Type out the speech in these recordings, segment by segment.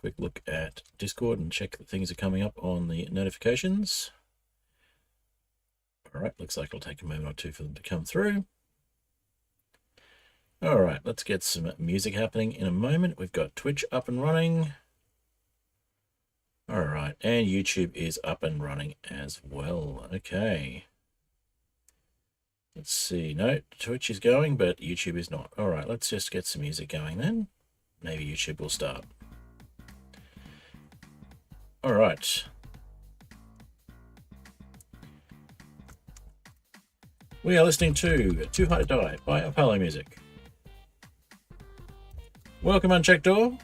quick look at Discord and check that things are coming up on the notifications. All right, looks like it'll take a moment or two for them to come through. All right, let's get some music happening in a moment. We've got Twitch up and running. All right, and YouTube is up and running as well. Okay. Let's see. No, Twitch is going, but YouTube is not. All right, let's just get some music going then. Maybe YouTube will start. All right. We are listening to Too High to Die by Apollo Music. Welcome, Unchecked Door.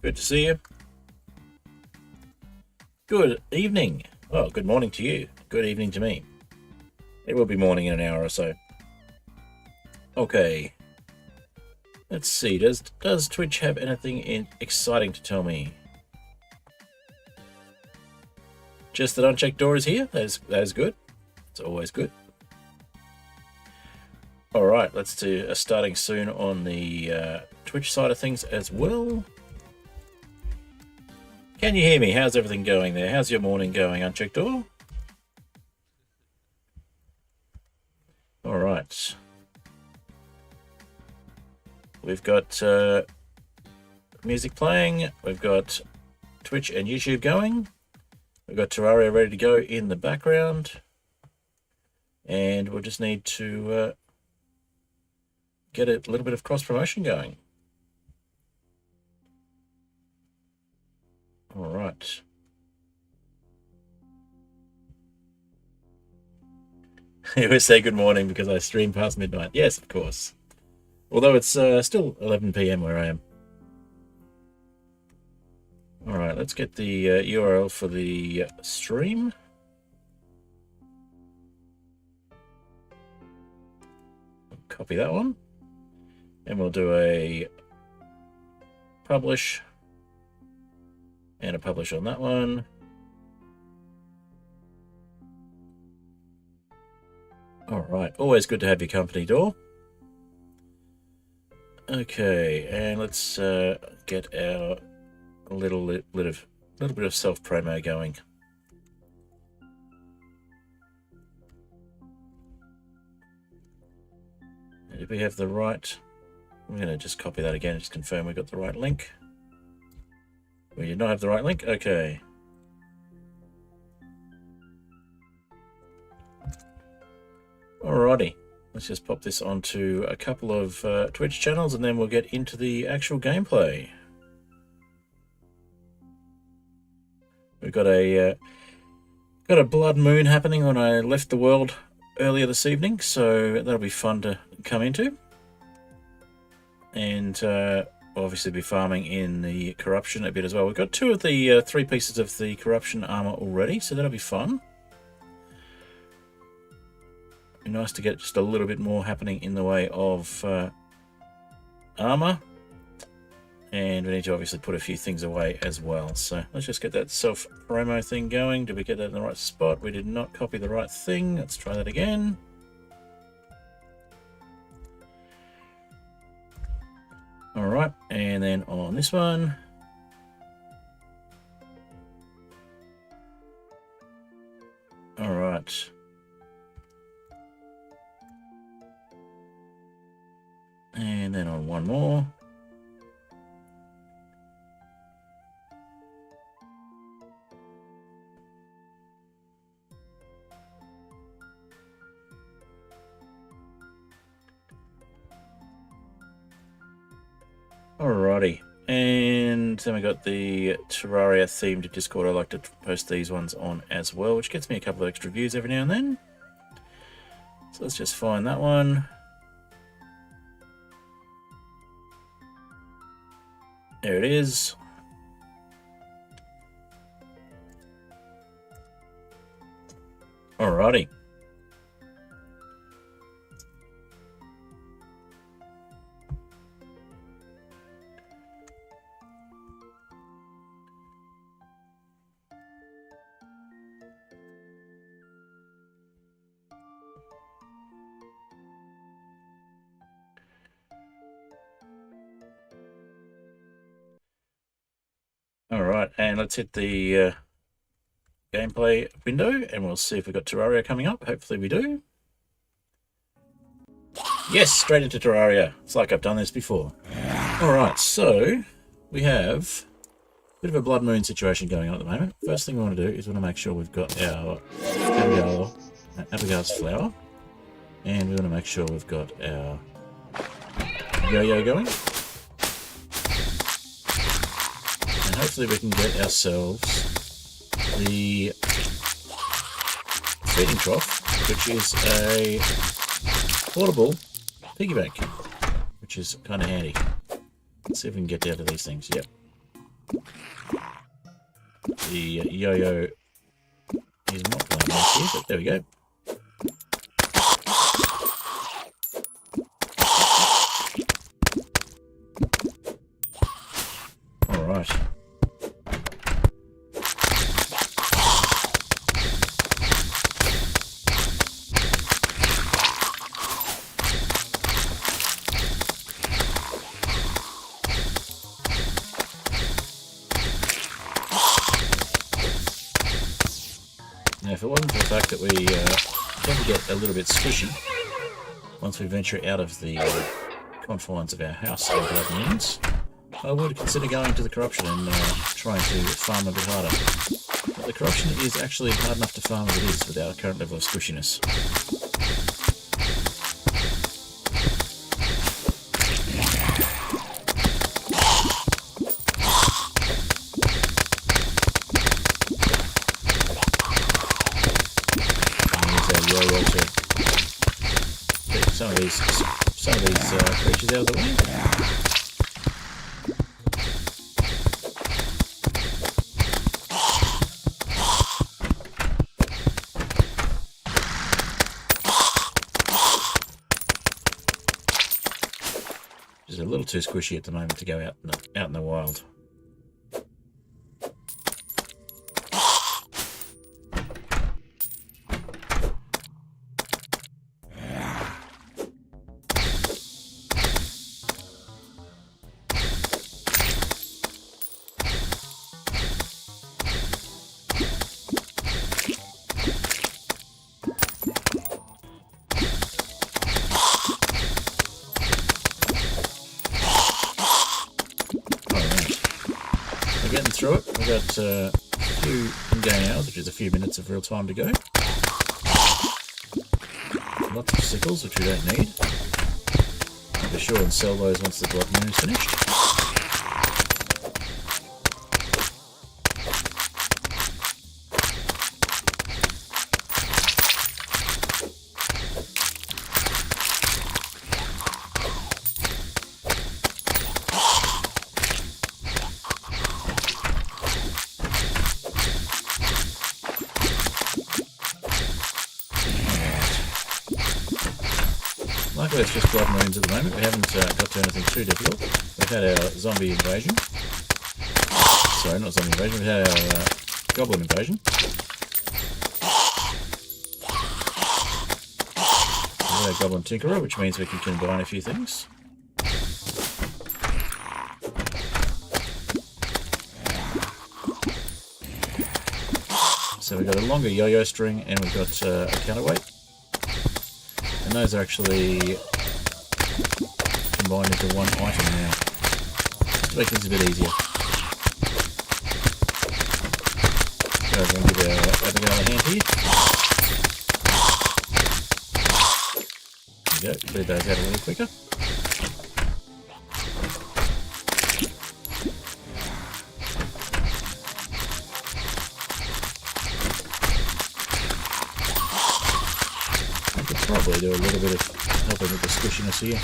Good to see you. Good evening. Oh, good morning to you. Good evening to me. It will be morning in an hour or so. Okay. Let's see. Does Twitch have anything exciting to tell me? Just that Unchecked Door is here. That is good. It's always good. All right. Let's do starting soon on the Twitch side of things as well. Can you hear me? How's everything going there? How's your morning going, Unchecked Door? All right. We've got music playing. We've got Twitch and YouTube going. We've got Terraria ready to go in the background. And we'll just need to get a little bit of cross-promotion going. All right. You always say good morning because I stream past midnight. Yes, of course. Although it's still 11 PM where I am. All right, let's get the URL for the stream. Copy that one. And we'll do a publish. And a publish on that one. All right, always good to have your company, Door. Okay, and let's get our little bit of self promo going. Did we have the right? I'm going to just copy that again and just confirm we got the right link. We did not have the right link. Okay. Alrighty. Let's just pop this onto a couple of Twitch channels and then we'll get into the actual gameplay. We've got a blood moon happening when I left the world earlier this evening, so that'll be fun to come into. And we'll obviously be farming in the corruption a bit as well. We've got 2 of the 3 pieces of the corruption armor already, so that'll be fun. Be nice to get just a little bit more happening in the way of armor. And we need to obviously put a few things away as well. So let's just get that self-promo thing going. Did we get that in the right spot? We did not copy the right thing. Let's try that again. All right, and then on this one. All right. And then on one more. Alrighty, and then we got the Terraria themed Discord. I like to post these ones on as well, which gets me a couple of extra views every now and then. So let's just find that one. There it is. Alrighty. Alright, and let's hit the gameplay window and we'll see if we've got Terraria coming up. Hopefully we do. Yes, straight into Terraria. It's like I've done this before. Alright, so we have a bit of a blood moon situation going on at the moment. First thing we want to do is we want to make sure we've got our Abigail's flower. And we want to make sure we've got our yo-yo going. And hopefully we can get ourselves the feeding trough, which is a portable piggy bank, which is kind of handy. Let's see if we can get down to these things. Yep. The yo-yo is not playing nice here, but there we go. Alright. Now, if it wasn't for the fact that we tend to get a little bit squishy once we venture out of the confines of our house over the means, I would consider going to the corruption and trying to farm a bit harder. But the corruption is actually hard enough to farm as it is with our current level of squishiness. Some of these creatures out of the way. Just a little too squishy at the moment to go out in the wild. Getting through it. We've got a few in-game hours, which is a few minutes of real time to go. Lots of sickles, which we don't need. I'll be sure and sell those once the blood moon is finished. Luckily it's just blood moons at the moment. We haven't got to anything too difficult. We've had our zombie invasion. Sorry, not zombie invasion. We've had our goblin invasion. We've had our goblin tinkerer, which means we can combine a few things. So we've got a longer yo-yo string and we've got a counterweight. And those are actually combined into one item now, to make things a bit easier. Go over and give our Abigail a hand here. There we go, clear those out a little quicker. Probably do a little bit of helping with the squishiness here.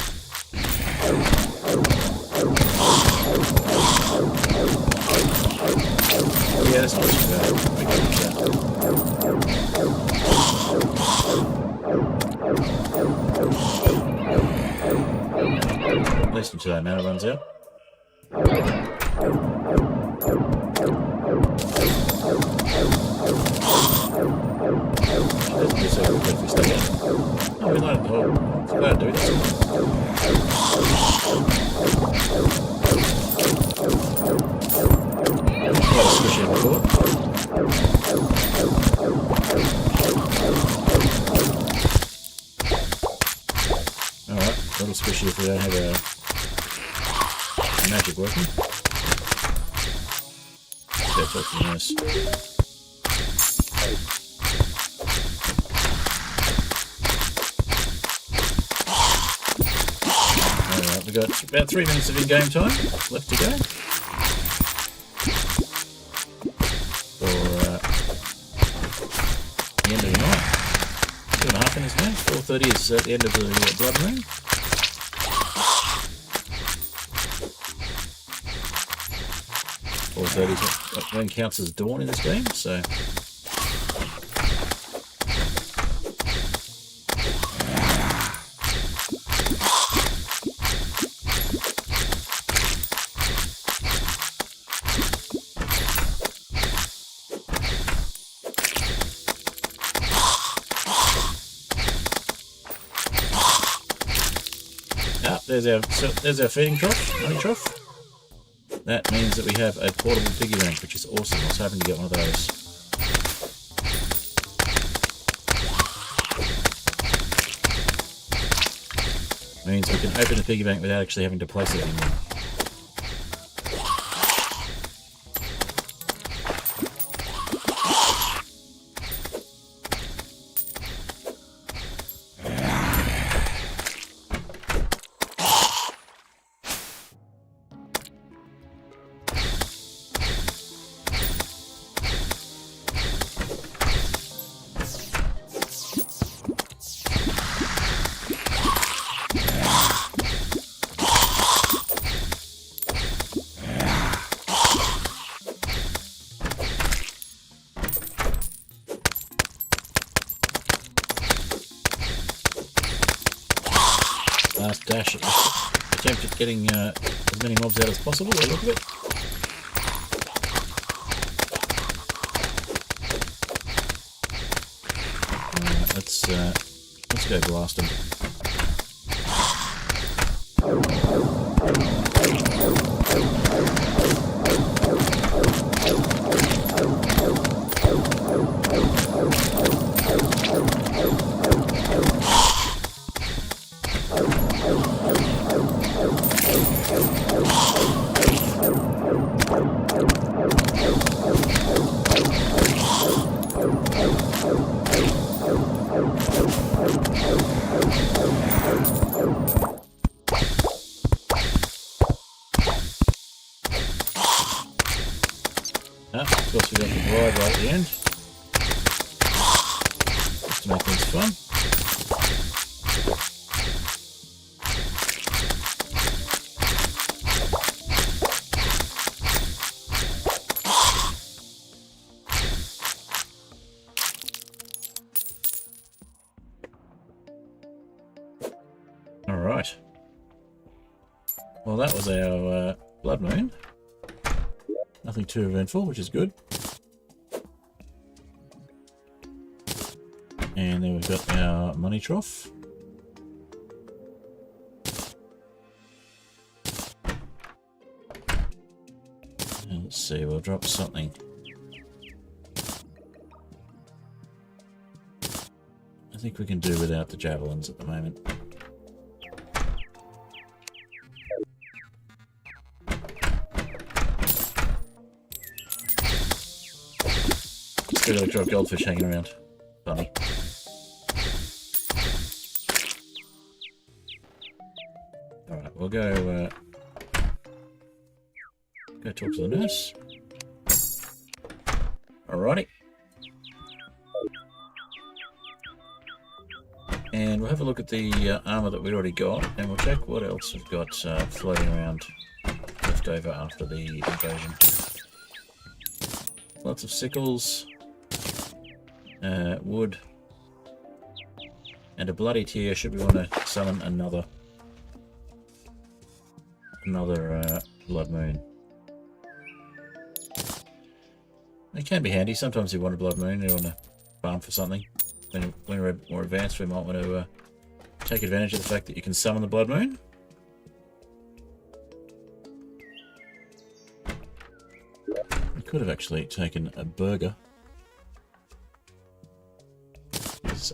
Yeah, that's not too bad. We can do that. At least until our mana runs out. Oh, we lighted the hole. It's glad to do this. magic working. Let's go talk to the nurse. Alright, we've got about 3 minutes of in-game time left to go. For the end of the night. 2.5 minutes now. 4:30 is the end of the blood moon. When counts as dawn in this game, so there's our feeding trough, money trough. That means that we have a portable piggy bank, which is awesome. I was hoping to get one of those. Means we can open the piggy bank without actually having to place it anymore. Last dash attempt at getting as many mobs out as possible. I look at it. Let's go blast them. Of course, we got the glide right at the end, just to make things fun. All right. Well, that was our blood moon. Nothing too eventful, which is good. And then we've got our money trough. And let's see, we'll drop something. I think we can do without the javelins at the moment. Still got a drop goldfish hanging around. Funny. Alright, we'll go talk to the nurse. Alrighty. And we'll have a look at the armour that we already got, and we'll check what else we've got floating around left over after the invasion. Lots of sickles. Wood, and a bloody tear should we want to summon another blood moon. It can be handy. Sometimes you want a blood moon, you want to farm for something. When we're more advanced, we might want to take advantage of the fact that you can summon the blood moon. I could have actually taken a burger.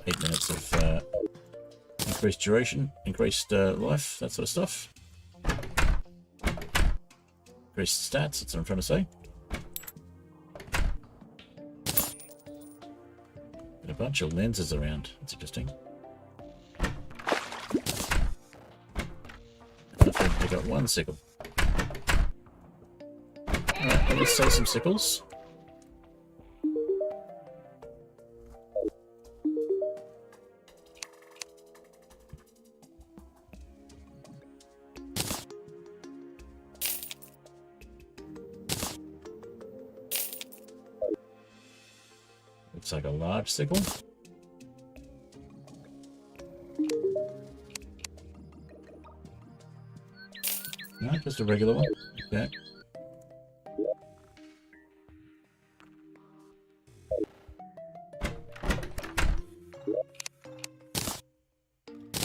8 minutes of increased duration, increased life, that sort of stuff. Increased stats, that's what I'm trying to say. And a bunch of lenses around. That's interesting. I think I got one sickle. Alright, well, let's sell some sickles. Looks like a large sickle. No, just a regular one. Okay.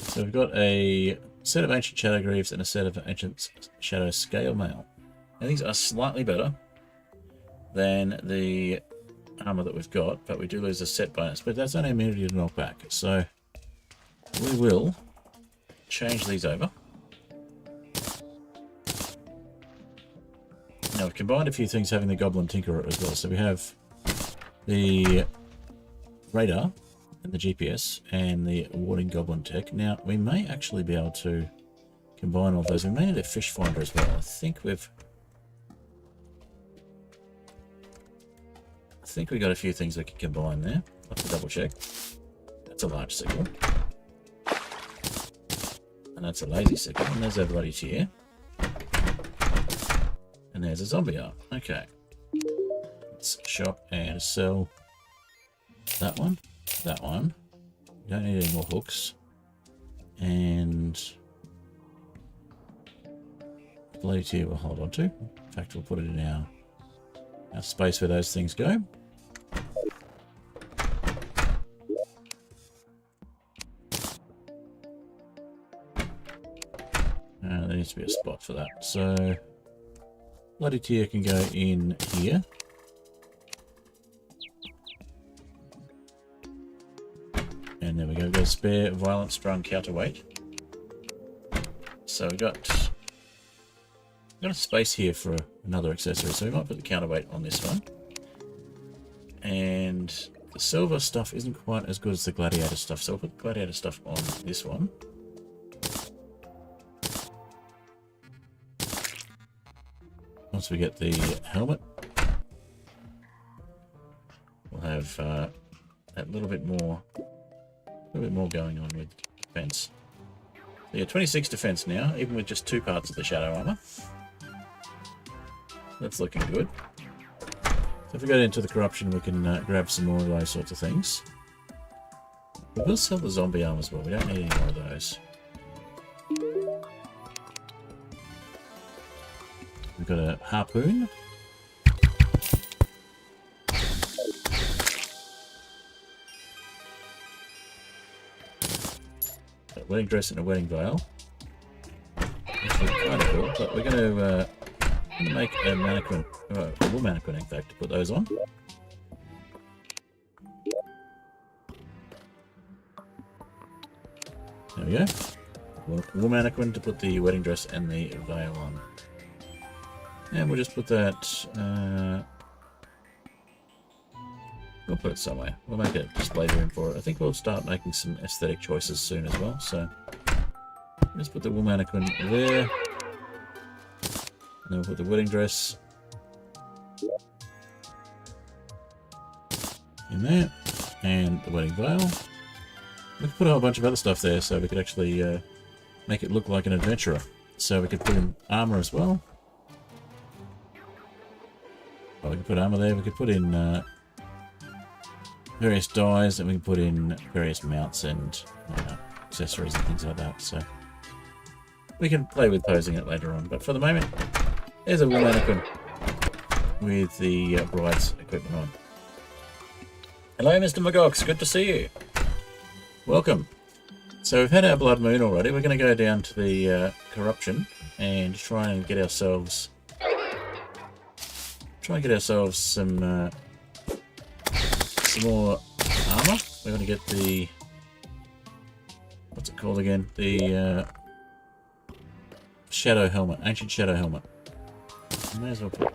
So we've got a set of ancient shadow greaves and a set of ancient shadow scale mail. Now these are slightly better than the armor that we've got, but we do lose a set bonus. But that's only immunity to knockback, so we will change these over. Now we've combined a few things having the Goblin Tinkerer as well. So we have the radar and the GPS and the warding Goblin tech. Now we may actually be able to combine all of those. We may need a fish finder as well. I think we got a few things we can combine there. I'll have to double check. That's a large sickle. And that's a lazy sickle. And there's a bloody tier. And there's a zombie arm. Okay. Let's shop and sell that one. That one. We don't need any more hooks. And bloody tier we'll hold on to. In fact, we'll put it in our space where those things go. There needs to be a spot for that. So bloody tier can go in here. And there we go. We've got a spare violent sprung counterweight. So we've got a space here for another accessory. So we might put the counterweight on this one. And the silver stuff isn't quite as good as the gladiator stuff. So we'll put the gladiator stuff on this one. Once we get the helmet, we'll have that little bit more going on with defense. So yeah, 26 defense now, even with just 2 parts of the shadow armor. That's looking good. So if we go into the corruption, we can grab some more of those sorts of things. We will sell the zombie arm as well. We don't need any more of those. We've got a harpoon. A wedding dress and a wedding veil. Which is kind of cool, but we're going to make a mannequin, a wool mannequin in fact, to put those on. There we go. Wool mannequin to put the wedding dress and the veil on. And we'll just put that, we'll put it somewhere. We'll make a display room for it. I think we'll start making some aesthetic choices soon as well. So, let's put the wool mannequin there. And then we'll put the wedding dress in there. And the wedding veil. We could put a whole bunch of other stuff there so we could actually make it look like an adventurer. So we could put in armor as well. Well, we can put armor there. We could put in various dyes, and we can put in various mounts and accessories and things like that. So we can play with posing it later on. But for the moment, there's a wool mannequin with the bride's equipment on. Hello, Mr. Magox. Good to see you. Welcome. So we've had our blood moon already. We're going to go down to the corruption and try and get ourselves some more armor. We're going to get the, what's it called again? The shadow helmet, ancient shadow helmet. May as well put...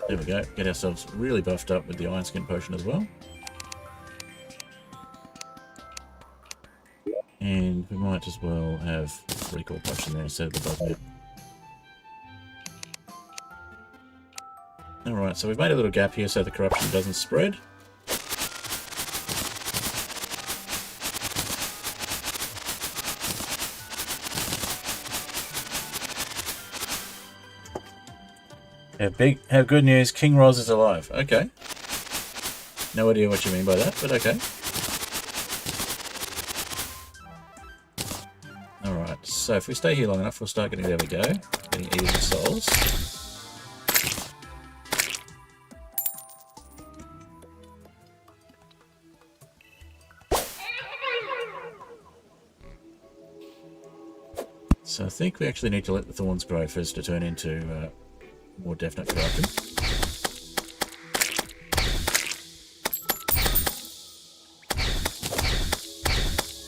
There we go. Get ourselves really buffed up with the Iron Skin Potion as well. And we might as well have Recall Potion there instead of the Bug Net. Alright, so we've made a little gap here so the corruption doesn't spread. Have good news, King Roz is alive. Okay. No idea what you mean by that, but okay. Alright, so if we stay here long enough, we'll start getting, there we go, getting even souls. So I think we actually need to let the thorns grow first to turn into more definite corruption.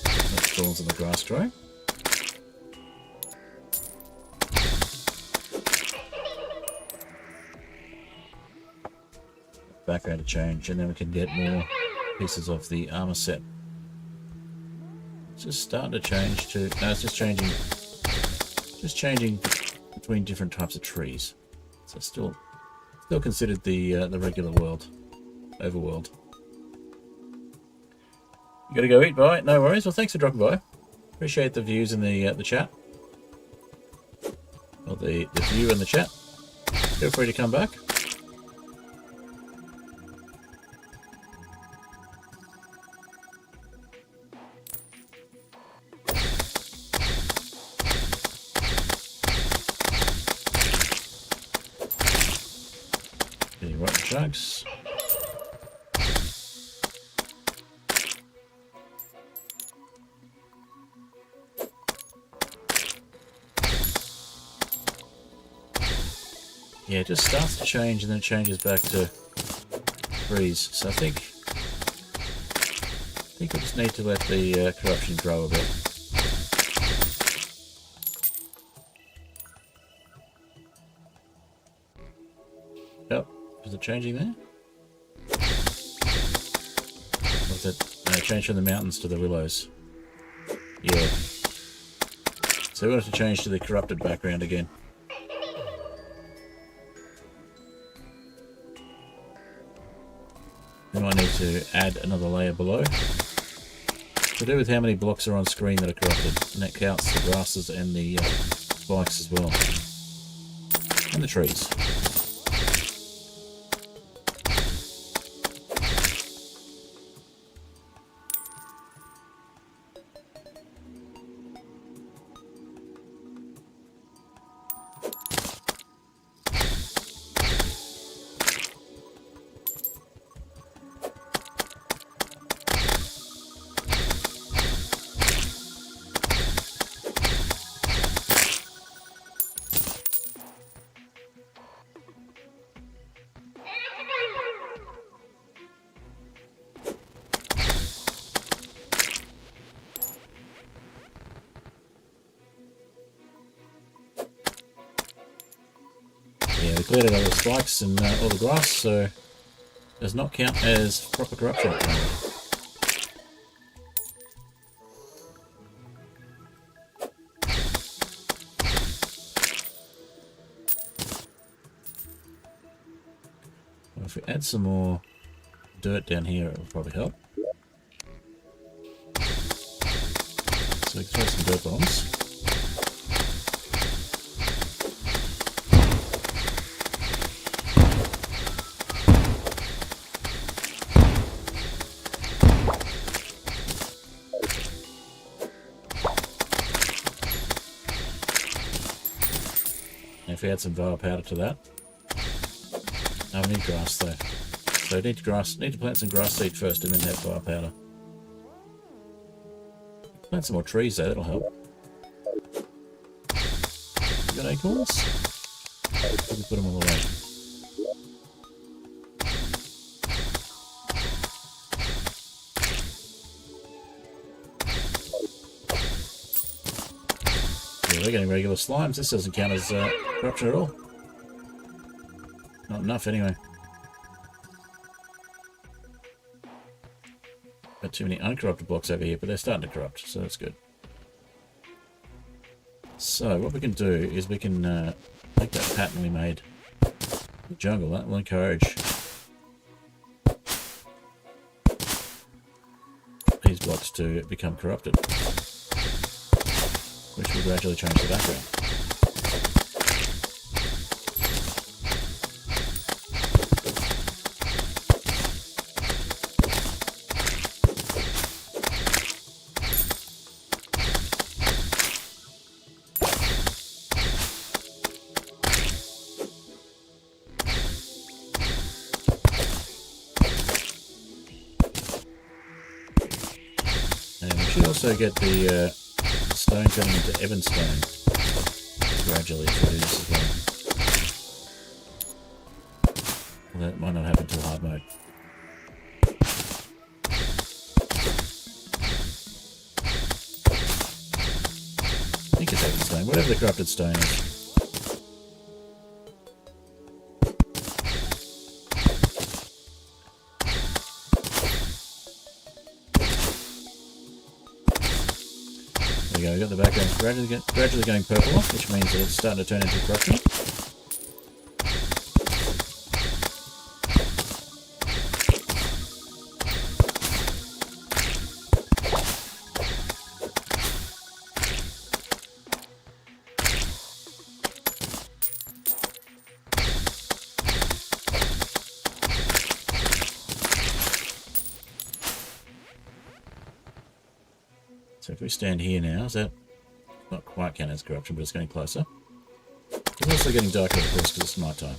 Let the thorns and the grass grow. Background to change, and then we can get more pieces of the armor set. It's just starting to change to... No, it's just changing between different types of trees. So still considered the regular world, overworld. You gotta go eat, bye. No worries. Well, thanks for dropping by. Appreciate the views in the chat. Or the view in the chat. Feel free to come back. Chunks. Yeah, it just starts to change and then it changes back to freeze. So I think we just need to let the corruption grow a bit. Yep. Is it changing there? Or is it change from the mountains to the willows? Yeah. So we want it to change to the corrupted background again. We might need to add another layer below. To do with how many blocks are on screen that are corrupted. And that counts the grasses and the spikes as well. And the trees. Yeah, we cleared out all the spikes and all the grass, so does not count as proper corruption. Well, if we add some more dirt down here, it will probably help. So we can throw some dirt bombs. If we add some vile powder to that. No, we need grass though. So we need to plant some grass seed first and then have vile powder. Plant some more trees though, that'll help. You got acorns? We can put them all away. Yeah, we're getting regular slimes. This doesn't count as corruption at all. Not enough anyway. Got too many uncorrupted blocks over here, but they're starting to corrupt, so that's good. So what we can do is we can make that pattern we made in the jungle. That will encourage these blocks to become corrupted, which will gradually change the background. Also get the stone turning into ebon stone gradually through this as well. That might not happen till hard mode. I think it's ebon stone, whatever the corrupted stone is. We've got the background gradually going purple off, which means that it's starting to turn into corruption. So if we stand here now, is that not quite counted as corruption, but it's getting closer. It's also getting darker, of course, because it's night time.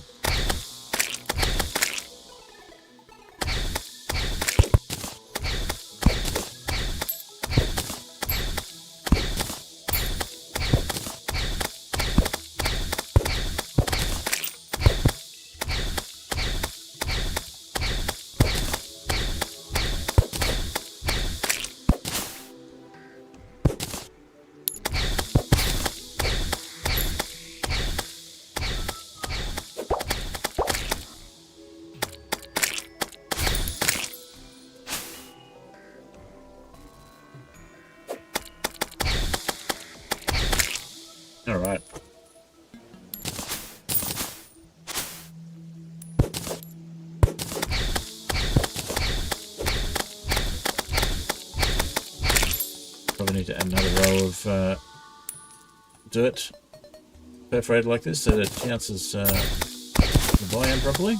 All right. Probably need to add another row of dirt perforated like this so that it counts as the biome properly.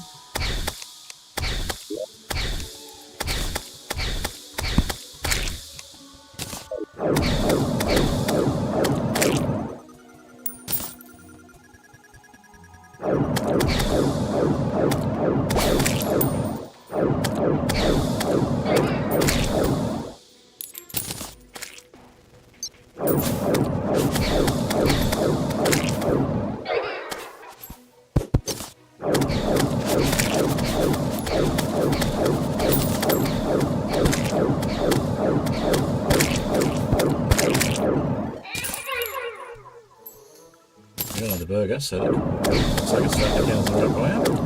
The burger, so that looks like it's starting to count as the right biome.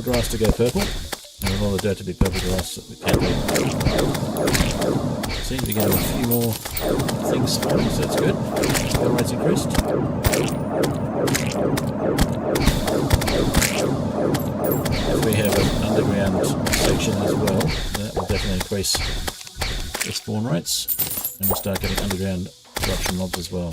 Grass to go purple, and we want all the dirt to be purple grass that we can do. Seem to be getting a few more things spawning, so that's good. Flow rate's increased. If we have an underground section as well, that will definitely increase the spawn rates, and we'll start getting underground corruption mobs as well.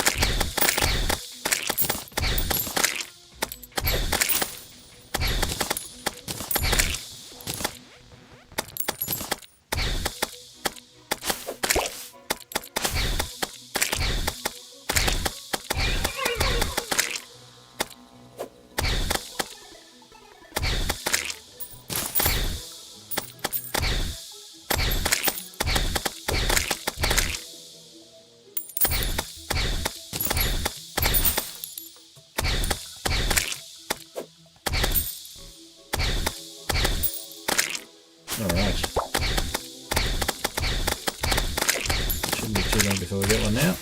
now.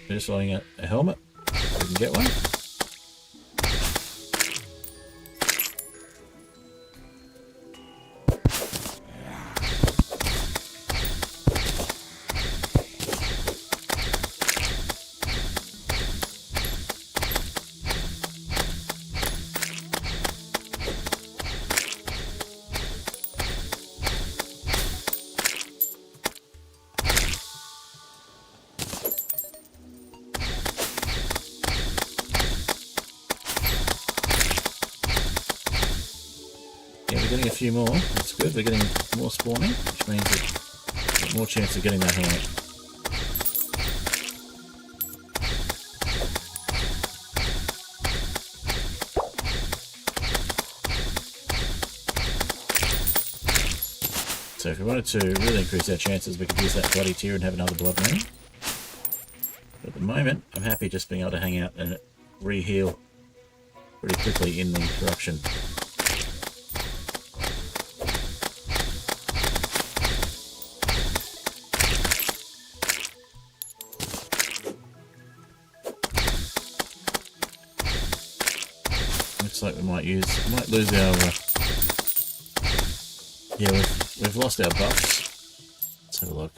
We're just lining a helmet. We can get one. Yeah, we're getting a few more. That's good. We're getting more spawning, which means we've got more chance of getting that helmet. So if we wanted to really increase our chances, we could use that bloody tier and have another blood moon. But at the moment, I'm happy just being able to hang out and re-heal pretty quickly in the corruption. Looks like we might lose our. Yeah, we've lost our buffs. Let's have a look.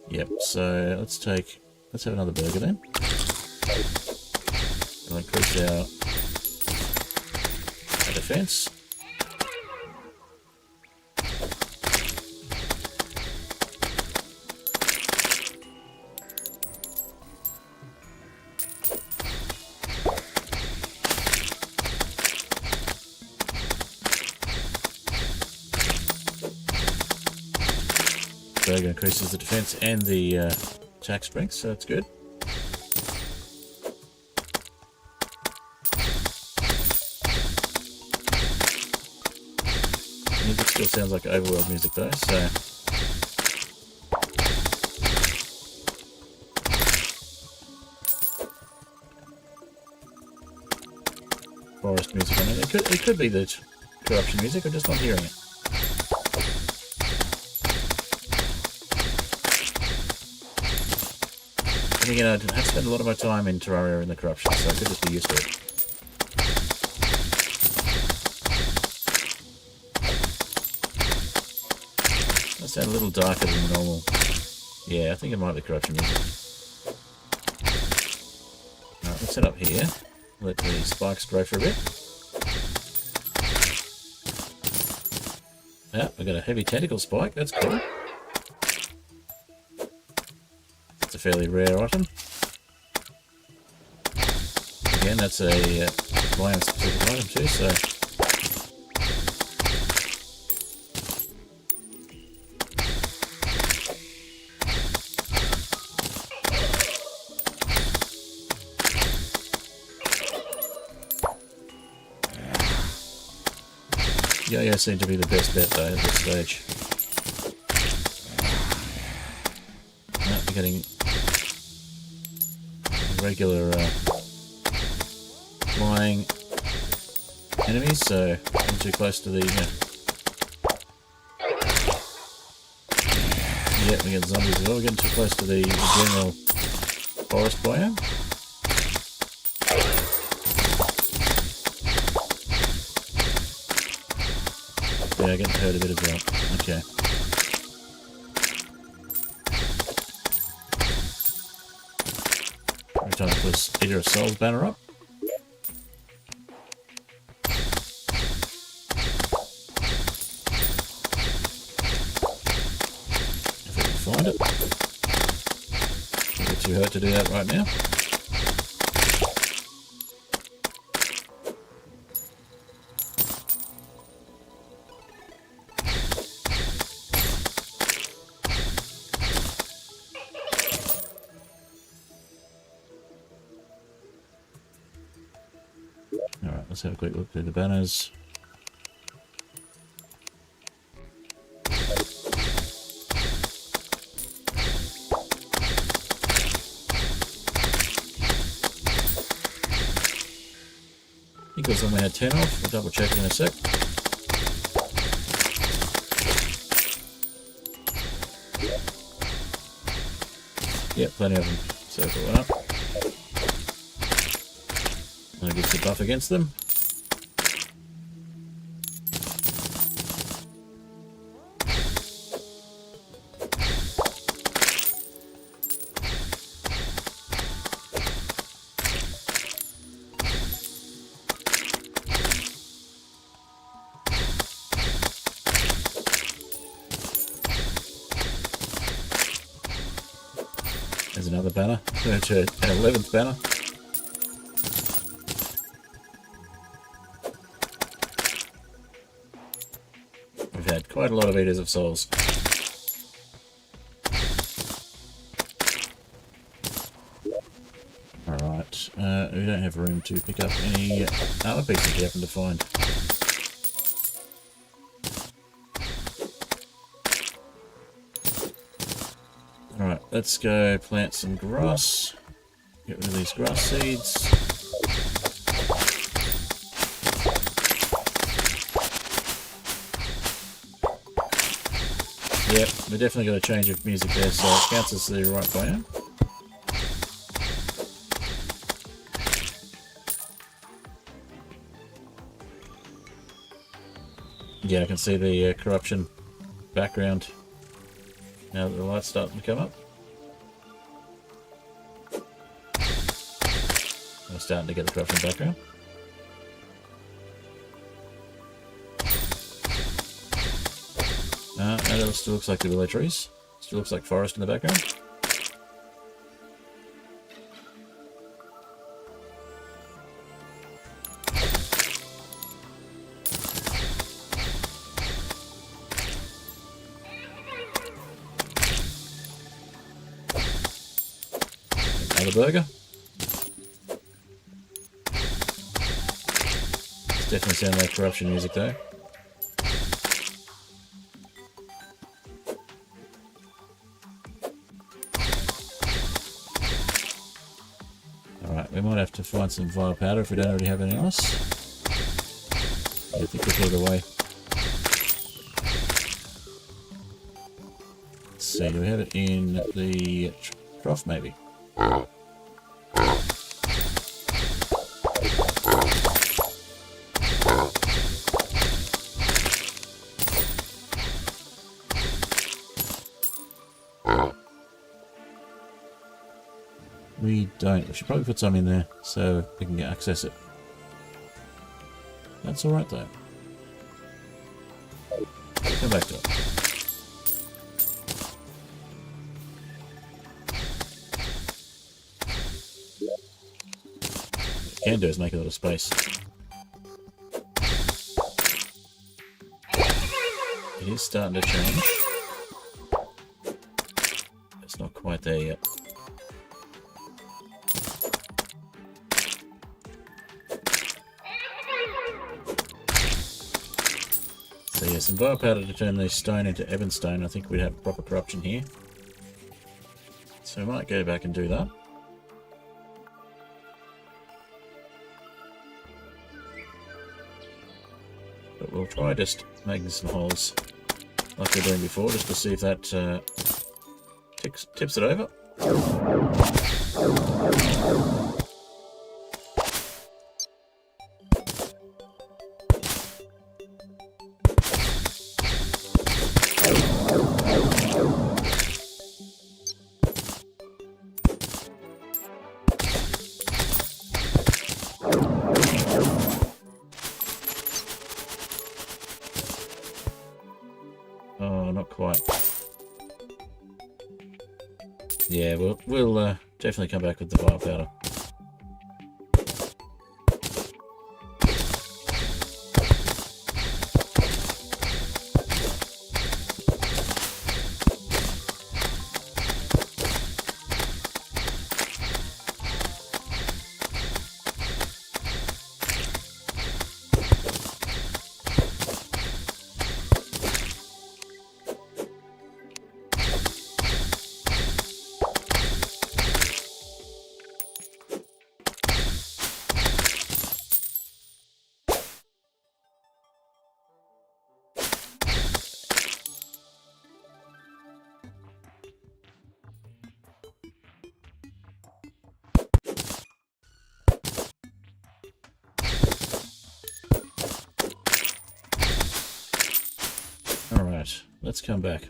Yep. So let's have another burger then. We'll increase our defense. Burger increases the defense and the attack strength, so that's good. Music still sounds like overworld music though, so forest music. I mean, it could be the corruption music. I'm just not hearing it. And again, I have spent a lot of my time in Terraria in the corruption, so I could just be used to it. That sounds a little darker than normal. Yeah, I think it might be corruption music. Alright, let's head up here. Let the spikes grow for a bit. Yeah, we've got a heavy tentacle spike, that's cool. It's a fairly rare item. Again, that's a biome specific item too, so. Yo-yo seemed to be the best bet though at this stage. No, we're getting regular flying enemies, so I'm too close to the. Yeah, we get zombies as well. We're getting too close to the general forest biome. Yeah, getting hurt a bit as well. Okay. Every time I put Eater of Souls banner up. If I can find it. Don't get too hurt to do that right now. Alright, let's have a quick look through the banners. Eagles only had 10 off, we'll double check it in a sec. plenty of them. Circle one up. That gives a buff against them. There's another banner. An 11th banner. We've had quite a lot of Eaters of Souls. Alright, we don't have room to pick up any other pieces we happen to find. Alright, let's go plant some grass. Get rid of these grass seeds. Yep, we definitely got a change of music there, so it counts as the right biome. Yeah, I can see the corruption background now that the light's starting to come up. I'm starting to get the corruption background. No, that still looks like the willow trees. Still looks like forest in the background. Another burger. It's definitely sounding like corruption music though. Alright, we might have to find some vile powder if we don't already have anything else. Yeah, I think we'll put it away. Let's see, do we have it in the trough maybe? We don't. We should probably put some in there so we can access it. That's alright though. Come back to it. What we can do is make a little space. It is starting to change. It's not quite there yet. So yeah, some vile powder to turn the stone into ebonstone. I think we'd have proper corruption here. So we might go back and do that. But we'll try just making some holes like we were doing before, just to see if that tips it over. Oh, not quite. Yeah, we'll definitely come back with the vile powder. Alright, let's come back.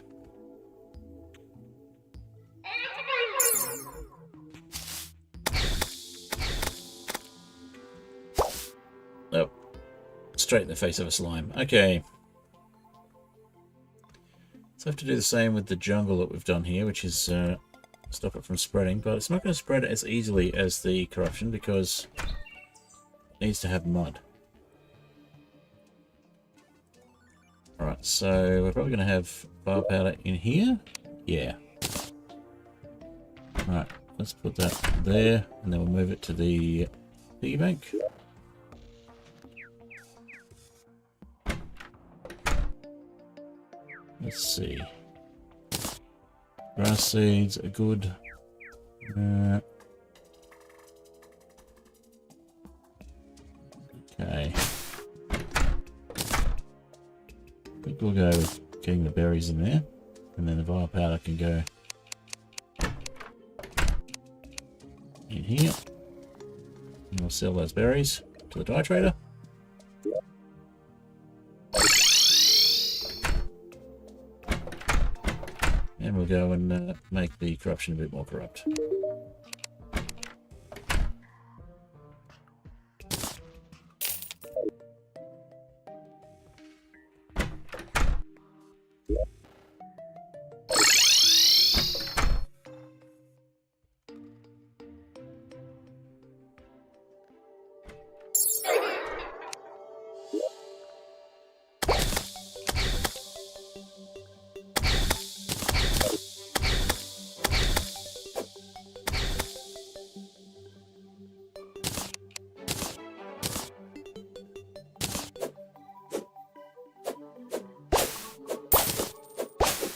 Nope. Straight in the face of a slime. Okay. So I have to do the same with the jungle that we've done here, which is stop it from spreading, but it's not going to spread as easily as the corruption because it needs to have mud. Alright, so we're probably going to have fire powder in here. Yeah. Alright, let's put that there, and then we'll move it to the piggy bank. Let's see. Grass seeds are good. Okay. I think we'll go with getting the berries in there, and then the fire powder can go in here. And we'll sell those berries to the dye trader. And we'll go and make the corruption a bit more corrupt.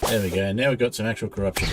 There we go, now we've got some actual corruption.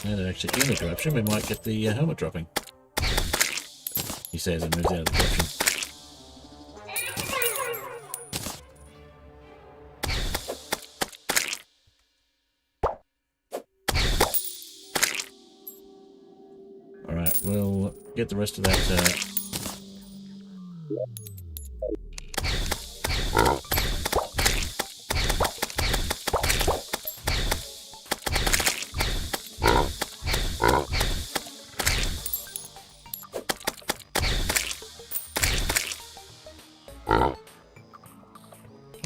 Now they're actually in the corruption, we might get the helmet dropping. He says and moves out of the corruption. Alright, we'll get the rest of that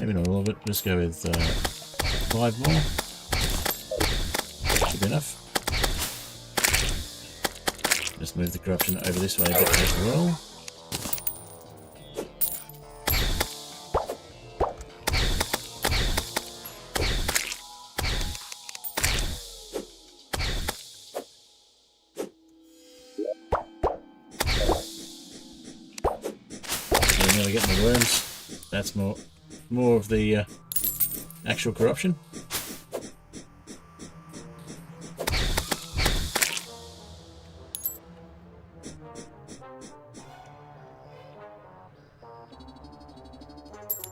maybe not all of it, just go with 5 more. Should be enough. Just move the corruption over this way a bit as well. And now we're getting the worms. That's more of the actual corruption.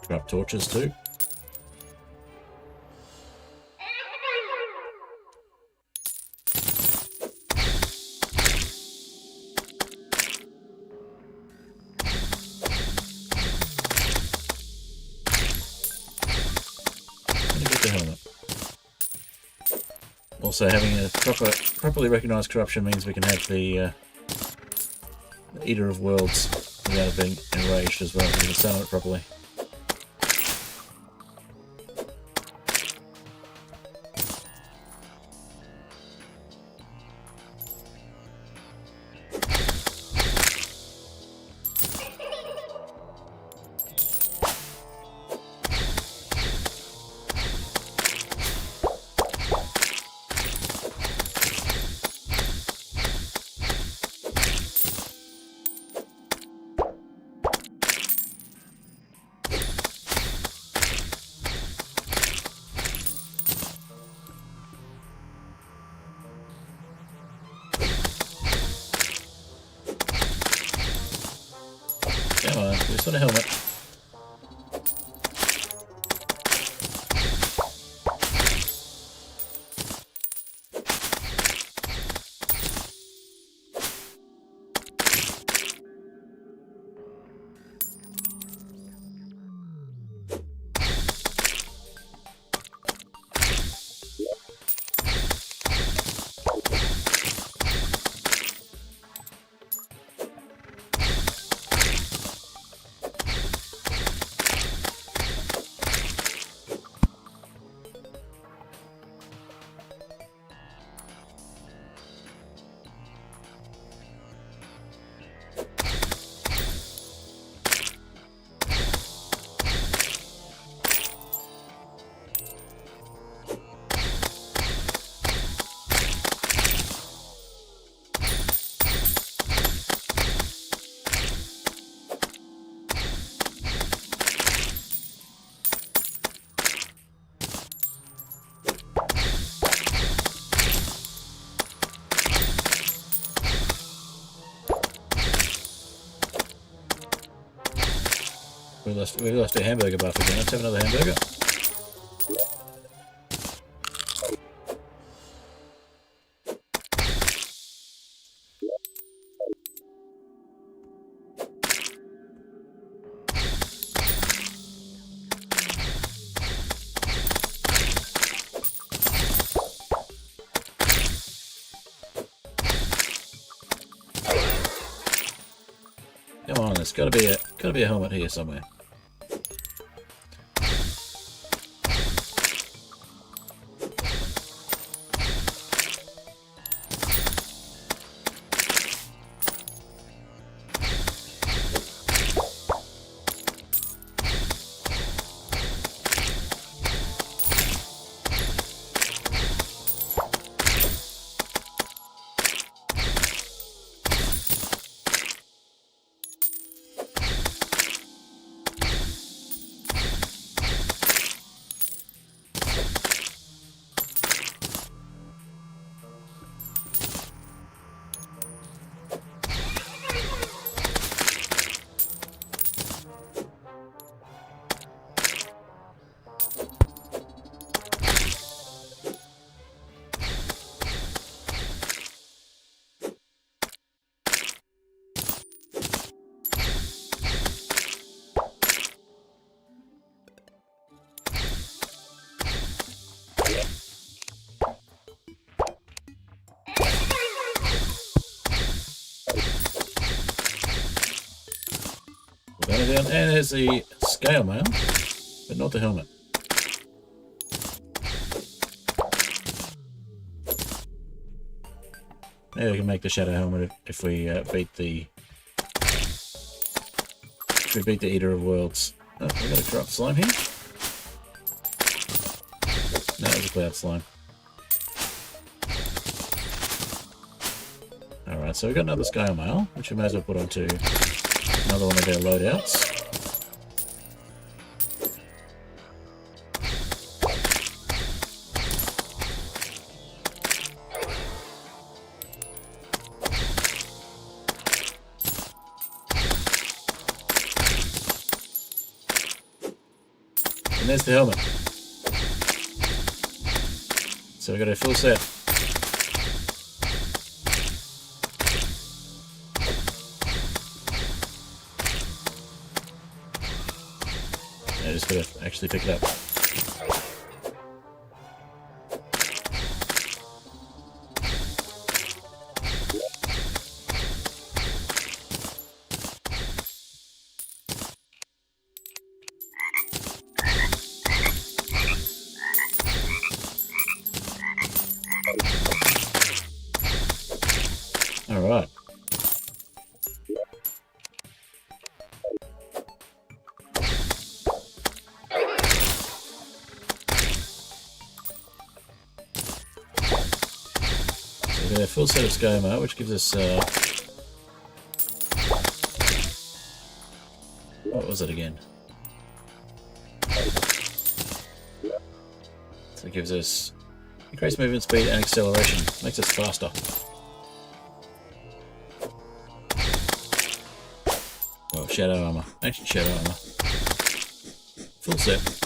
Corrupt torches too. Also, having a properly recognised corruption means we can have the Eater of Worlds without it being enraged as well. We can summon it properly. and a helmet. We lost a hamburger buff again. Let's have another hamburger. Come on, there's gotta be a helmet here somewhere. And there's the scale mail, but not the helmet. Maybe we can make the shadow helmet if we beat the Eater of Worlds. Oh, we got a corrupt slime here. No, it was a cloud slime. Alright, so we've got another scale mail, which we may as well put onto another one of our loadouts. And there's the helmet. So we've got a full set. I just gotta actually pick it up. All right. A full set of scoma, which gives us what was it again? So it gives us increased movement speed and acceleration, makes us faster. Oh shadow armor. Ancient shadow armor. Full set.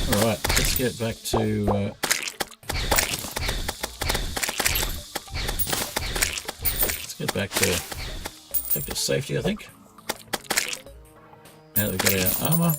Alright, let's get back to safety, I think. Now that we've got our armor.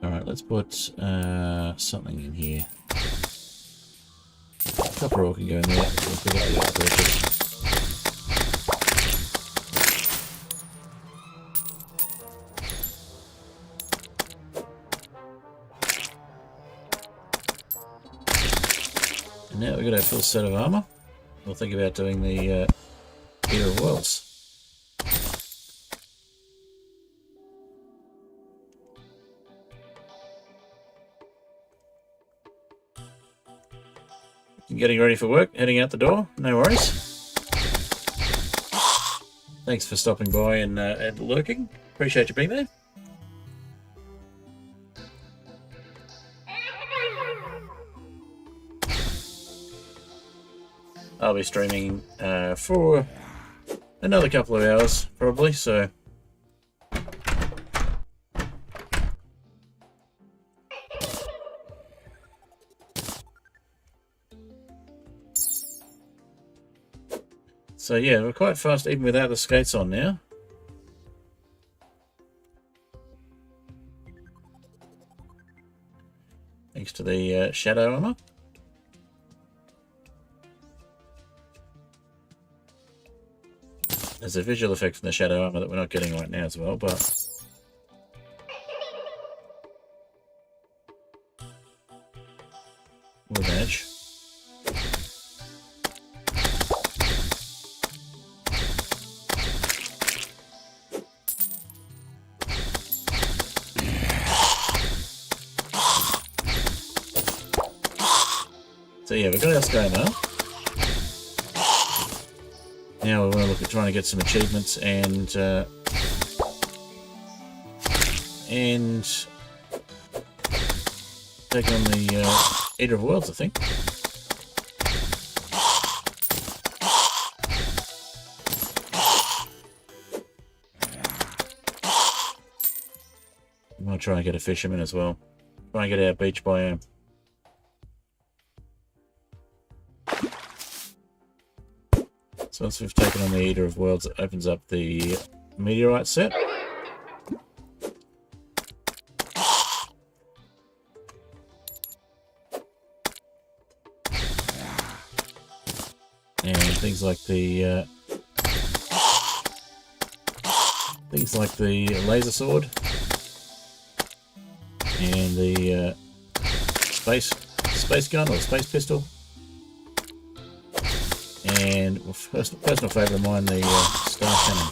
Alright, let's put something in here. Copper ore can go in there. We'll pick up the apparatus. And now we've got our full set of armor. We'll think about doing the Eater of Worlds. Getting ready for work, heading out the door, no worries. Thanks for stopping by and lurking. Appreciate you being there. I'll be streaming for another couple of hours, probably, so... So yeah, we're quite fast even without the skates on now. Thanks to the shadow armor. There's a visual effect from the shadow armor that we're not getting right now as well, but... we'll manage. So yeah, we've got our sky now. Now we want to look at trying to get some achievements and take on the Eater of Worlds, I think. I'm going to try and get a fisherman as well. Try and get our beach biome. So once we've taken on the Eater of Worlds, it opens up the meteorite set. And things like the laser sword and the space gun or space pistol. And personal favourite of mine, the star cannon.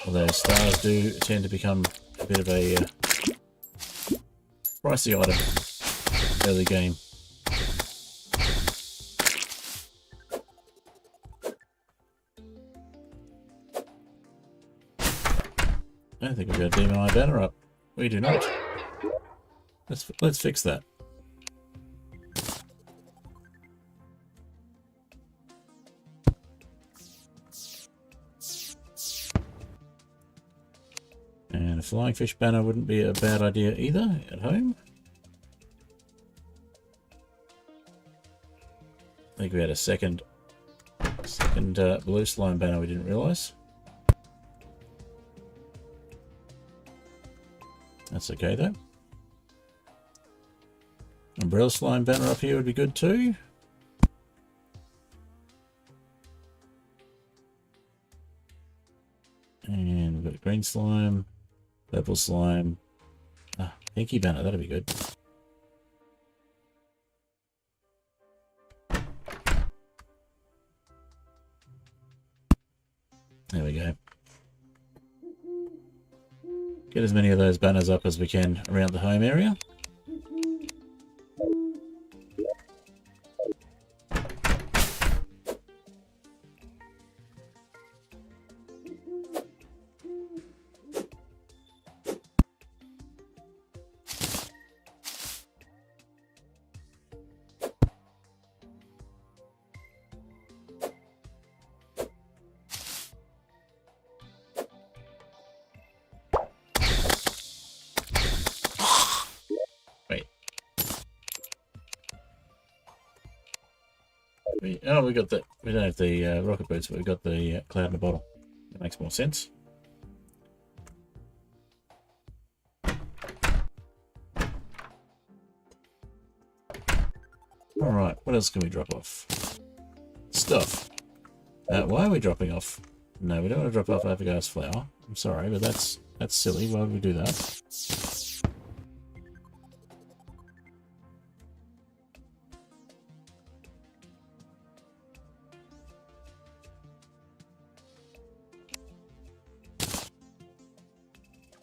Although stars do tend to become a bit of a pricey item early game. I don't think we've got a Demon Eye banner up. We do not. Let's fix that. And flying fish banner wouldn't be a bad idea either at home. I think we had a second blue slime banner we didn't realise. That's okay though. Umbrella slime banner up here would be good too. And we've got green slime, purple slime, pinky banner, that'd be good. There we go. Get as many of those banners up as we can around the home area. Oh, we got the. We don't have the rocket boots, but we've got the cloud in a bottle. That makes more sense. All right, what else can we drop off? Stuff. Why are we dropping off? No, we don't want to drop off Avogadro's flower. I'm sorry, but that's silly. Why would we do that?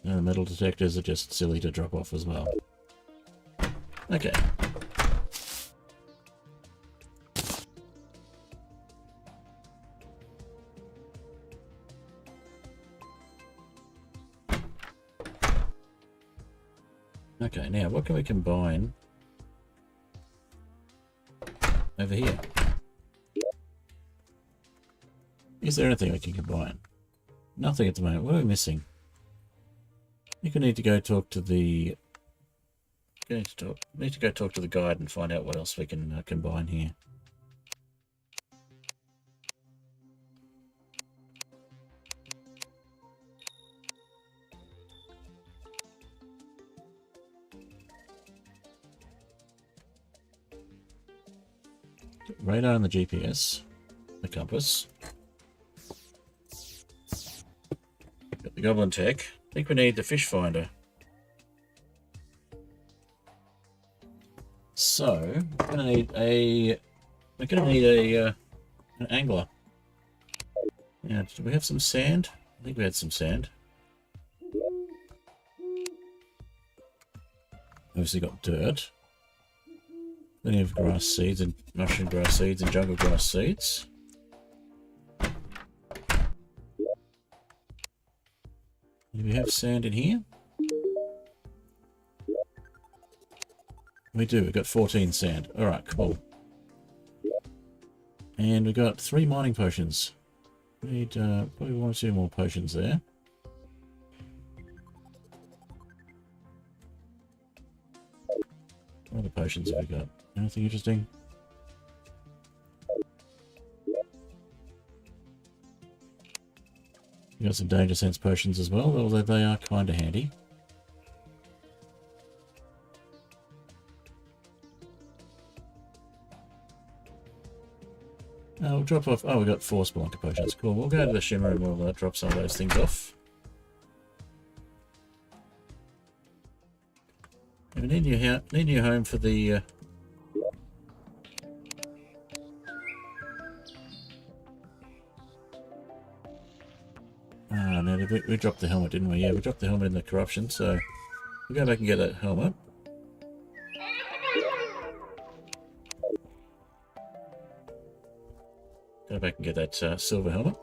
And the metal detectors are just silly to drop off as well. Okay. Okay, now what can we combine over here? Is there anything we can combine? Nothing at the moment. What are we missing? I think we need to go talk to the... need to go talk to the guide and find out what else we can combine here. Radar and the GPS, the compass. Got the Goblin Tech. I think we need the fish finder. So we're gonna need an angler. Now, do we have some sand? I think we had some sand. Obviously got dirt. Plenty of grass seeds and mushroom grass seeds and jungle grass seeds. Do we have sand in here? We do. We've got 14 sand. Alright, cool. And we've got 3 mining potions. We need probably 1 or 2 more potions there. What other potions have we got? Anything interesting? We got some danger sense potions as well, although they are kind of handy. We'll drop off. Oh, we got 4 Spelunker potions. Cool. We'll go to the Shimmer and we'll drop some of those things off. We need your home for the. No, we dropped the helmet, didn't we? Yeah, we dropped the helmet in the corruption, so we'll go back and get that helmet. Go back and get that silver helmet.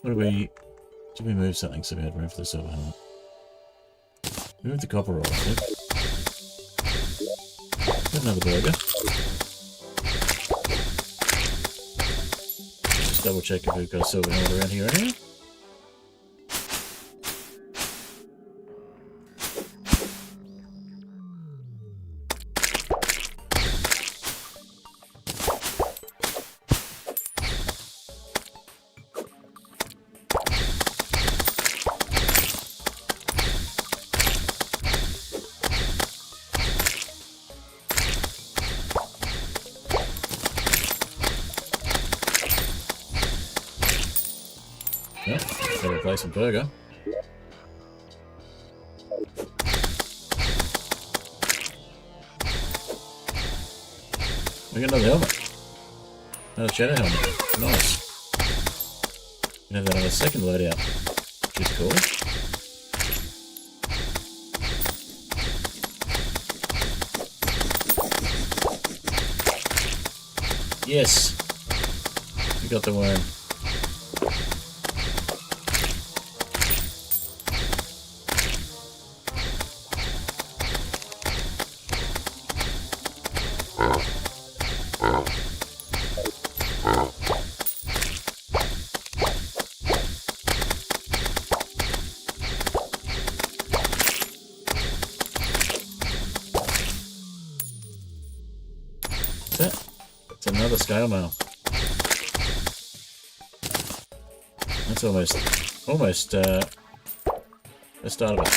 What do we... Did we move something so we had room for the silver helmet? We moved the copper roll, I think. Got another burger. Just double check if we've got a silver helmet around here anyway. Yep, gotta replace a burger. We got another helmet. Another shadow helmet. Nice. We can have that on a second loadout, which is cool. Yes! We got the worm. It's another scale mail. That's almost the start of a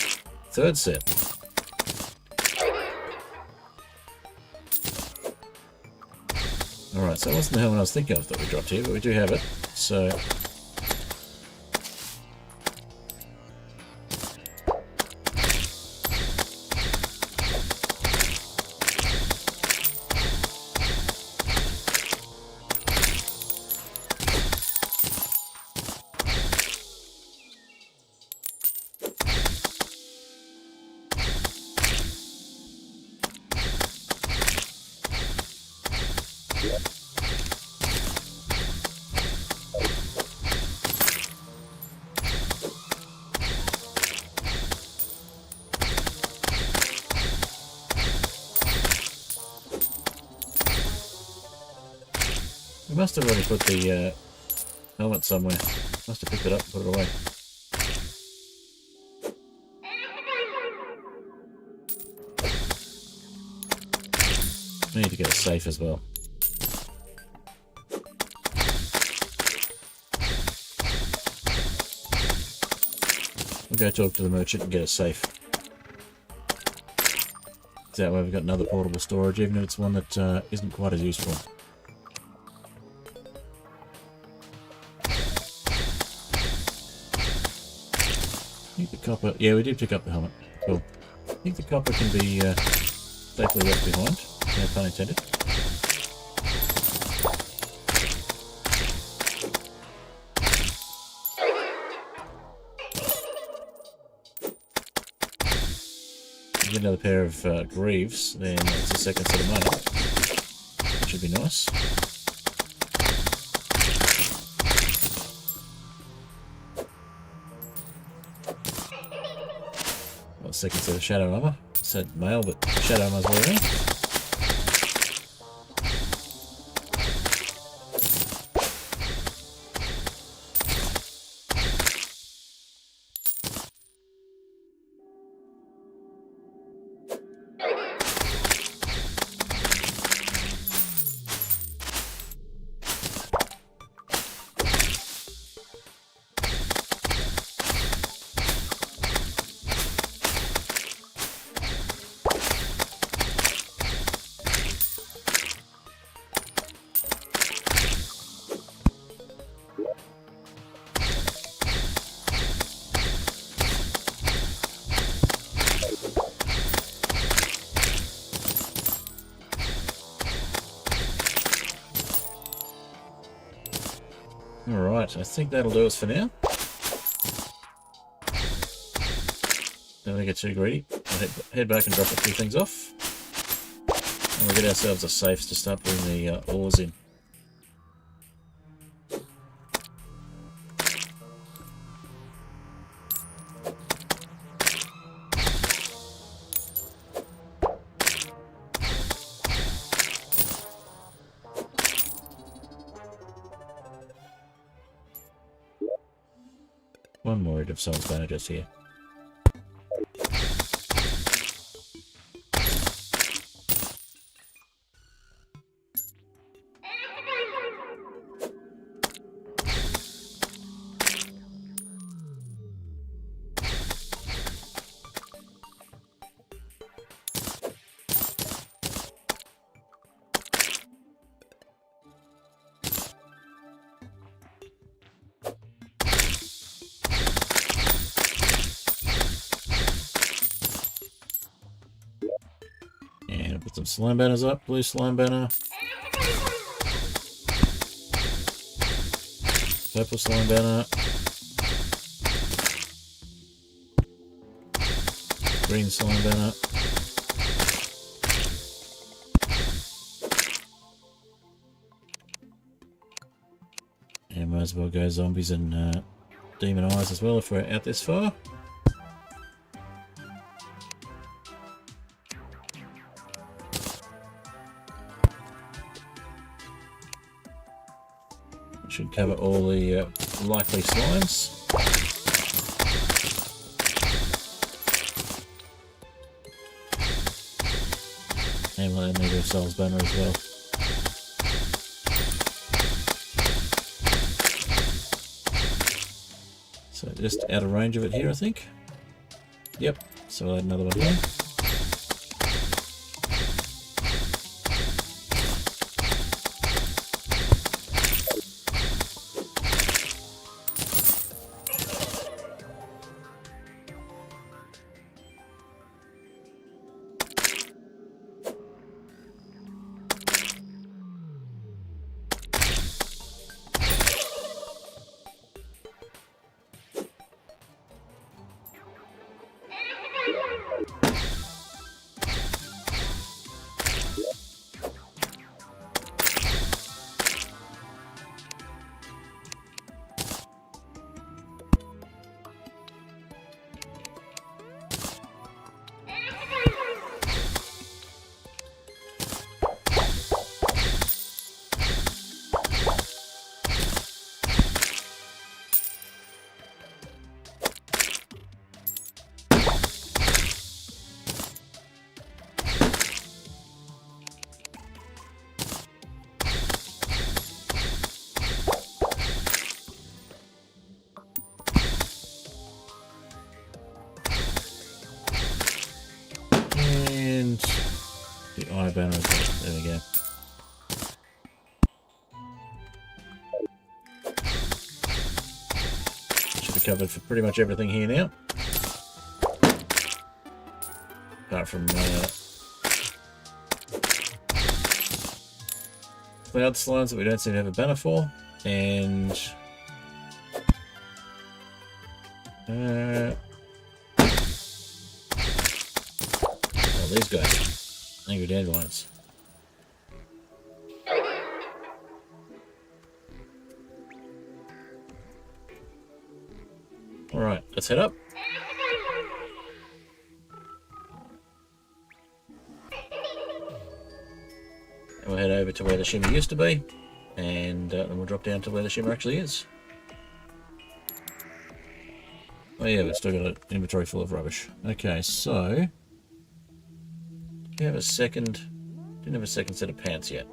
third set. Alright, so that wasn't the helmet I was thinking of that we dropped here, but we do have it. So we must have already put the helmet somewhere. Must have picked it up and put it away. We need to get a safe as well. We'll go talk to the merchant and get a safe. So that way we've got another portable storage, even if it's one that isn't quite as useful. I think the copper... Yeah, we did pick up the helmet. Cool. I think the copper can be safely left behind. No pun intended. Get another pair of greaves, then it's a second set of money. That should be nice. Well, second set of shadow armor. Said mail, but shadow armor's all around. Alright, I think that'll do us for now. Don't want to get too greedy. I'll head back and drop a few things off. And we'll get ourselves a safe to start putting the ores in. One more of Soul's Banner just here. And put some slime banners up. Blue slime banner. Purple slime banner. Green slime banner. And might as well go zombies and demon eyes as well if we're out this far. Should cover all the likely slimes. And we'll need a Soul's Banner as well. So just out of range of it here, I think. Yep, so I'll add another one here. The eye banner as well. There we go. Should be covered for pretty much everything here now. Apart from cloud slimes that we don't seem to have a banner for. And these guys. Angry dandelions. Alright, let's head up. And we'll head over to where the shimmer used to be. And then we'll drop down to where the shimmer actually is. Oh yeah, we've still got an inventory full of rubbish. Okay, so we have a second. Didn't have a second set of pants yet,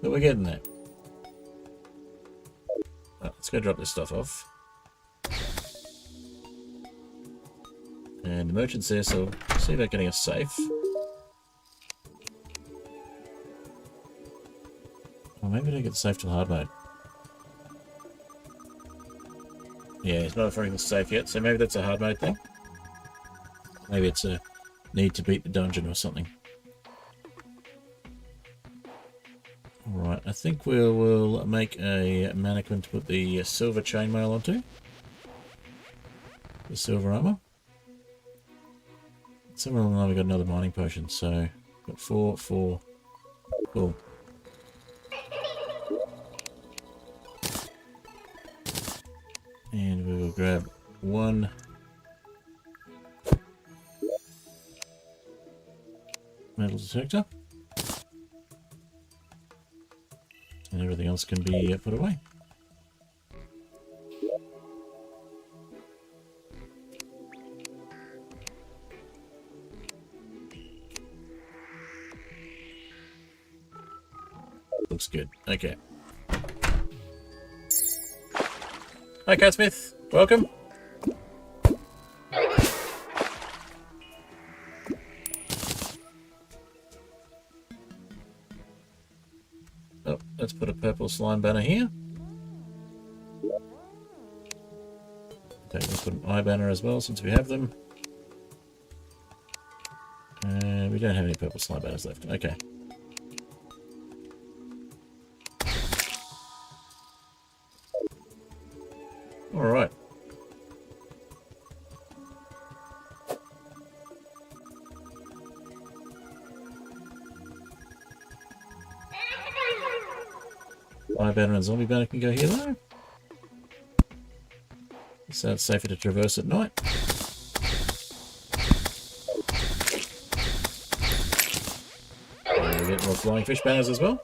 but we're getting there. Right, let's go drop this stuff off. And the merchant's there, so we'll see about getting a safe. Or maybe I don't get the safe till hard mode. Yeah, it's not offering the safe yet, so maybe that's a hard mode thing. Maybe it's a need to beat the dungeon or something. Alright, I think we'll make a mannequin to put the silver chainmail onto. The silver armor. Somewhere along the line we got another mining potion, so got 4. Cool. And we will grab 1 metal detector, and everything else can be put away. looks good. Okay. Hi, Catsmith. Welcome. Oh, let's put a purple slime banner here. Okay, let's put an eye banner as well since we have them. We don't have any purple slime banners left. Okay. Alright. Eye banner and zombie banner can go here though. So it's safer to traverse at night. And we get more flying fish banners as well.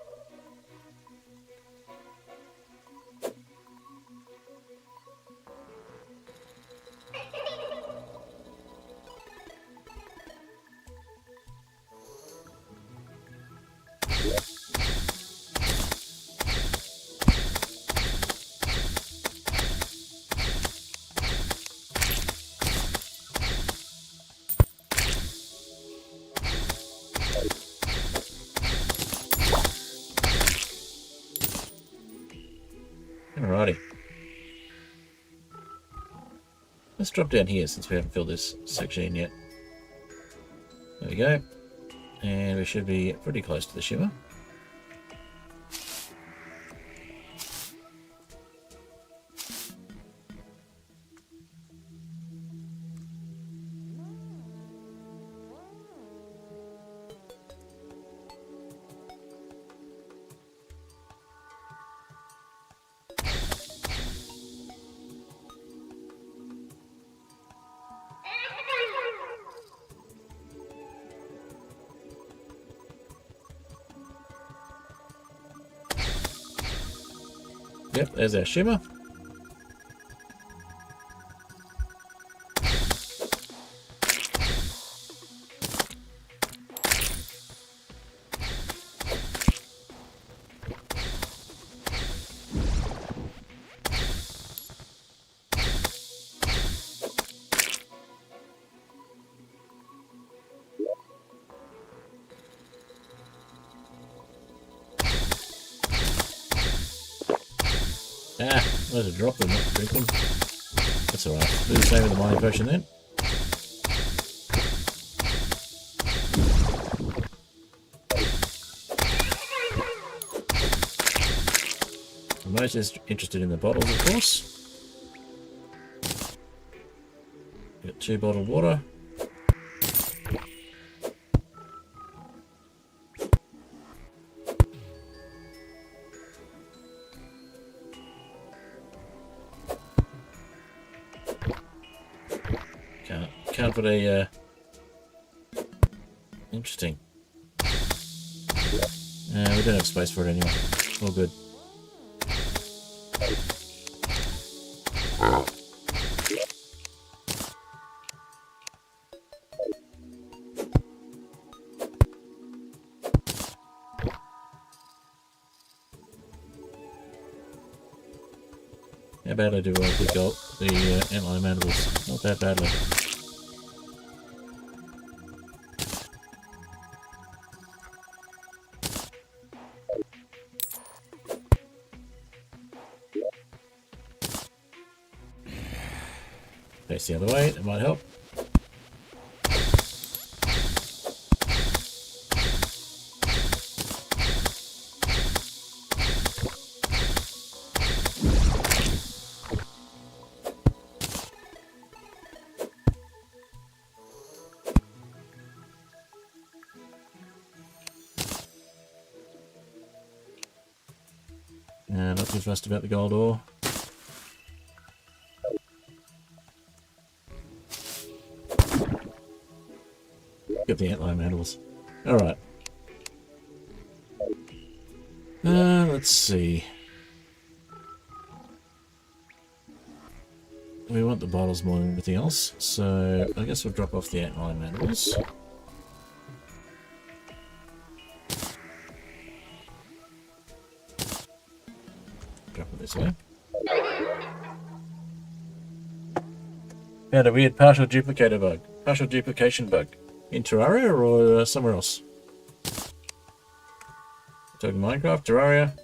Alrighty. Let's drop down here since we haven't filled this section in yet. There we go. And we should be pretty close to the shimmer. Yep, there's our shimmer. Ah, there's a drop in that drink. That's alright. Do the same with the mining potion then. I'm most interested in the bottles, of course. Got 2 bottled water. Can't put a interesting. We don't have space for it anyway. All good. How bad I do with the antlion mandibles? Not that badly. Face the other way, that might help. Not too fussed about the gold ore. Get the antlion mandibles. Alright. Let's see. We want the bottles more than anything else, so I guess we'll drop off the antlion mandibles. this way. Found a weird partial duplicator bug. Partial duplication bug. In Terraria or somewhere else? Talking Minecraft, Terraria.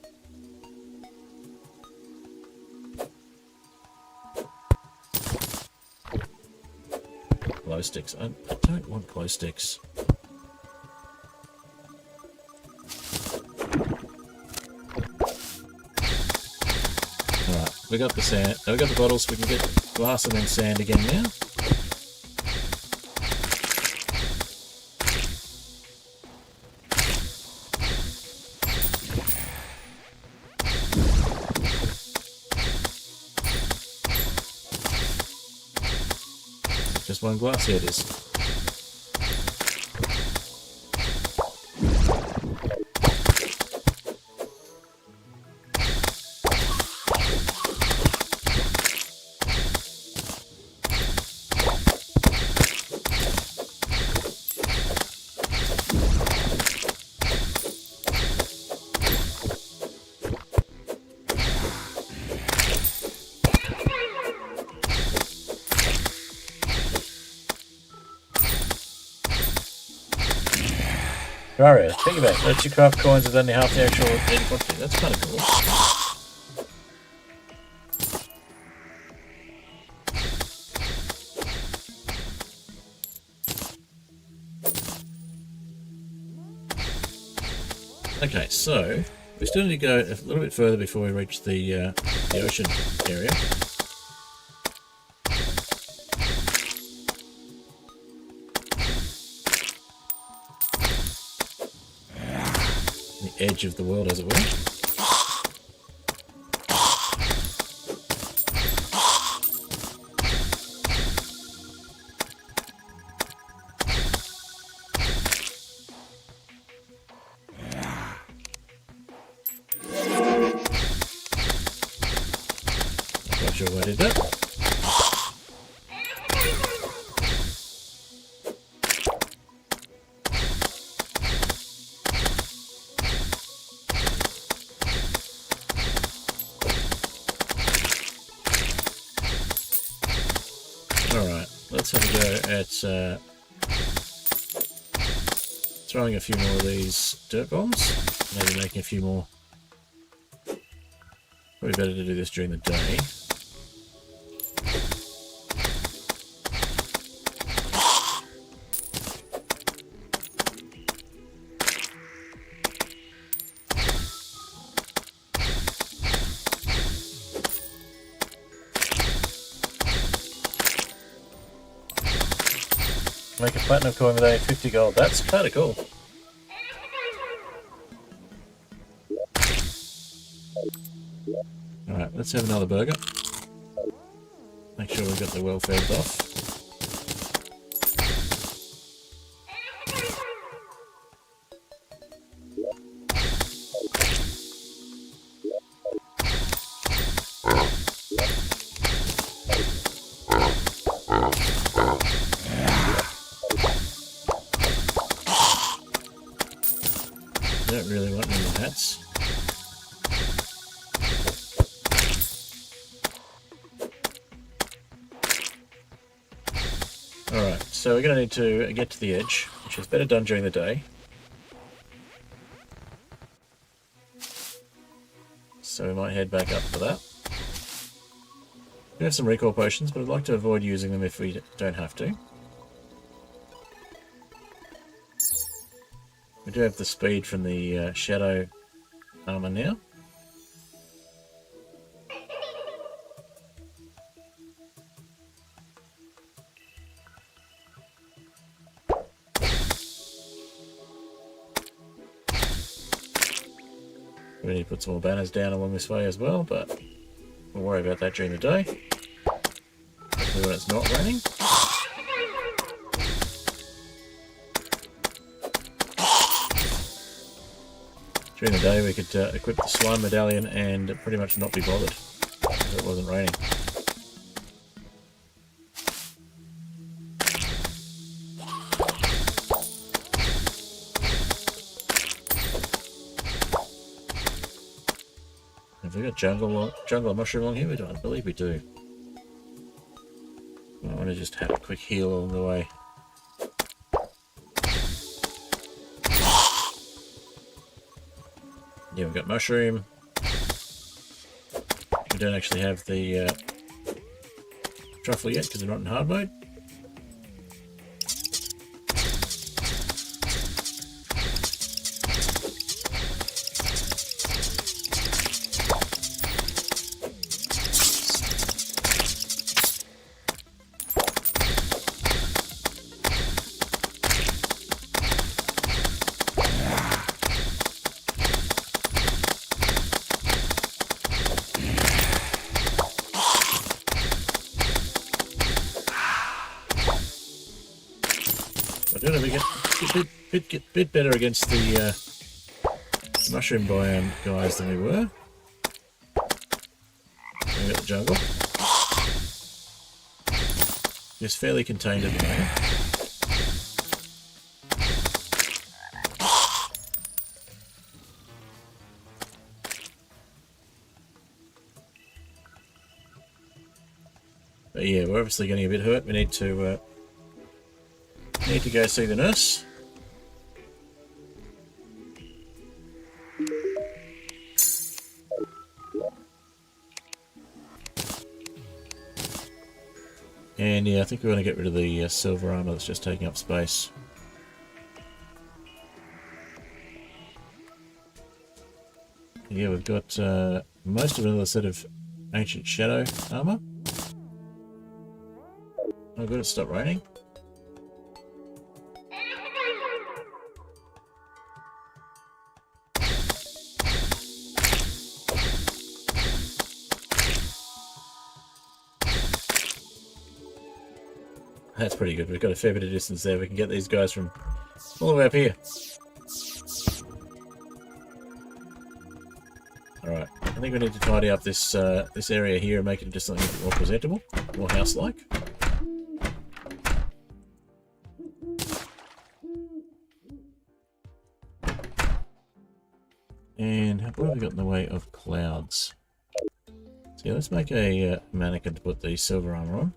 Glow sticks. I don't want glow sticks. Alright, we got the sand. We got the bottles. We can get glass and then sand again now. Just one glass, here it is. Terraria, piggyback. Lets you craft coins with only half the actual daily quantity. That's kind of cool. Okay, so we still need to go a little bit further before we reach the ocean area. Edge of the world, as it were. Not sure why I did that. Let's have a go at throwing a few more of these dirt bombs. Maybe making a few more. Probably better to do this during the day. Make a platinum coin with only 50 gold. That's kind of cool. Alright, let's have another burger. Make sure we've got the welfare buff. Don't really want any more hats. Alright, so we're going to need to get to the edge, which is better done during the day. So we might head back up for that. We have some recall potions, but I'd like to avoid using them if we don't have to. We do have the speed from the shadow armor now. We need to put some more banners down along this way as well, but we'll worry about that during the day. Hopefully when it's not raining. During the day we could equip the slime medallion and pretty much not be bothered if it wasn't raining. Have we got jungle and mushroom along here? We don't, I believe we do. I want to just have a quick heal along the way. Yeah, we've got mushroom. We don't actually have the truffle yet because we're not in hard mode. I don't know if we get a bit better against the mushroom biome guys than we were. We got the jungle. Just fairly contained at the moment. But yeah, we're obviously getting a bit hurt. We need to go see the nurse. And yeah, I think we want to get rid of the silver armor that's just taking up space. Yeah, we've got most of another set of ancient shadow armor. Oh good, it stopped raining. That's pretty good. We've got a fair bit of distance there. We can get these guys from all the way up here. Alright, I think we need to tidy up this this area here and make it just something a bit more presentable, more house-like. And what have we got in the way of clouds? So yeah, let's make a mannequin to put the silver armor on.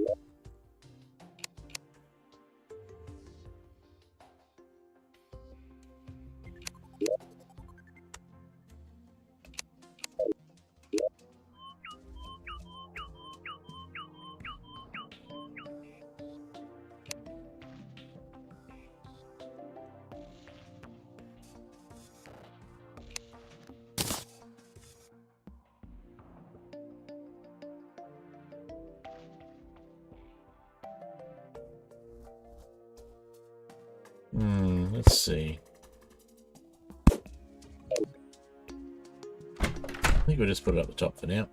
Let's see. I think we'll just put it up the top for now.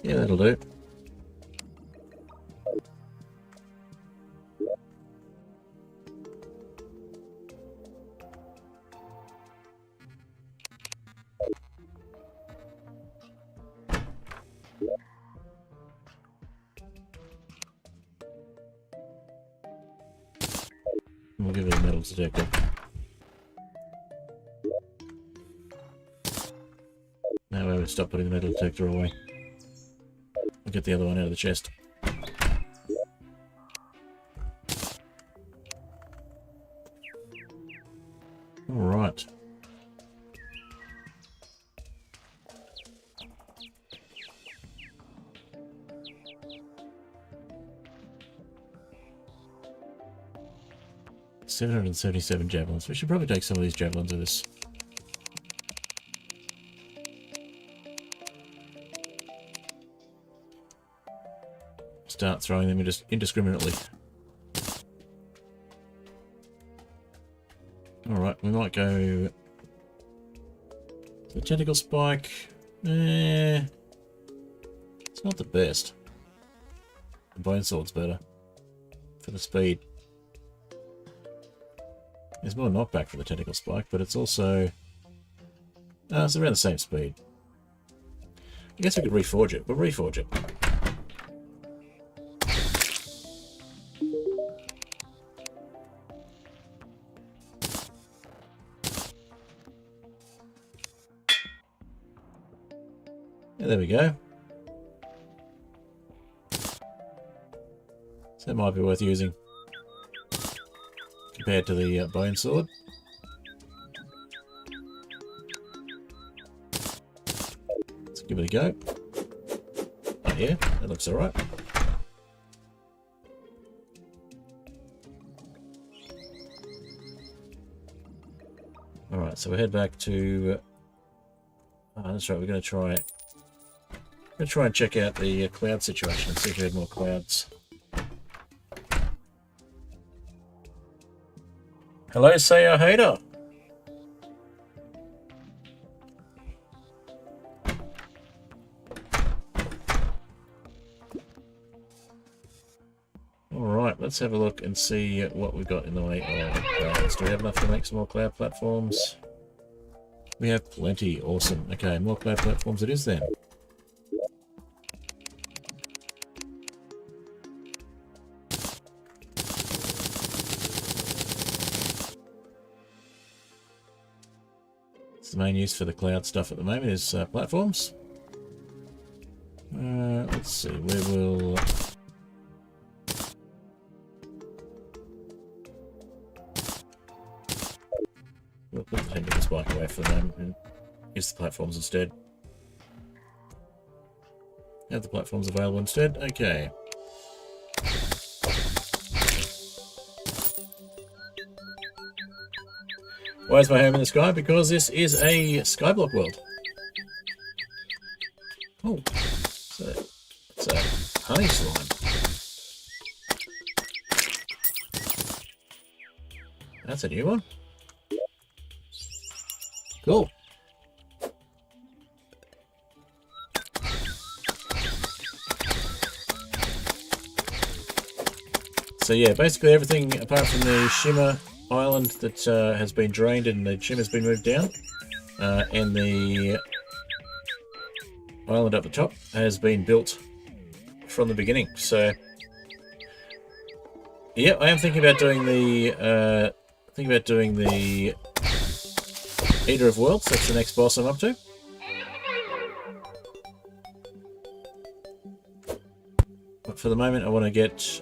Yeah, that'll do. We'll give it a metal detector. Now we would stop putting the metal detector away. We'll get the other one out of the chest. Alright. $777 javelins. We should probably take some of these javelins with us. Start throwing them indiscriminately. Alright, we might go... The tentacle spike... it's not the best. The bone sword's better. For the speed. There's more knockback for the tentacle spike, but it's also... it's around the same speed. I guess we could reforge it. We'll reforge it. Yeah, there we go. So that might be worth using compared to the bone sword. Let's give it a go. Oh yeah, that looks alright. Alright, so we head back to... Oh, that's right, we're going to try and check out the cloud situation and see if we have more clouds. Hello, Sayo Hater. Alright, let's have a look and see what we've got in the way of clouds. Do we have enough to make some more cloud platforms? We have plenty. Awesome. Okay, more cloud platforms it is then. The main use for the cloud stuff at the moment is platforms. Let's see, we'll put the tentacle spike away for the moment and use the platforms instead. Have the platforms available instead? Okay. Why is my home in the sky? Because this is a skyblock world. Oh, it's a honey slime. That's a new one. Cool. So yeah, basically everything apart from the shimmer island that has been drained and the shimmer's been moved down, and the island up the top has been built from the beginning. So yeah, I am thinking about doing the Eater of Worlds. That's the next boss I'm up to. But for the moment, I want to get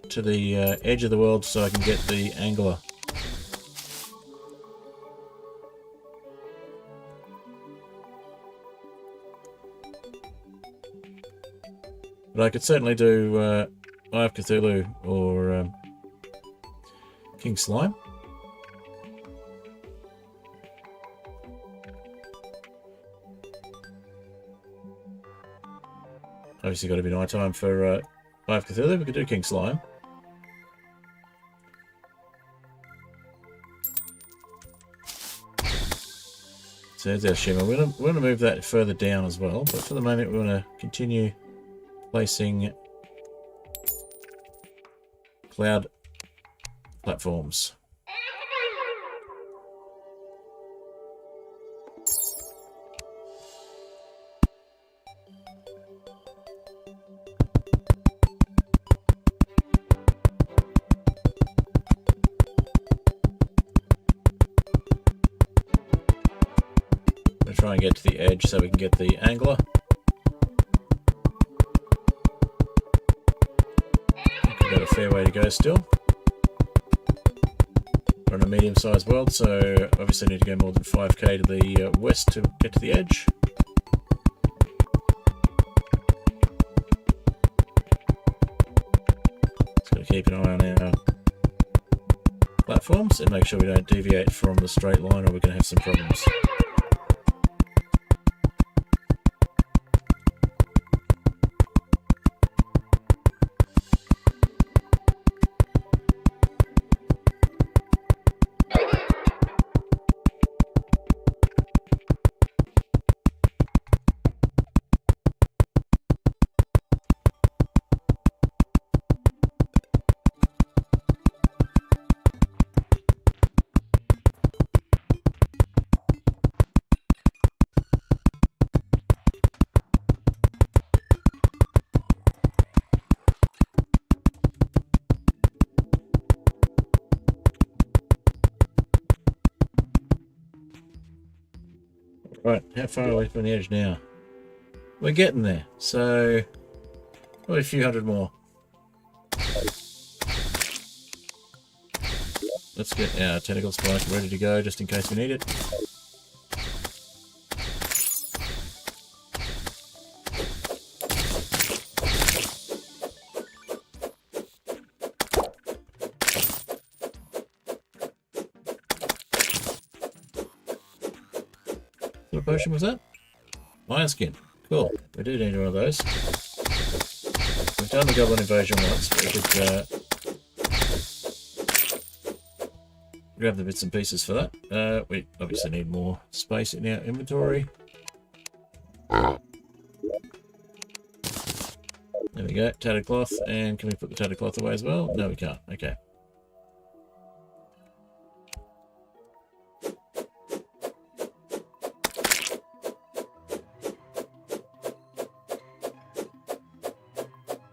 to the edge of the world so I can get the angler. But I could certainly do Eye of Cthulhu or King Slime. Obviously got to be night time for Eye of Cthulhu. We could do King Slime. So there's our shimmer. We're going to move that further down as well, but for the moment we want to continue placing cloud platforms. Try and get to the edge so we can get the angler. We've got a fair way to go still. We're on a medium-sized world, so obviously need to go more than 5k to the west to get to the edge. Just got to keep an eye on our platforms and make sure we don't deviate from the straight line or we're going to have some problems. Right, how far away from the edge now? we're getting there. So, probably a few hundred more. Let's get our tentacle spike ready to go, just in case we need it. What potion was that? Iron skin. Cool. We do need one of those. We've done the Goblin Invasion once, but we could grab the bits and pieces for that. We obviously need more space in our inventory. There we go. Tattered cloth. And can we put the tattered cloth away as well? No, we can't. Okay.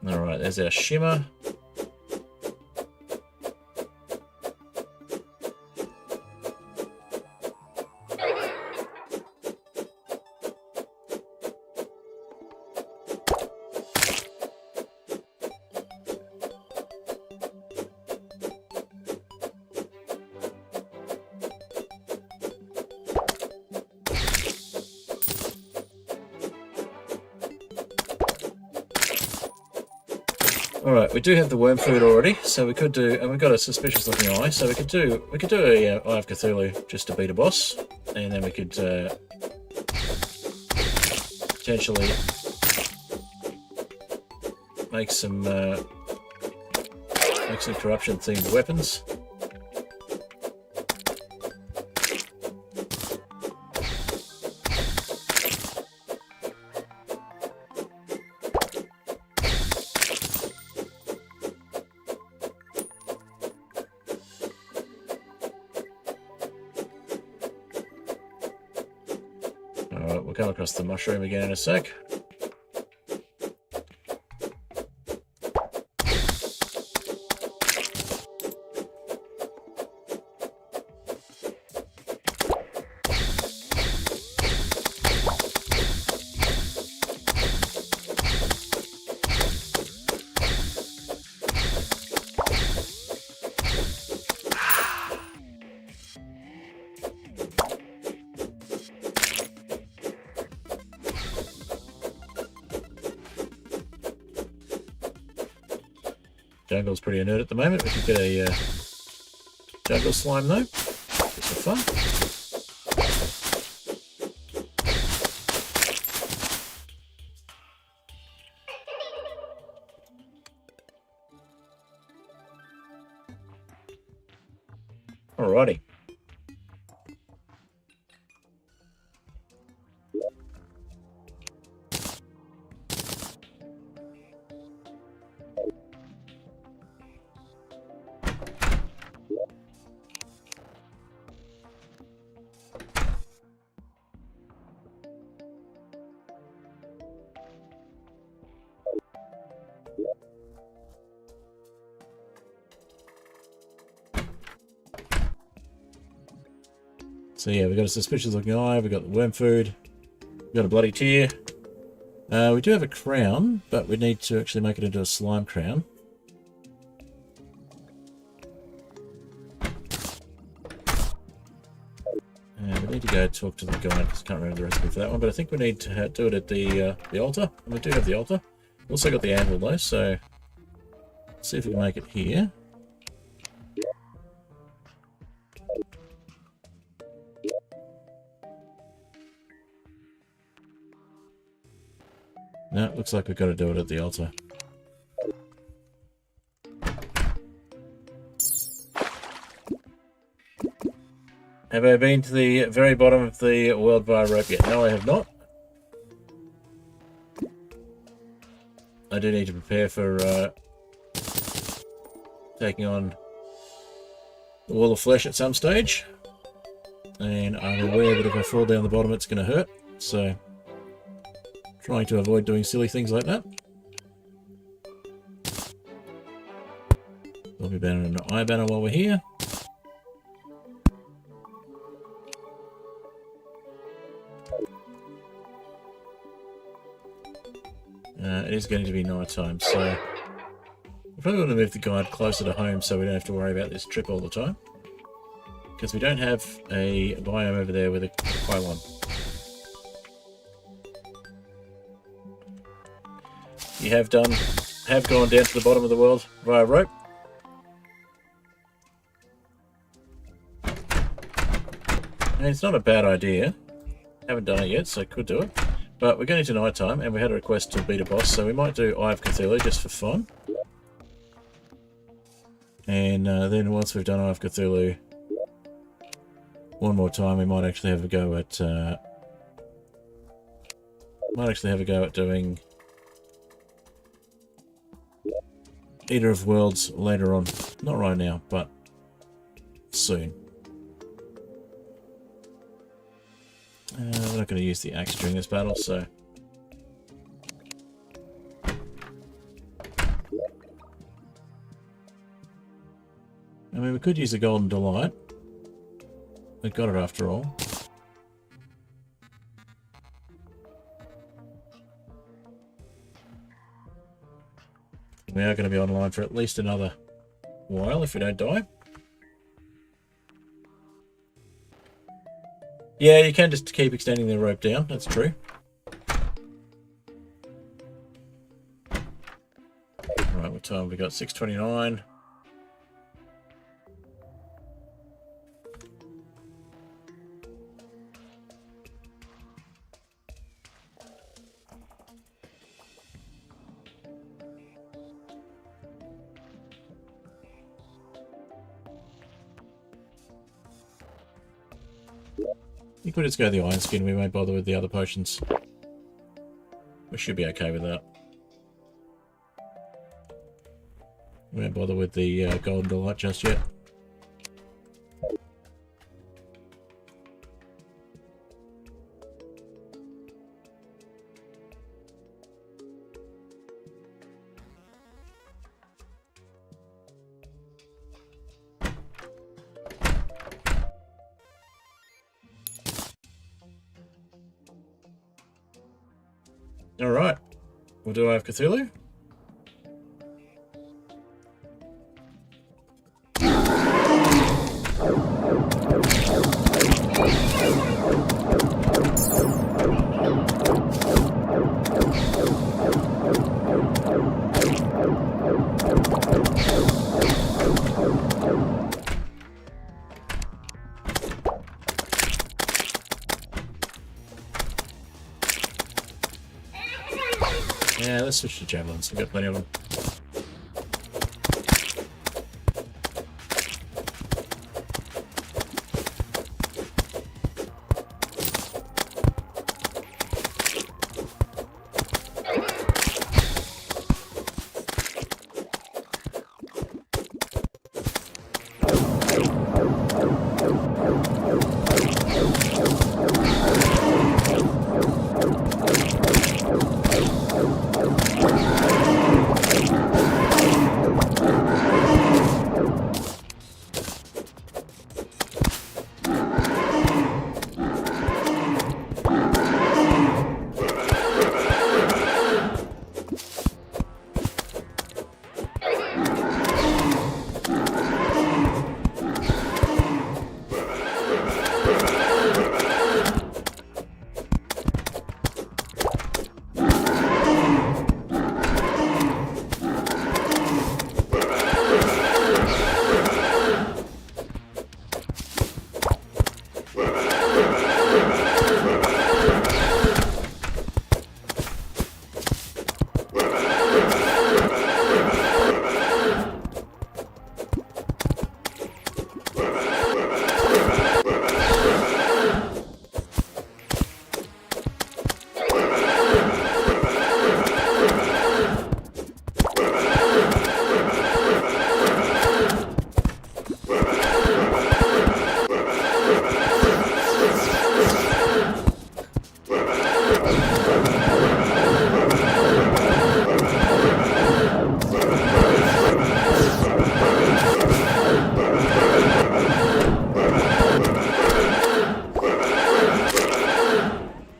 Alright, there's our shimmer. Alright, we do have the worm food already, so we could do, and we've got a suspicious looking eye, so we could do a Eye of Cthulhu just to beat a boss, and then we could potentially make some corruption themed weapons. Alright, we'll come across the mushroom again in a sec. Jungle's pretty inert at the moment. We could get a jungle slime though, just for fun. Alrighty. So yeah, we've got a suspicious looking eye, we've got the worm food, we've got a bloody tear. We do have a crown, but we need to actually make it into a slime crown. And we need to go talk to the guy, because I can't remember the recipe for that one, but I think we need to do it at the altar. And we do have the altar. We've also got the anvil though, so let's see if we can make it here. No, it looks like we've got to do it at the altar. Have I been to the very bottom of the world via rope yet? No, I have not. I do need to prepare for taking on the wall of flesh at some stage. And I'm aware that if I fall down the bottom it's going to hurt. So, trying to avoid doing silly things like that. Zombie banner and an eye banner while we're here. It is going to be night time, so we probably want to move the guide closer to home so we don't have to worry about this trip all the time. Because we don't have a biome over there with a pylon. You have gone down to the bottom of the world via rope. And it's not a bad idea. Haven't done it yet, so could do it. But we're going into night time, and we had a request to beat a boss, so we might do Eye of Cthulhu just for fun. And then once we've done Eye of Cthulhu one more time, we might actually have a go at doing Eater of Worlds later on. Not right now, but soon. We're not going to use the axe during this battle, so... I mean, we could use the Golden Delight. We got it after all. We are going to be online for at least another while if we don't die. Yeah, you can just keep extending the rope down, that's true. Right, what time have we got? 6:29. You could just go the Iron Skin, we won't bother with the other potions. We should be okay with that. We won't bother with the Golden Delight just yet. Alright, we'll do Eye of Cthulhu. Yeah, let's switch to javelins. We've got plenty of them.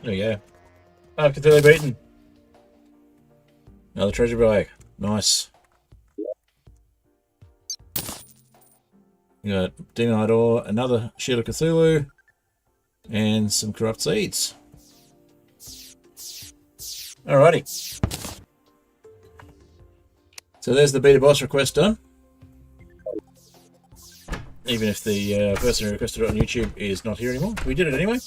There we go. Oh, Cthulhu beaten. Another treasure bag. Nice. We got Demon Ore, another Shield of Cthulhu, and some Corrupt Seeds. Alrighty. So there's the beta boss request done. Even if the person who requested it on YouTube is not here anymore. We did it anyway.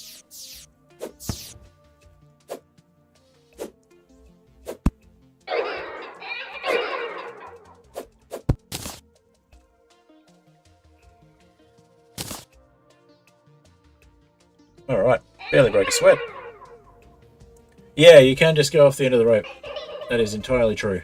Alright, barely broke a sweat. Yeah, you can just go off the end of the rope. That is entirely true.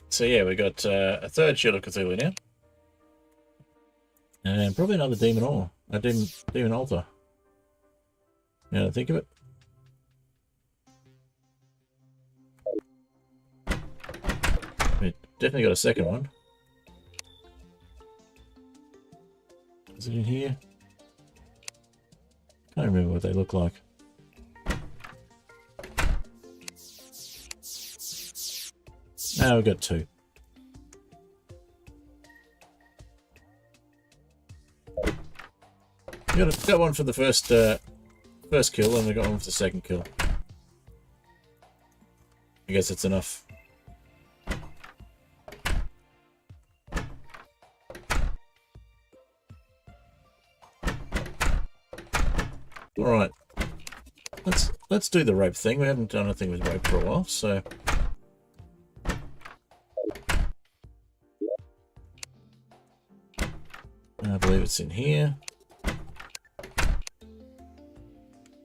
So yeah, we got a third Shield of Cthulhu now. And probably another Demon Ore. A Demon Altar. Now to think of it. We definitely got a second one. Is it in here? Can't remember what they look like. Now we've got two. We got one for the first kill, and we got one for the second kill. I guess it's enough. All right, let's do the rope thing. We haven't done anything with rope for a while, so. I believe it's in here.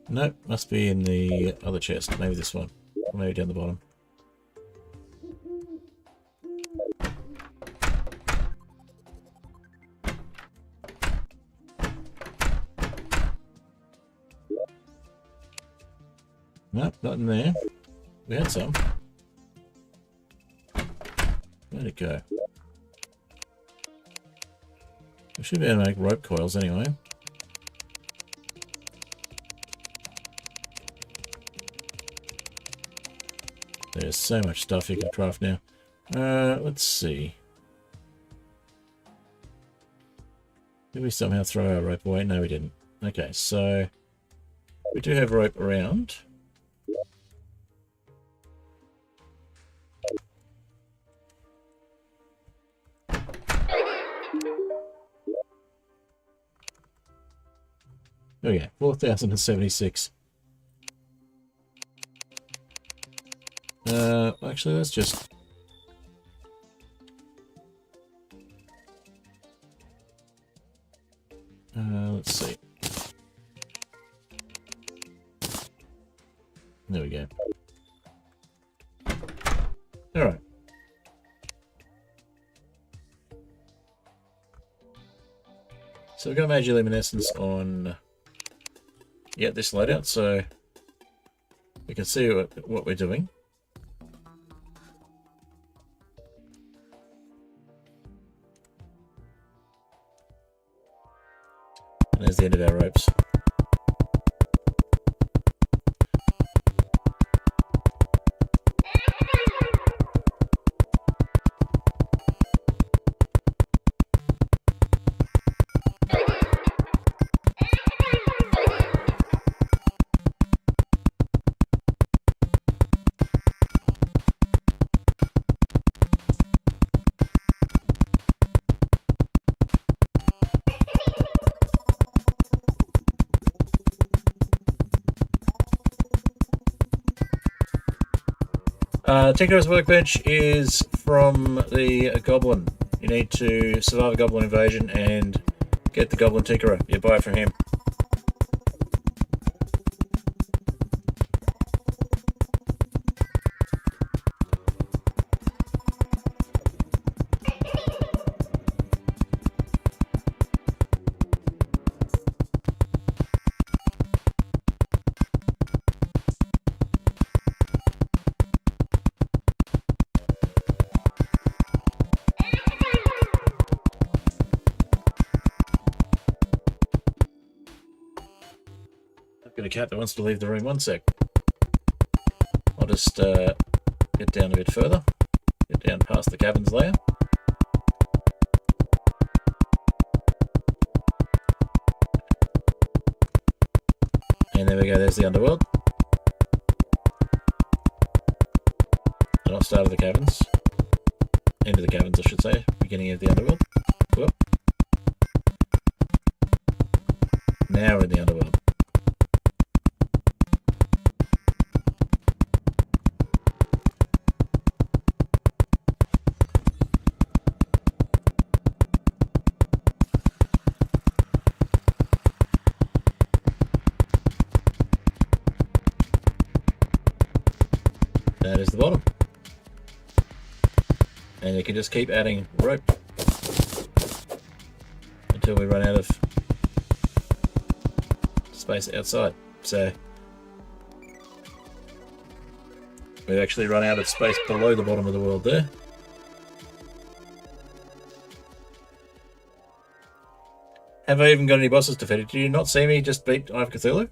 Nope, must be in the other chest. Maybe this one. Or maybe down the bottom. Nope, not in there. We had some. Where'd it go? We should be able to make rope coils anyway. There's so much stuff you can craft now. Let's see. Did we somehow throw our rope away? No, we didn't. Okay, so we do have rope around. Oh yeah, 4,076. Actually, let's just... let's see. There we go. Alright. So we've got Major Luminescence on... yeah, this loadout, so we can see what we're doing. And there's the end of our ropes. Tinker's Workbench is from the Goblin. You need to survive a Goblin Invasion and get the Goblin Tinkerer. You buy it from him. I've got a cat that wants to leave the room. One sec. I'll just get down a bit further. Get down past the cabins layer. And there we go, there's the underworld. And I'll start at the cabins. End of the cabins, I should say. Beginning of the underworld. Whoop. Now we're in the underworld. That is the bottom. And you can just keep adding rope until we run out of space outside. So we've actually run out of space below the bottom of the world there. Have I even got any bosses defeated? Did you not see me just beat Eye of Cthulhu?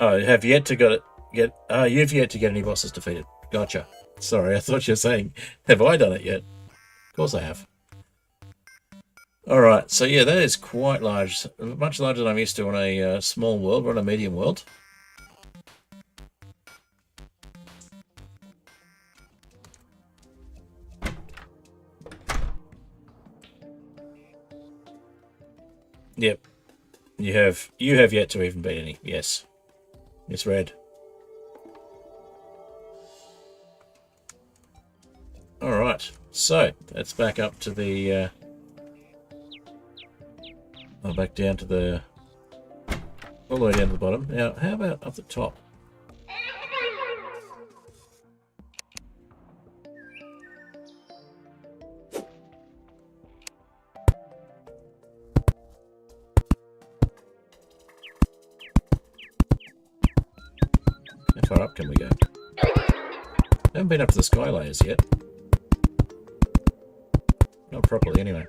Oh, have yet to get you've yet to get any bosses defeated. Gotcha. Sorry, I thought you were saying, have I done it yet? Of course I have. Alright, so yeah, that is quite large. Much larger than I'm used to on a small world. We're on a medium world. Yep. You have yet to even beat any. Yes. Misread. Alright, so that's back up to the back down to the all the way down to the bottom. Now how about up the top? How far up can we go? Haven't been up to the sky layers yet. Not properly, anyway.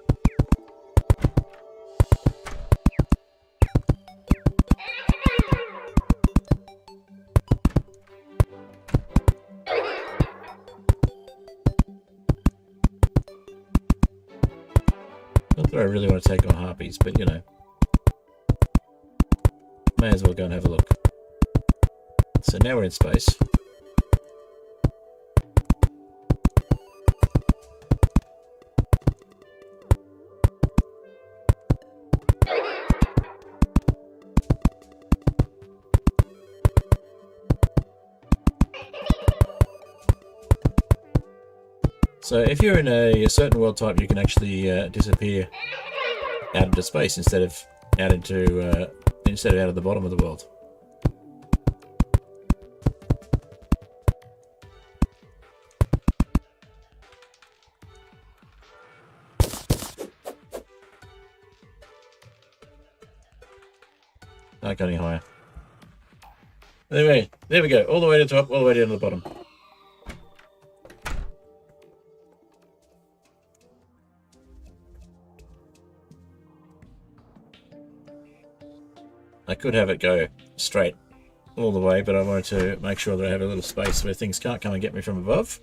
Not that I really want to take on harpies, but you know. May as well go and have a look. So now we're in space. So if you're in a certain world type, you can actually disappear out into space instead of out of the bottom of the world. Not go any higher. Anyway, there we go. All the way to the top, all the way down to the bottom. I could have it go straight all the way, but I wanted to make sure that I have a little space where things can't come and get me from above.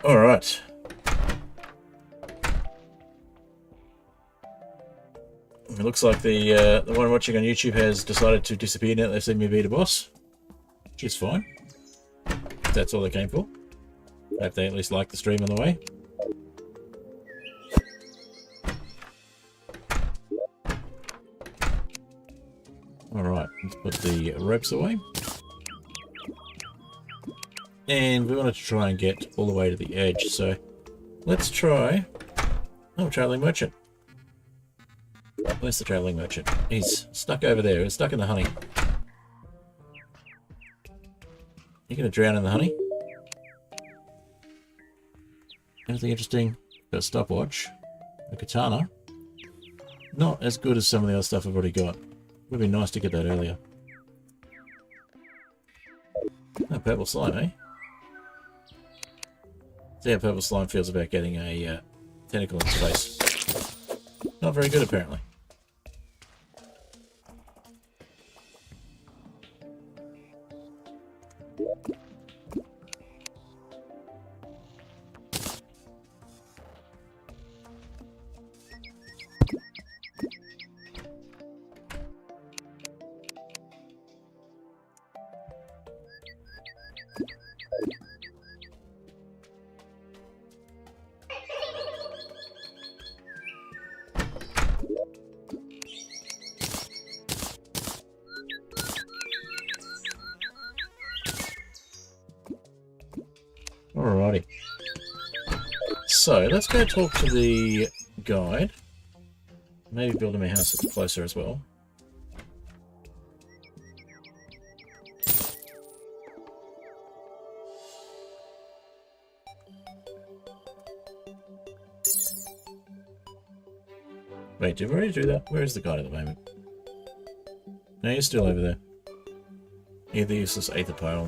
Alright. It looks like the one watching on YouTube has decided to disappear now that they've seen me beat a boss. Which is fine. That's all they came for. I hope they at least like the stream on the way. Alright, let's put the ropes away. And we wanted to try and get all the way to the edge, so let's try... Oh, travelling merchant. Where's the travelling merchant? He's stuck over there. He's stuck in the honey. You're going to drown in the honey? Anything interesting? Got a stopwatch. A katana. Not as good as some of the other stuff I've already got. Would be nice to get that earlier. Oh, purple slime, eh? See how purple slime feels about getting a tentacle in space. not very good, apparently. Alrighty. So, let's go talk to the guide. Maybe build him a house that's closer as well. Wait, did we already do that? Where is the guide at the moment? No, you're still over there. Yeah, the useless aether pile.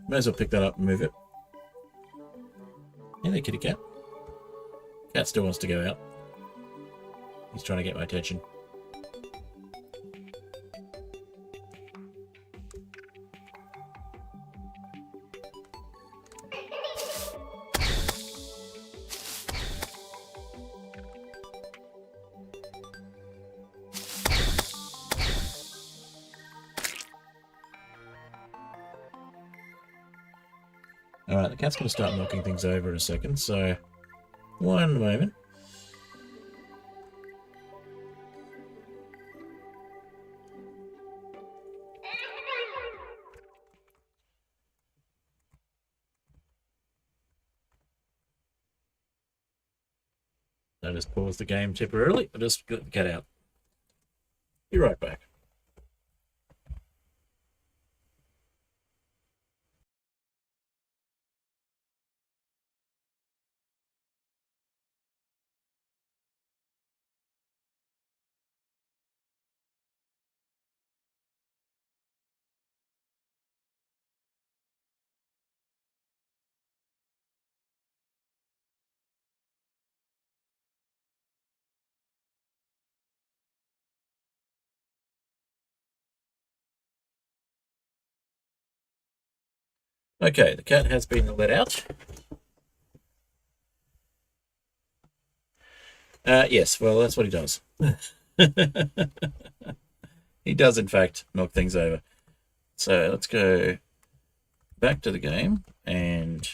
May as well pick that up and move it. Yeah, there, kitty cat. Cat still wants to go out. He's trying to get my attention. Alright, the cat's going to start knocking things over in a second, so one moment. I'll just pause the game temporarily. I'll just get the cat out. Be right back. Okay, the cat has been let out. Yes, well, that's what he does. He does, in fact, knock things over. So let's go back to the game and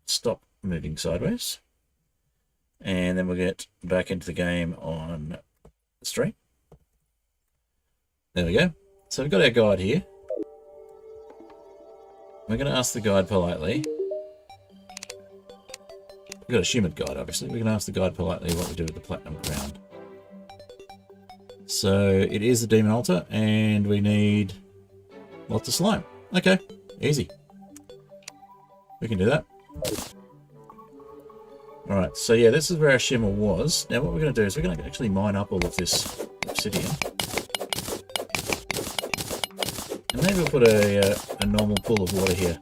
stop moving sideways. And then we'll get back into the game on the stream. There we go. So we've got our guide here. We're going to ask the guide politely. We've got a Shimmered guide, obviously. We're going to ask the guide politely what we do with the platinum crown. So it is the demon altar, and we need lots of slime. Okay, easy. We can do that. Alright, so yeah, this is where our shimmer was. Now what we're going to do is we're going to actually mine up all of this obsidian. And maybe we'll put a normal pool of water here.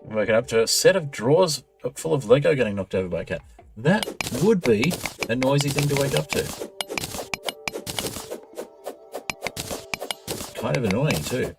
Working up to a set of drawers full of Lego getting knocked over by a cat. That would be a noisy thing to wake up to. Kind of annoying too.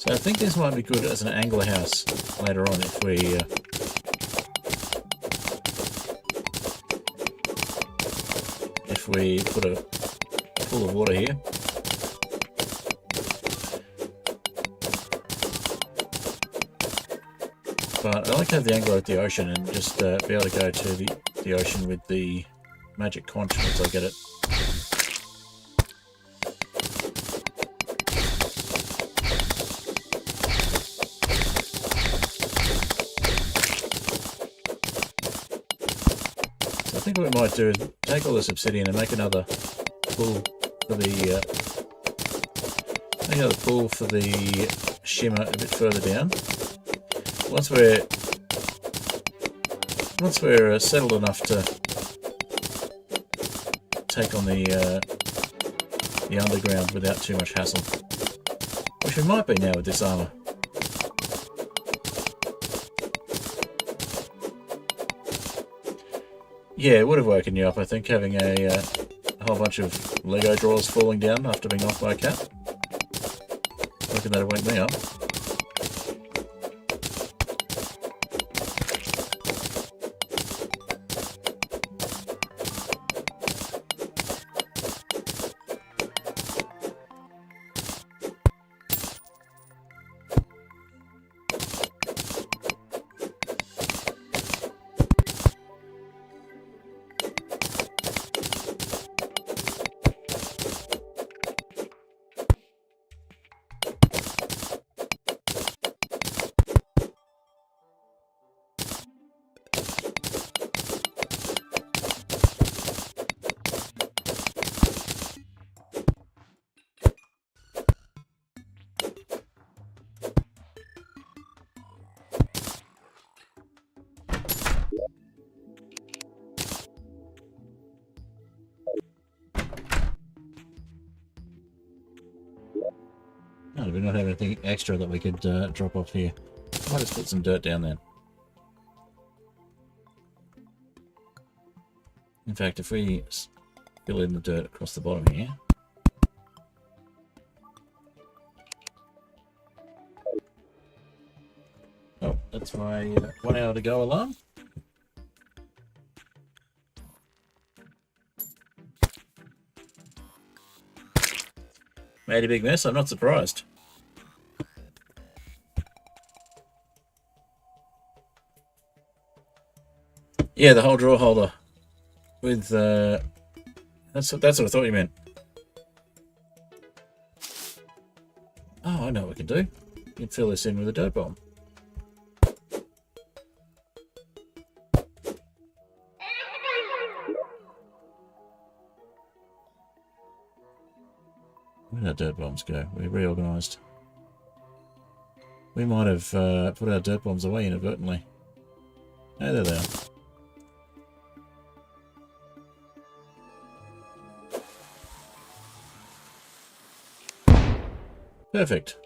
So I think this might be good as an angler house later on if we put a pool of water here. But I like to have the angle at the ocean and just be able to go to the ocean with the magic conch once I get it. So I think what we might do is take all this obsidian and make another pool for the shimmer a bit further down. Once we're settled enough to take on the underground without too much hassle, which we might be now with this armor. Yeah, it would have woken you up, I think, having a whole bunch of Lego drawers falling down after being knocked by a cat. I reckon that would wake me up. No, we don't have anything extra that we could drop off here. Might just put some dirt down there. In fact, if we fill in the dirt across the bottom here. Oh, that's my 1 hour to go alarm. Made a big mess, I'm not surprised. Yeah, the whole drawer holder. With, that's what I thought you meant. Oh, I know what we can do. You can fill this in with a dirt bomb. Where did our dirt bombs go? We reorganised. We might have put our dirt bombs away inadvertently. Oh, there they are. Perfect.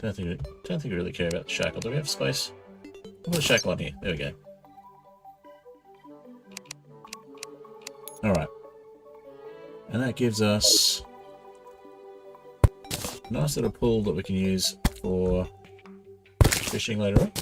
Don't think we really care about the shackle. Do we have space? I'll put a shackle on here. There we go. Alright. And that gives us a nice little pool that we can use for fishing later on.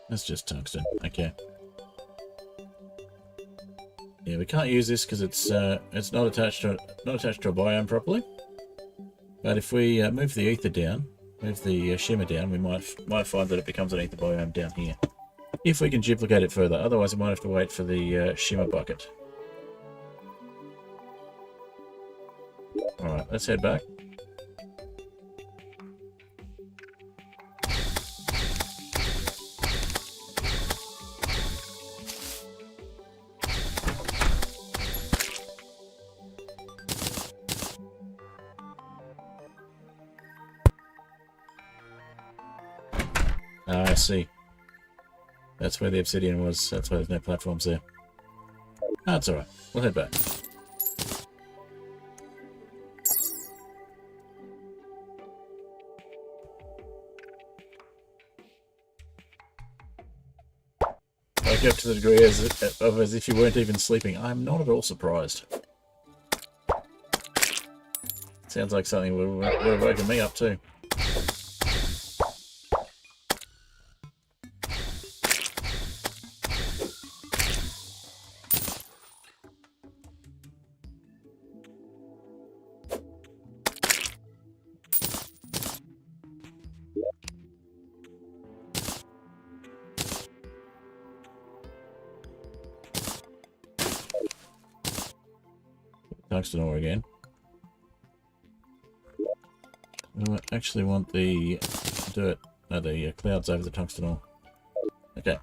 That's just tungsten. Okay. Yeah, we can't use this because it's not attached to a biome properly. But if we move the ether down, move the shimmer down, we might find that it becomes an ether biome down here. If we can duplicate it further, otherwise we might have to wait for the shimmer bucket. All right, let's head back. Ah, I see. That's where the obsidian was. That's why there's no platforms there. That's alright. We'll head back. Woke up to the degree as if you weren't even sleeping. I'm not at all surprised. Sounds like something would have woken me up too. Tungsten ore again. I actually want the dirt. No, the clouds over the tungsten ore. Okay.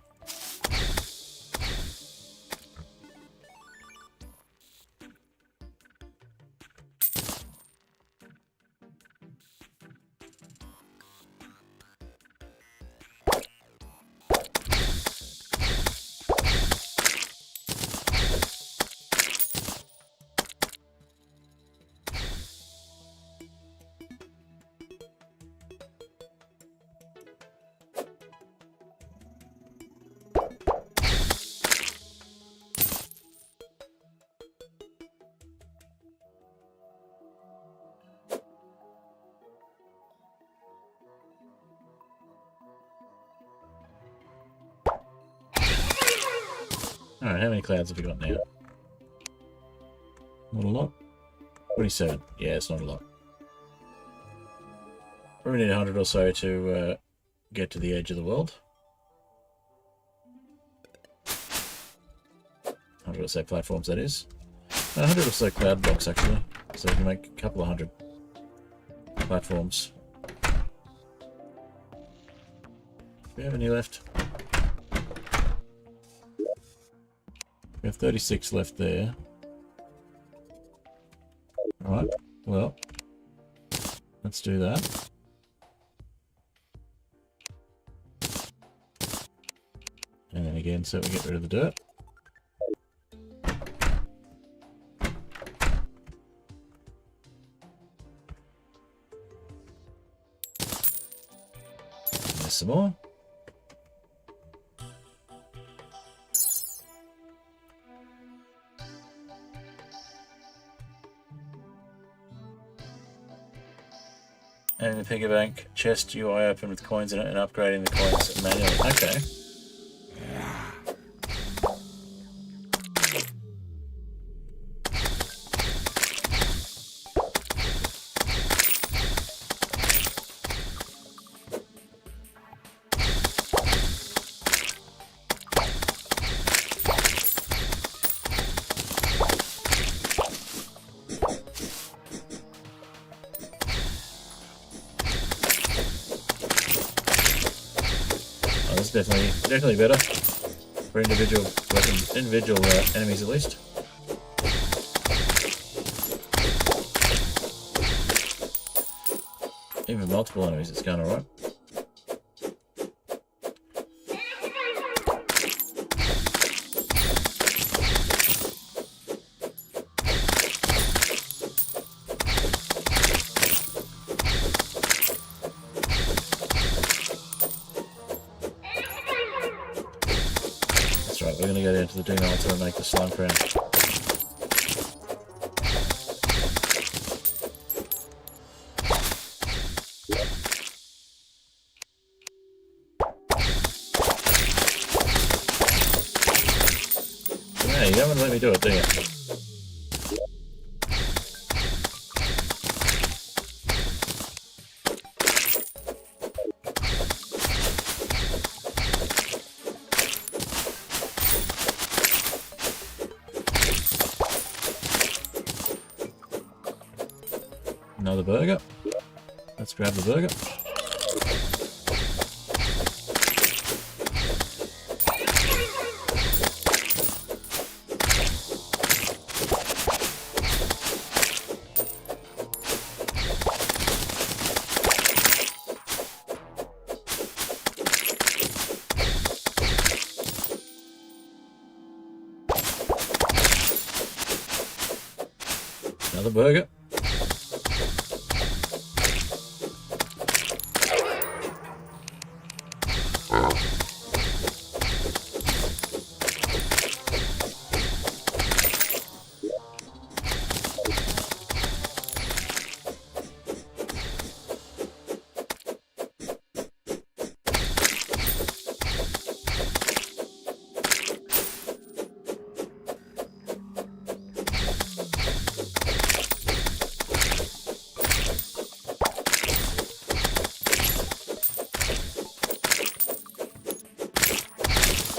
Alright, how many clouds have we got now? Not a lot. 27. Yeah, it's not a lot. Probably need 100 or so to get to the edge of the world. 100 or so platforms, that is. 100 or so cloud blocks, actually. So we can make a couple of 100 platforms. Do we have any left? We have 36 left there. Alright, well, let's do that. And then again, so we get rid of the dirt. There's some more. And the piggy bank chest UI open with coins in it and upgrading the coins manually. Okay. Definitely better for individual enemies at least. Even multiple enemies, it's going alright. We're going to go down to the Dune Altar and make the slime crown. Hey, you don't want to let me do it, do you? Another burger. Let's grab the burger. Another burger.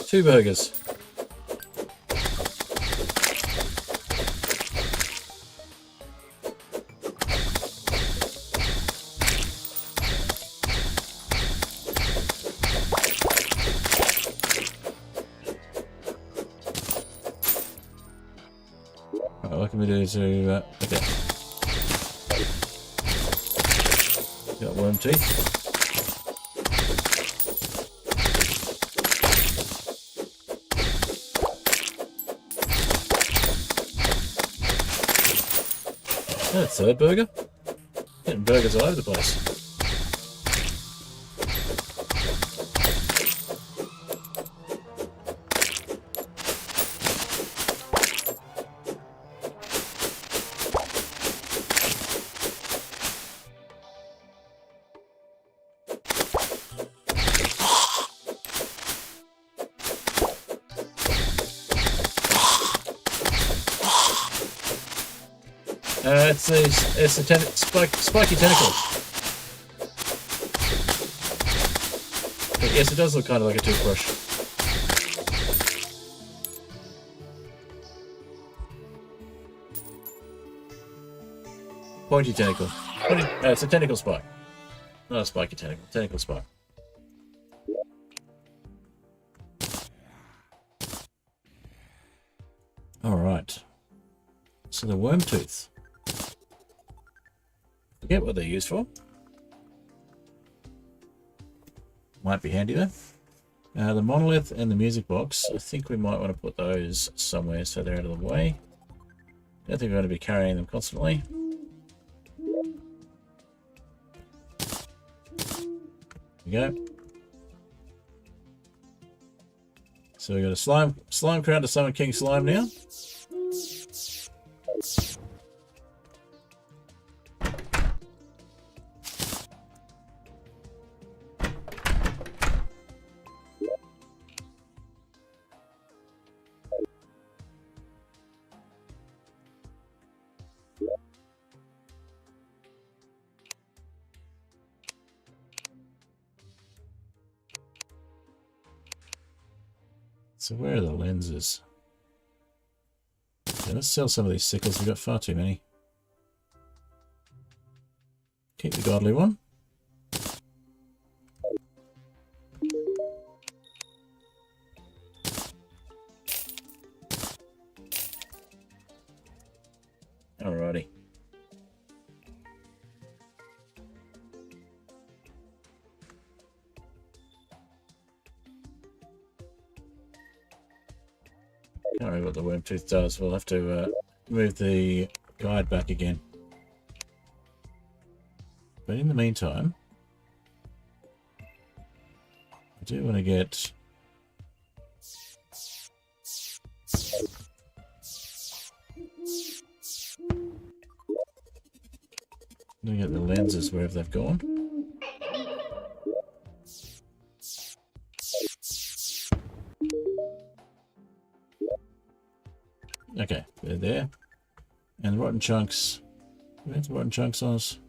Two burgers. Right, what can we do to... okay. Got worm teeth. Oh, third burger. Getting burgers all over the place. It's the spiky tentacle. But yes, it does look kind of like a toothbrush. Pointy tentacle. It's a tentacle spike. Not a spiky tentacle. Tentacle spike. Alright. So the worm tooth. Forget what they're used for. Might be handy though. The monolith and the music box. I think we might want to put those somewhere so they're out of the way. Don't think we're going to be carrying them constantly. There we go. So we've got a slime crown to summon King Slime now. So where are the lenses? Yeah, let's sell some of these sickles. We've got far too many. Keep the godly one. Alrighty. Can't remember what the worm tooth does. We'll have to move the guide back again. But in the meantime, I do want to get... Look at the lenses wherever they've gone. Okay, they're there. And the rotten chunks. Where's the rotten chunks on us?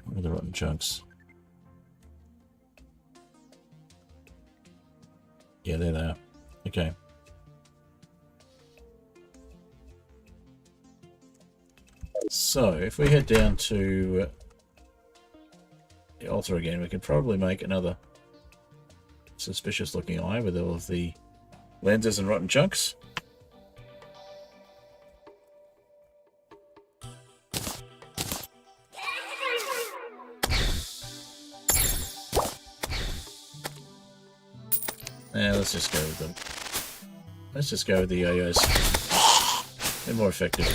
Where are the rotten chunks? Yeah, there they are. Okay. So, if we head down to the altar again, we could probably make another suspicious looking eye with all of the lenses and rotten chunks. Let's just go with them. Let's just go with the yo-yos. They're more effective.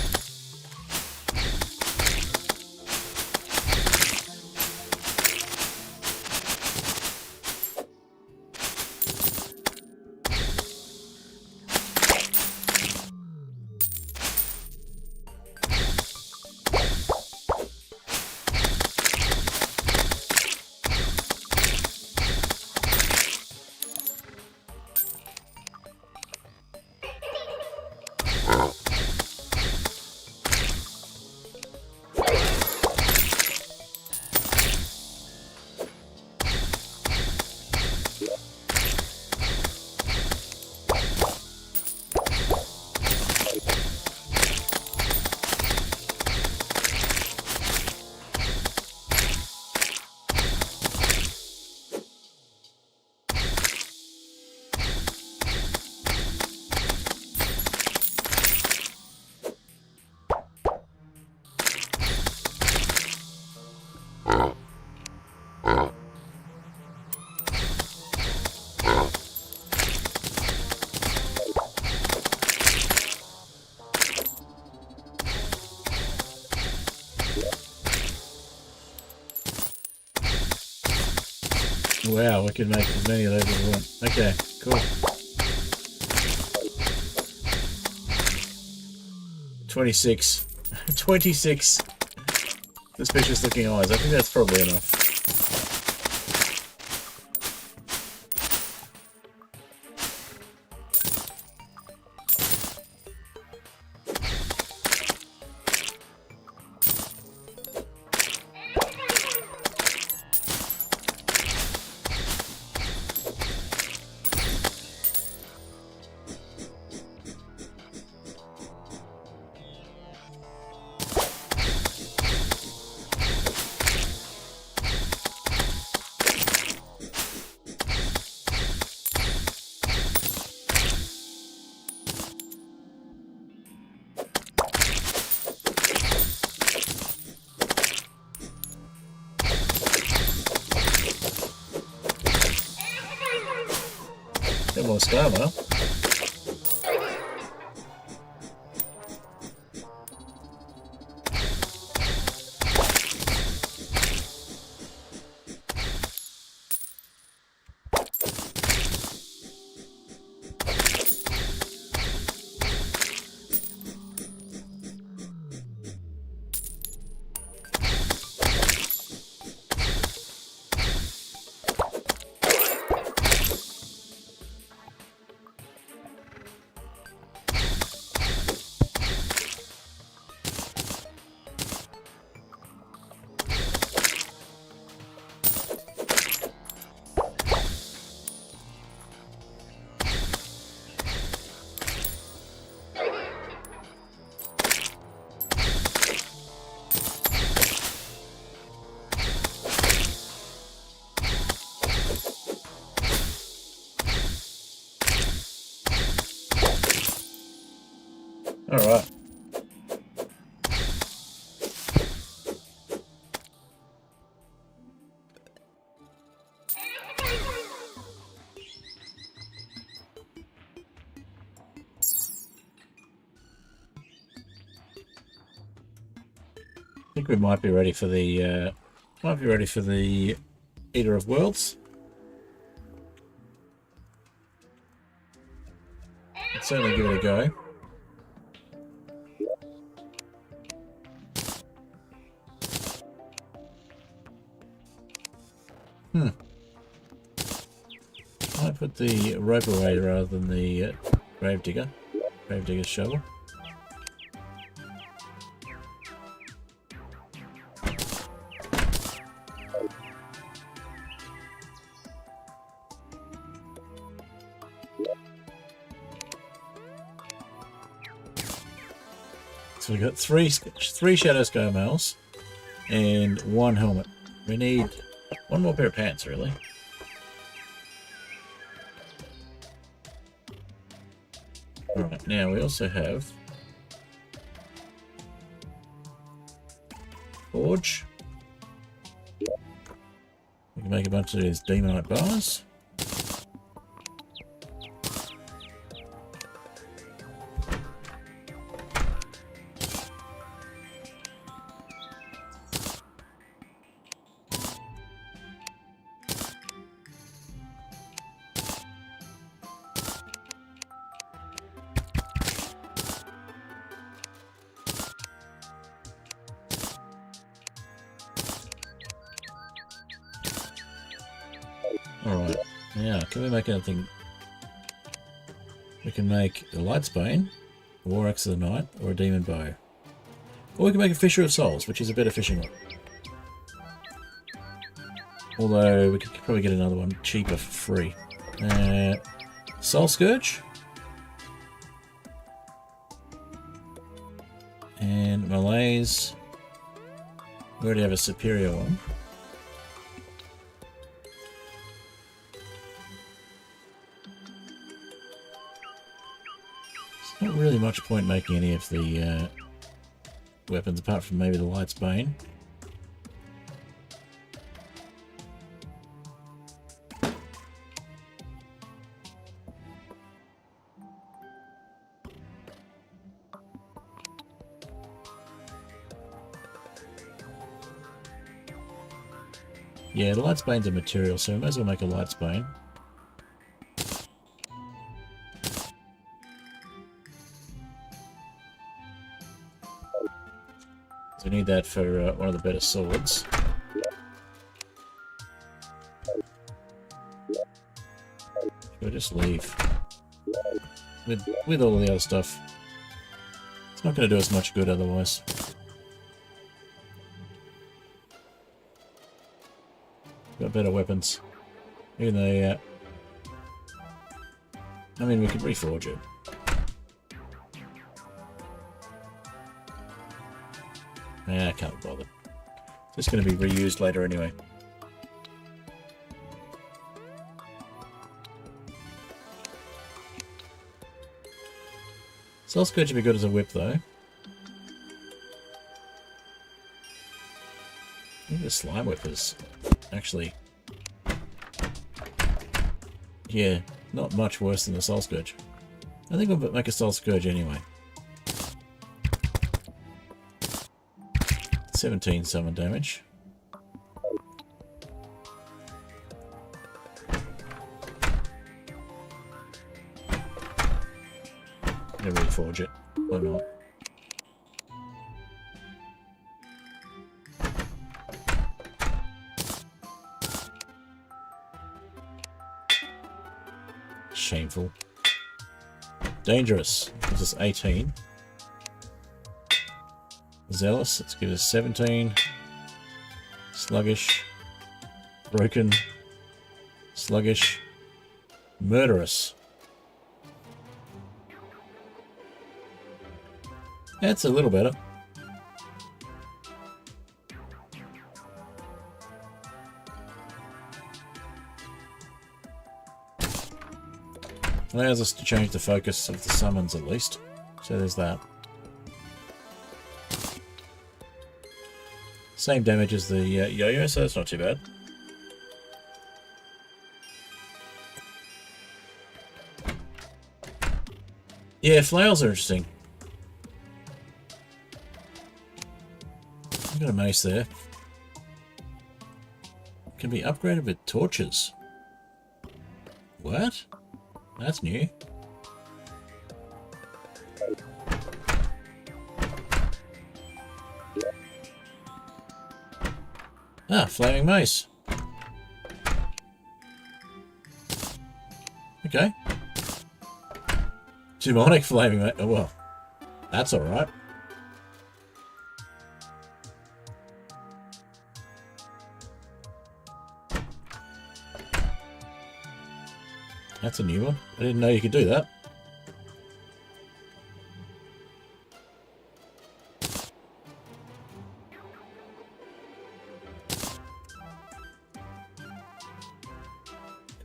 Wow, we can make as many of those as we want. Okay, cool. 26. 26 suspicious looking eyes. I think that's probably enough. Bit more stamina. Alright. I think we might be ready for the Eater of Worlds. Let's certainly give it a go. I put the rope away rather than the gravedigger's shovel. So we've got three Shadow Scale Mails and one helmet. We need one more pair of pants, really. Alright, now we also have Forge. We can make a bunch of these Demonite bars. Now, can we make anything? We can make a Lightsbane, a War Axe of the Night, or a Demon Bow. Or we can make a Fisher of Souls, which is a better fishing rod. Although, we could probably get another one cheaper for free. Soul Scourge. And Malaise. We already have a superior one. There's not really much point making any of the weapons apart from maybe the Lightsbane. Yeah, the Lightsbane's a material, so we might as well make a Lightsbane. So we need that for one of the better swords. We'll just leave. With all the other stuff. It's not going to do us much good otherwise. Got better weapons. Even though, I mean, we could reforge it. I can't be bothered. It's going to be reused later anyway. Soul Scourge would be good as a whip, though. I think the Slime Whip is actually, yeah, not much worse than the Soul Scourge. I think we'll make a Soul Scourge anyway. 17 summon damage. I'm gonna reforge it, or not. Shameful. Dangerous. Gives us 18. Zealous. Let's give us 17. Sluggish. Broken. Sluggish. Murderous. That's a little better. Allows us to change the focus of the summons at least. So there's that. Same damage as the yo-yo, so that's not too bad. Yeah, flails are interesting. I've got a mace there. Can be upgraded with torches. What? That's new. Ah, flaming mace. Okay. Demonic flaming mace. Oh, well, that's alright. That's a new one. I didn't know you could do that.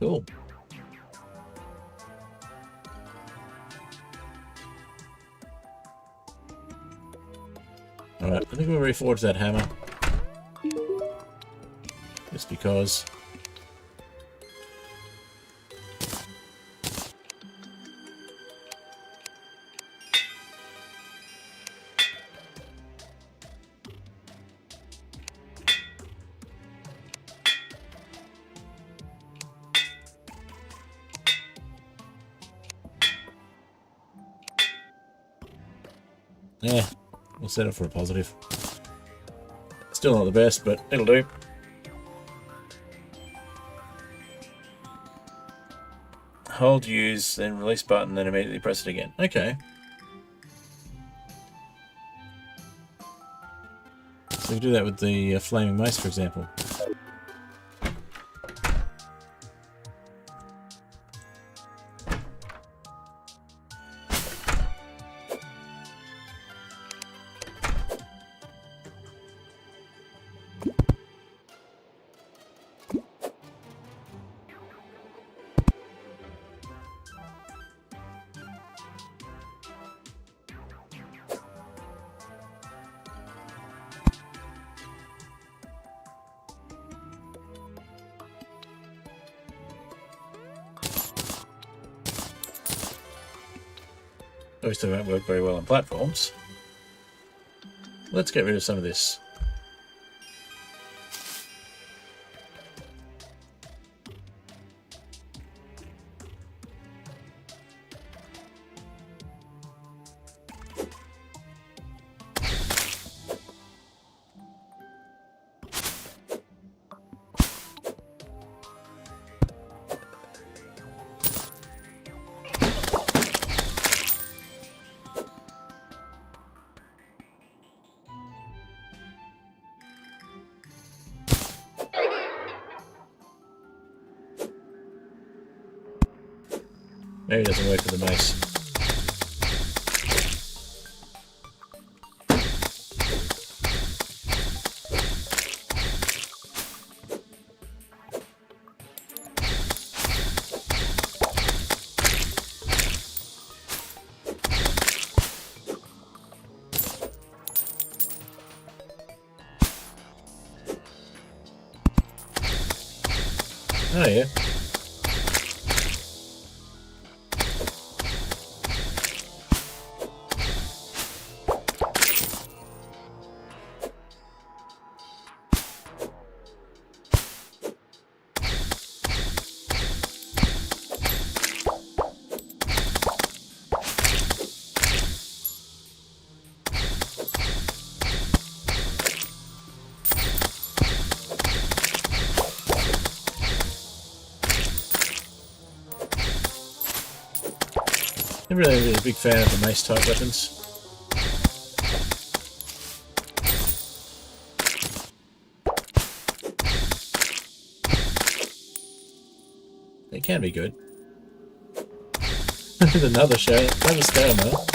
Cool. Alright, I think we'll reforge that hammer. Just because. Yeah, we'll set it for a positive. Still not the best, but it'll do. hold use, then release button, then immediately press it again. Okay. So we do that with the flaming mace, for example. Obviously won't work very well on platforms. Let's get rid of some of this. Maybe it doesn't work with the mace. Oh yeah. I'm really a big fan of the mace type weapons. They can be good. Another scale mail.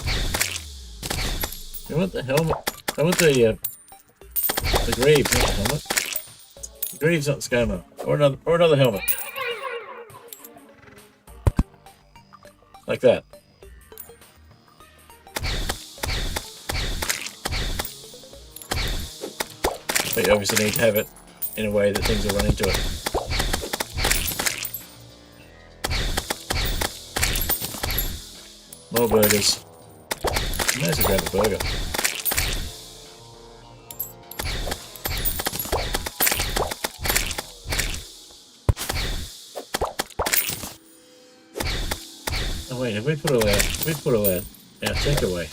I want the helmet. I want the greaves, not the helmet. The greaves, not the scale mail. Or another helmet. Like that. But you obviously need to have it in a way that things will run into it. More burgers. I may as well grab a burger. Oh wait, have we put all our tech away?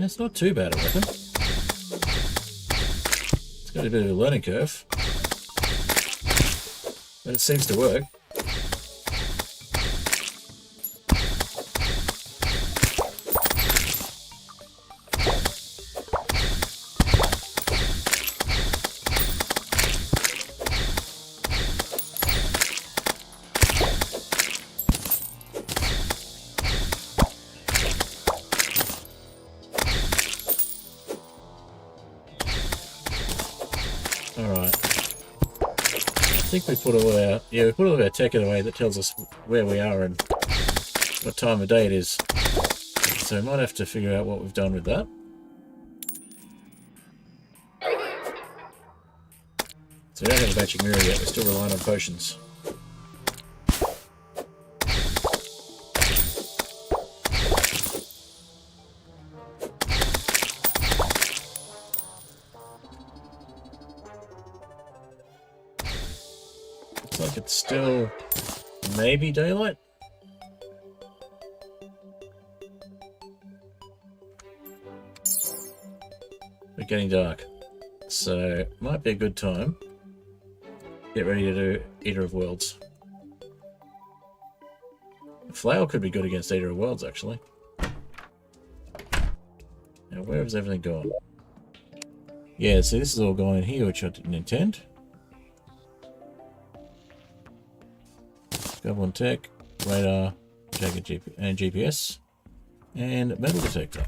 It's not too bad, I reckon. It's got a bit of a learning curve, but it seems to work. Alright. I think we put all of our tech in a way that tells us where we are and what time of day it is. So we might have to figure out what we've done with that. So we don't have a magic mirror yet, we're still relying on potions. like it's still maybe daylight. But getting dark. So, might be a good time. Get ready to do Eater of Worlds. Flail could be good against Eater of Worlds, actually. Now, where has everything gone? Yeah, see, this is all going in here, which I didn't intend. Goblin Tech, Radar, Jagged and GPS, and Metal Detector.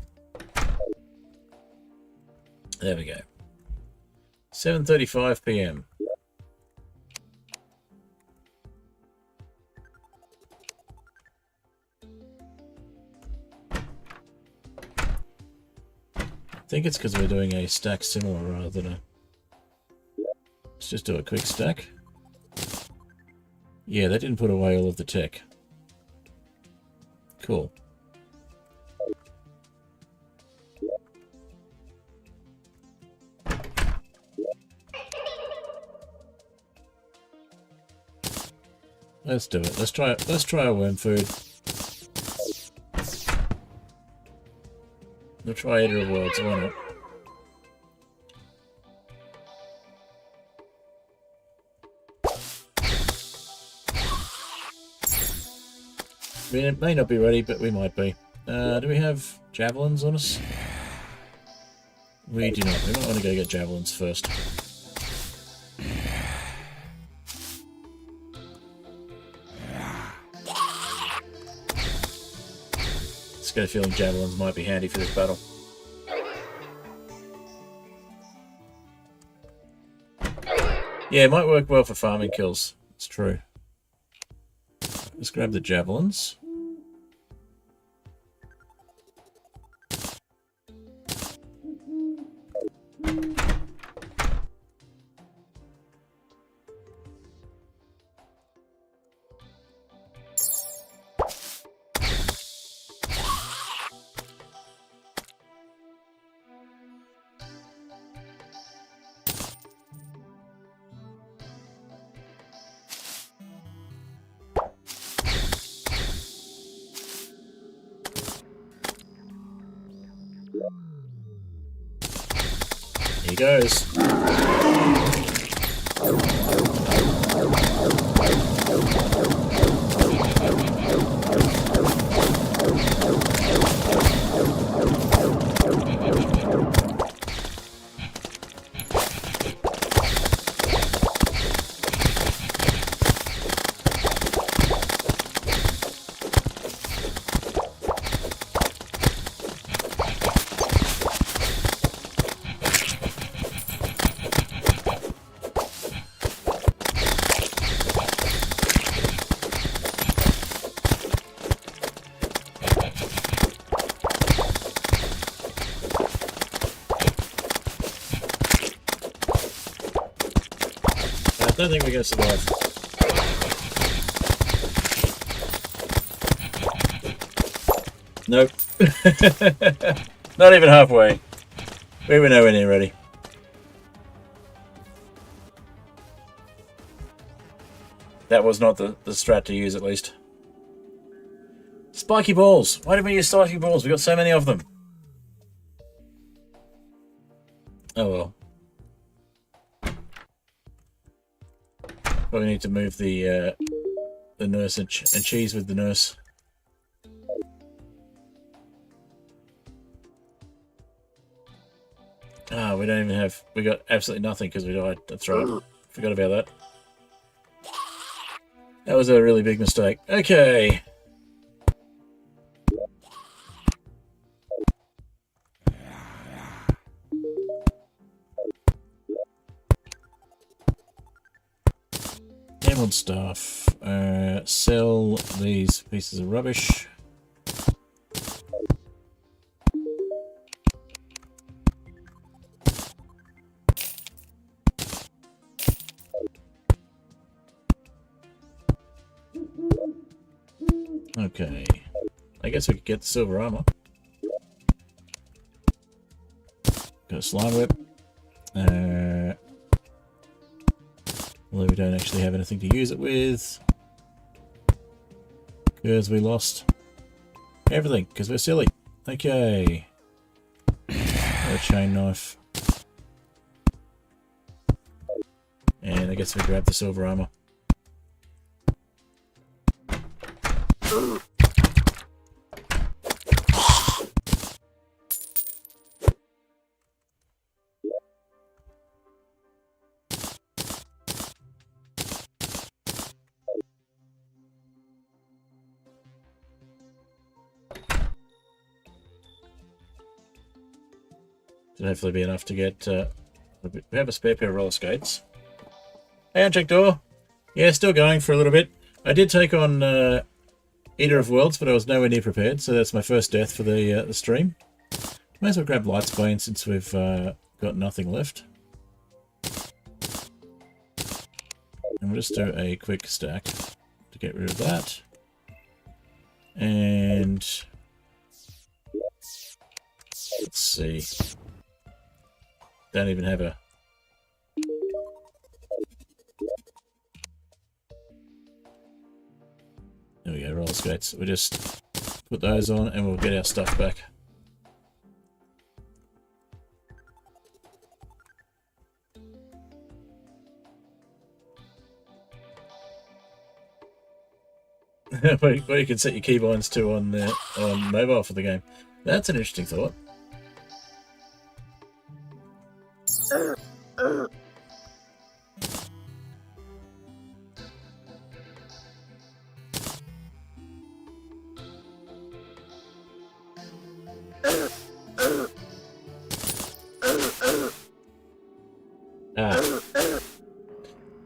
There we go. 7:35 PM. I think it's because we're doing a stack similar rather than a... Let's just do a quick stack. Yeah, that didn't put away all of the tech. Cool. Let's do it. Let's try a worm food. We'll try Eater of Worlds, why not? I mean, it may not be ready, but we might be. Do we have javelins on us? We do not. We might want to go get javelins first. Just got a feeling javelins might be handy for this battle. Yeah, it might work well for farming kills. It's true. Let's grab the javelins. Here he goes. I don't think we're going to survive. Nope. Not even halfway. We were nowhere near ready. That was not the strat to use, at least. Spiky balls. Why did we use spiky balls? We got so many of them. Oh well. Probably need to move the nurse and cheese with the nurse. Ah, we don't even have... We got absolutely nothing because we died. That's right. Forgot about that. That was a really big mistake. Okay. Emerald stuff. Sell these pieces of rubbish. Okay. I guess we could get the silver armor. Got a slime whip. Although we don't actually have anything to use it with. Because we lost everything, because we're silly. Okay. A chain knife. And I guess we grab the silver armor. Should hopefully be enough to get... we have a spare pair of roller skates. Hey, unchecked door. Yeah, still going for a little bit. I did take on Eater of Worlds, but I was nowhere near prepared, so that's my first death for the stream. May as well grab Light's Bane since we've got nothing left. And we'll just do a quick stack to get rid of that. And... let's see. Don't even have a... there we go, roller skates. We'll just put those on and we'll get our stuff back. Where you can set your keybinds to on mobile for the game. That's an interesting thought.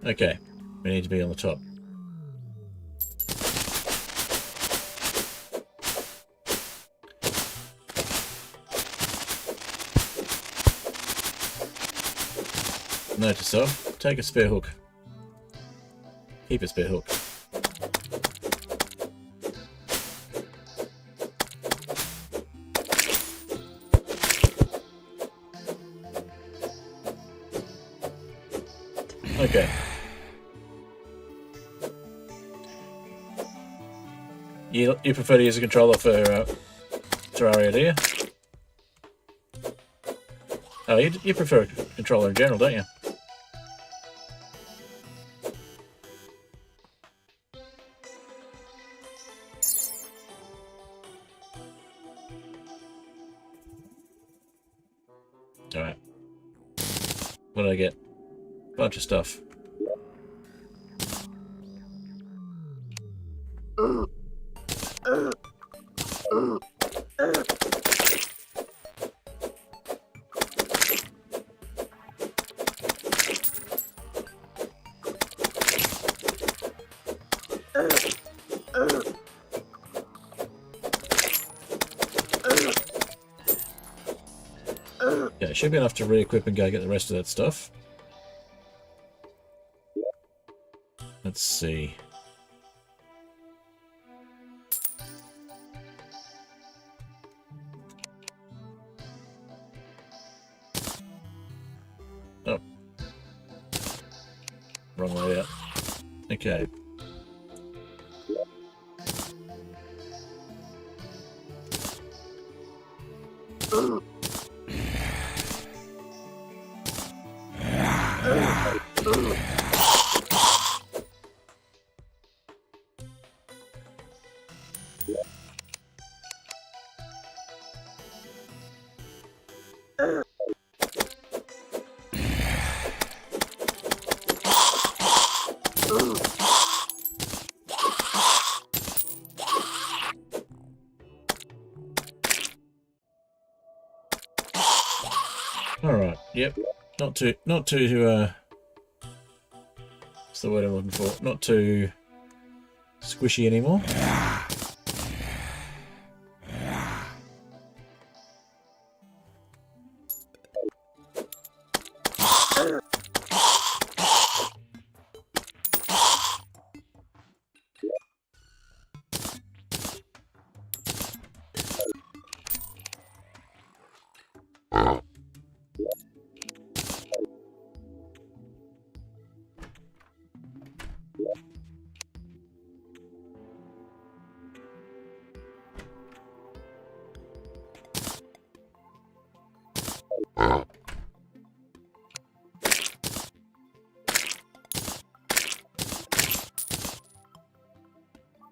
Okay, we need to be on the top. Note to self, take a spare hook. Keep a spare hook. Okay. You prefer to use a controller for Terraria, do you? Oh, you prefer a controller in general, don't you? Alright. What did I get? Bunch of stuff. Yeah, it should be enough to re-equip and go get the rest of that stuff. Let's see. Oh. Wrong way out. Okay. Alright, yep. Not too what's the word I'm looking for? Not too squishy anymore.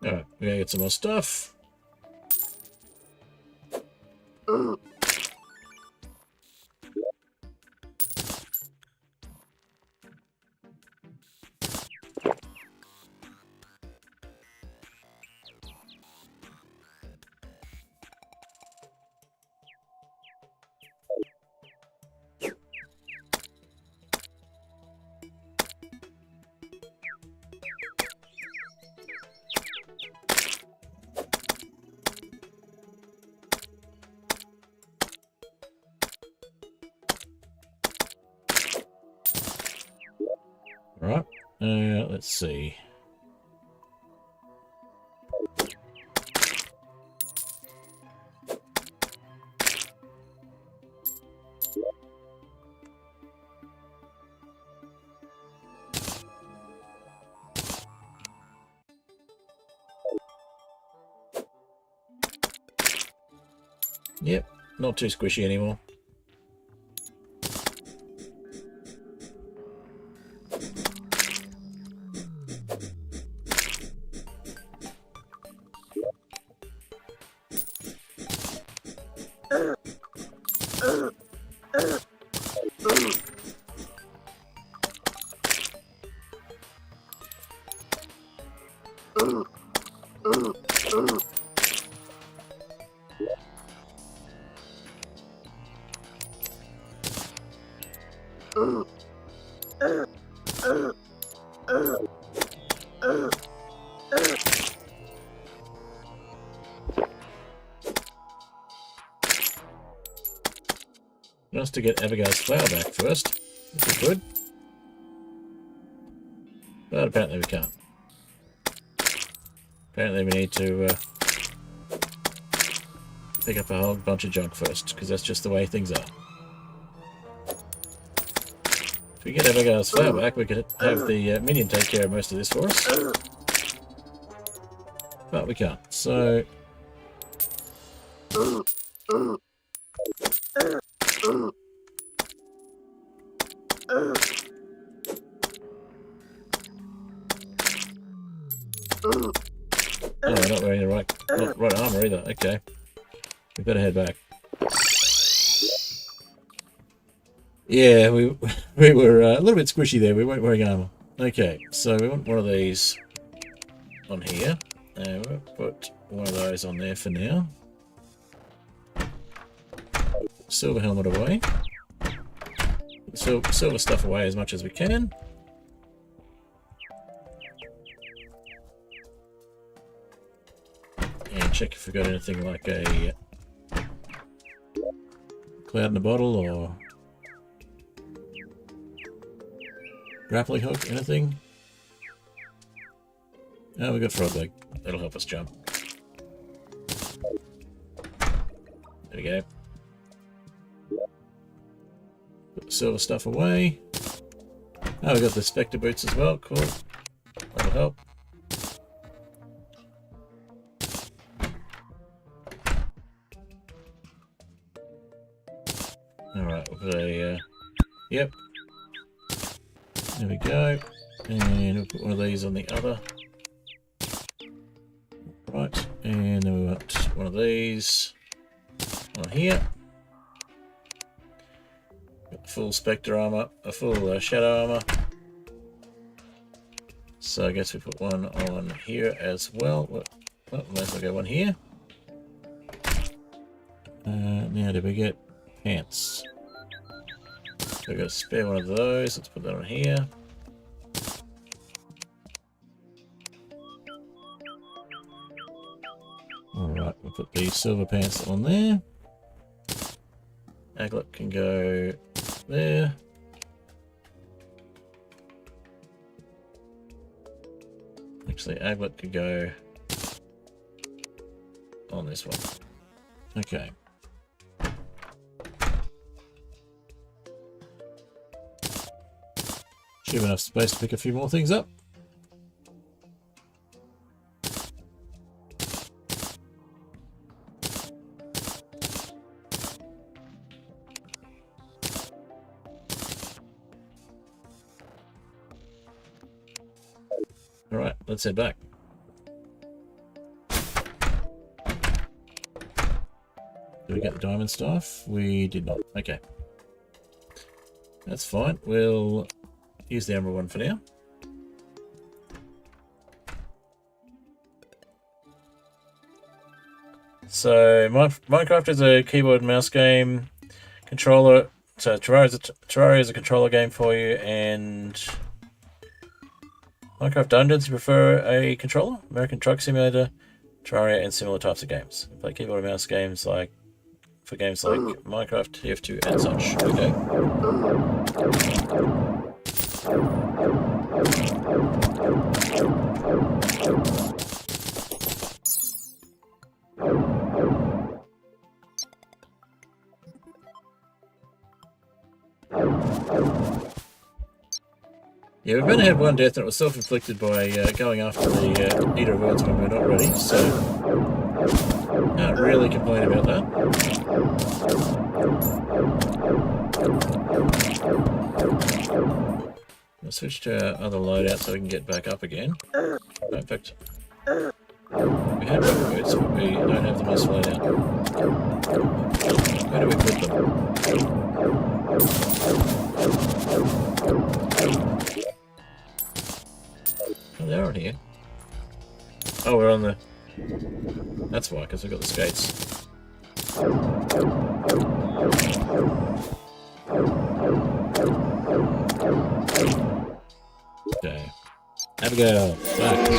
Alright, we gotta get some more stuff. Right, let's see. Yep, not too squishy anymore. Nice to get Abigail's flower back first, if we could. But apparently we can't. Apparently we need to pick up a whole bunch of junk first, because that's just the way things are. If we get Abigail's flower back, we could have the minion take care of most of this for us. But we can't, so... Oh, we're not wearing the right armor either. Okay. We better head back. Yeah, we were a little bit squishy there. We weren't wearing armor. Okay, so we want one of these on here. And we'll put one of those on there for now. Silver helmet away. Silver stuff away as much as we can. And check if we've got anything like a cloud in a bottle or grappling hook, anything. Oh, we've got frog leg. That'll help us jump. There we go. Put the silver stuff away. Oh, we've got the Spectre boots as well. Cool. That'll help. Alright, we'll put a... yep. There we go. And we'll put one of these on the other. Right, and then we want one of these on here. Got the full Spectre armor, a full Shadow armor. So I guess we put one on here as well. Well, might as well go one here. Now, did we get pants? So we've got a spare one of those. Let's put that on here. Alright, we'll put the silver pants on there. Aglet can go there. Actually, Aglet could go on this one. Okay. Should have enough space to pick a few more things up. Alright, let's head back. Did we get the diamond staff? We did not. Okay. That's fine. We'll use the emerald one for now. So, Minecraft is a keyboard and mouse game. Controller. So, Terraria is a controller game for you, and Minecraft Dungeons, you prefer a controller? American Truck Simulator, Terraria, and similar types of games. You play keyboard and mouse games for games like Minecraft, TF2, and such. Okay. Yeah, we've only had one death, and it was self-inflicted by going after the Eater of Worlds when we're not ready, so can't really complain about that. We'll switch to our other loadout so we can get back up again. No, in fact, we had rubber boots, but we don't have them as loadout. Where do we put them? Oh, they're on here. Oh, we're on the... That's why, because we've got the skates. Okay. Abigail, back.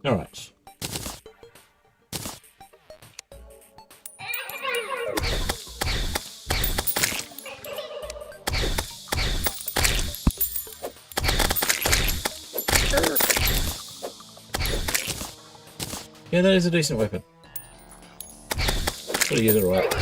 Alright. Yeah, that is a decent weapon. Gotta use it right.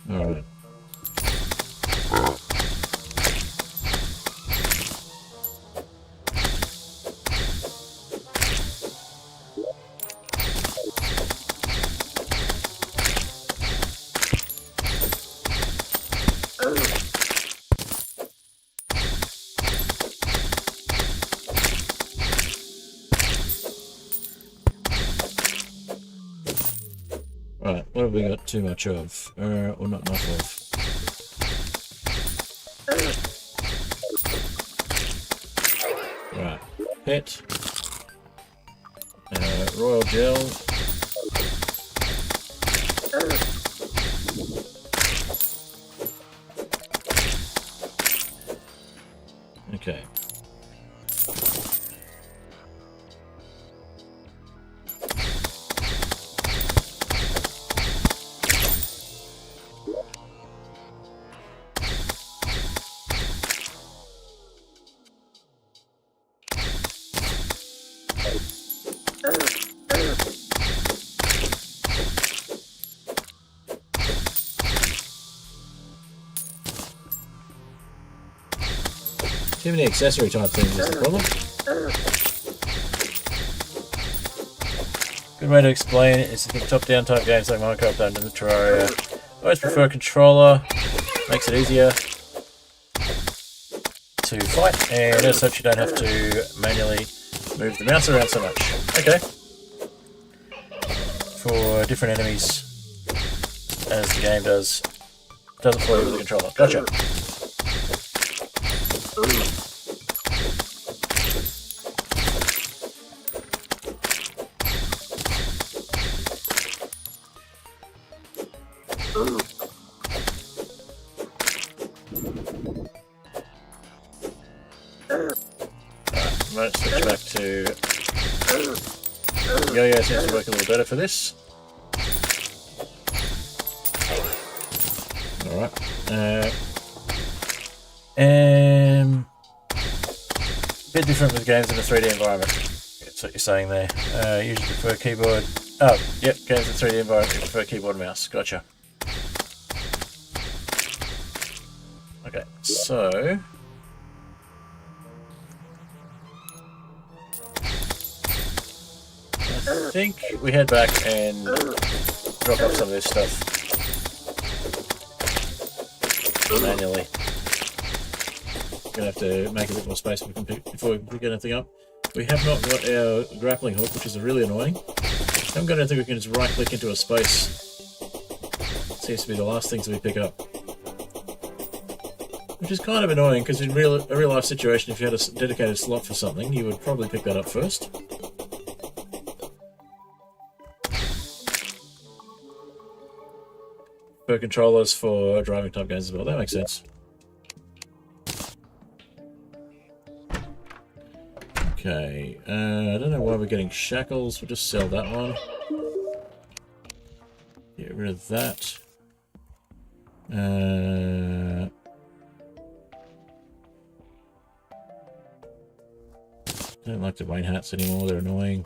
Alright. Right, what have we got too much of? Or not enough of? Right, pet. Royal gel. Okay. Too many accessory type things is the problem. Good way to explain it is to think top-down type games like Minecraft, Dungeons and Terraria. I always prefer a controller, makes it easier to fight, and as such you don't have to manually move the mouse around so much. Okay. For different enemies, as the game does does it for you with the controller. Gotcha. Might switch back to Yo-Yo. Seems to work a little better for this. Alright. A bit different with games in a 3D environment. That's what you're saying there. Usually prefer keyboard. Oh, yep, games in 3D environment, you prefer keyboard and mouse. Gotcha. Okay, so I think we head back and drop off some of this stuff manually. Gonna have to make a bit more space before we can pick anything up. We have not got our grappling hook, which is really annoying. I haven't got anything we can just right click into a space. Seems to be the last things we pick up. Which is kind of annoying, because in a real life situation, if you had a dedicated slot for something, you would probably pick that up first. For controllers for driving type games as well, that makes sense. Okay, I don't know why we're getting shackles, we'll just sell that one. Get rid of that. Don't like the rain hats anymore, they're annoying.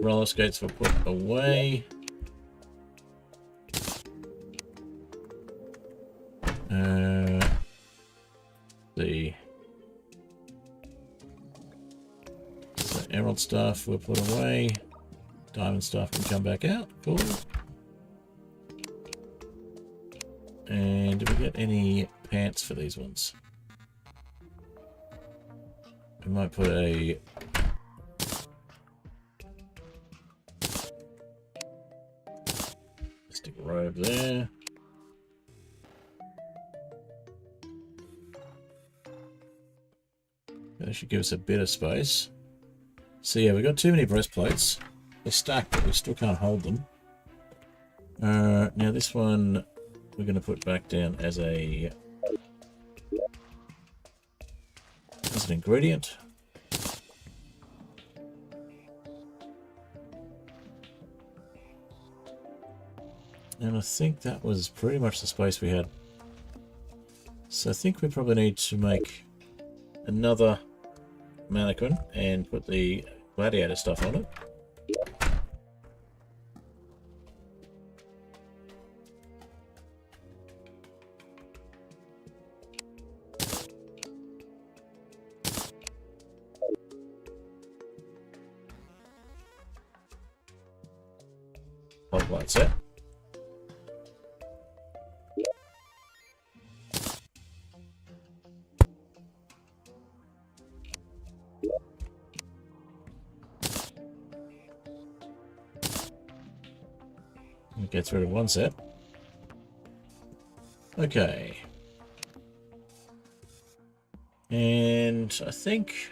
Roller skates were put away. So emerald stuff we'll put away. Diamond stuff can come back out. Cool. And do we get any pants for these ones? We might put a stick robe there. That should give us a bit of space. So yeah, we've got too many breastplates. They're stacked, but we still can't hold them. Now this one we're going to put back down as an ingredient. And I think that was pretty much the space we had. So I think we probably need to make another mannequin and put the gladiator stuff on it. Like that. It gets rid of one set. Okay. And I think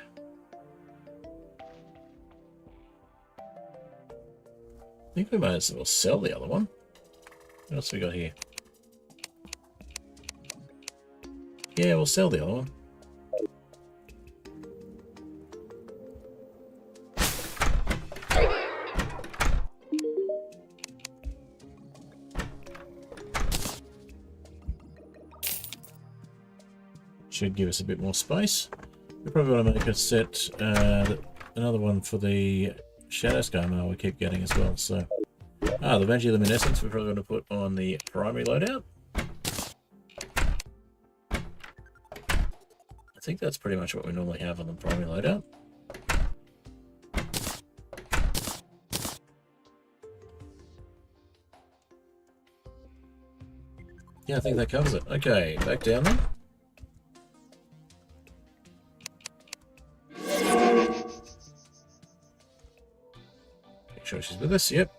we might as well sell the other one. What else we got here? Yeah, we'll sell the other one. Should give us a bit more space. We probably want to make a set, another one for the Shadow Scar we keep getting as well. So, the Luminescence we're probably going to put on the primary loadout. I think that's pretty much what we normally have on the primary loadout. Yeah, I think that covers it. Okay, back down then. Make sure she's with us, yep.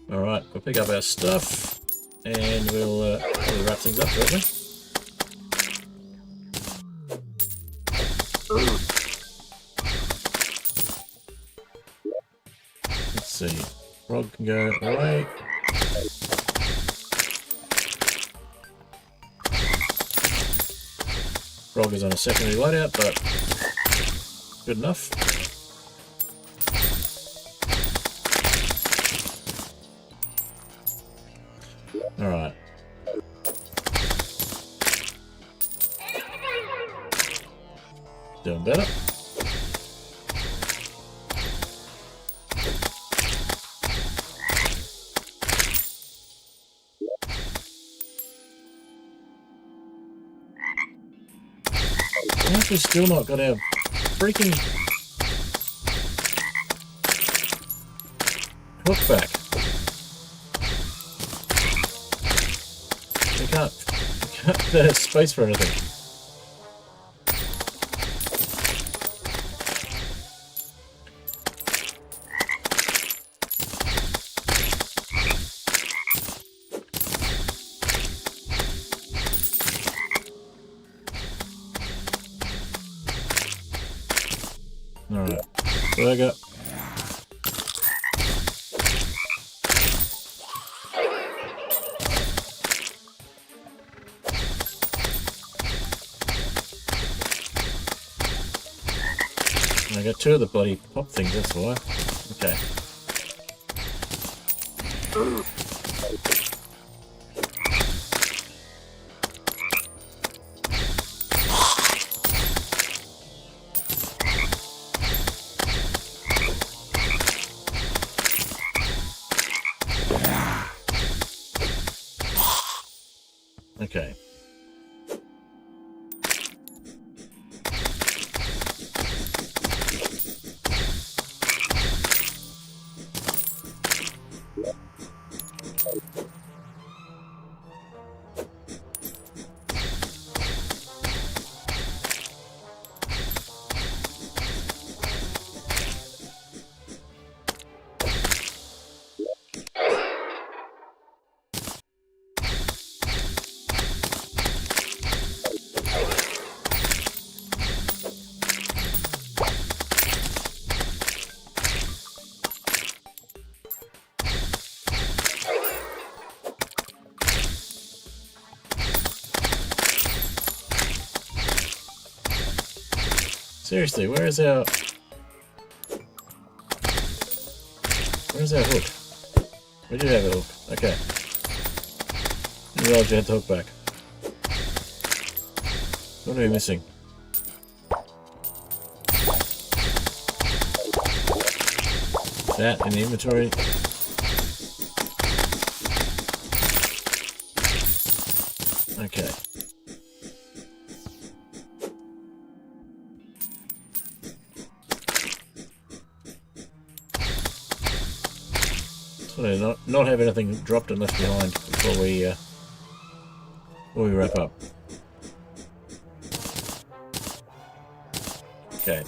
Alright, we'll pick up our stuff and we'll probably wrap things up shortly. Let's see. Frog can go away. Frog is on a secondary loadout, but good enough. Alright. Doing better. We've still not got our freaking hook back. We can't there's space for anything. Alright, burger. I got two of the bloody pop things, that's why. Okay. Okay. Seriously, where's our hook? We do have a hook. Okay. Didn't realize you had the hook back. What are we missing? That in the inventory. Okay. So not have anything dropped and left behind before we wrap up. Okay.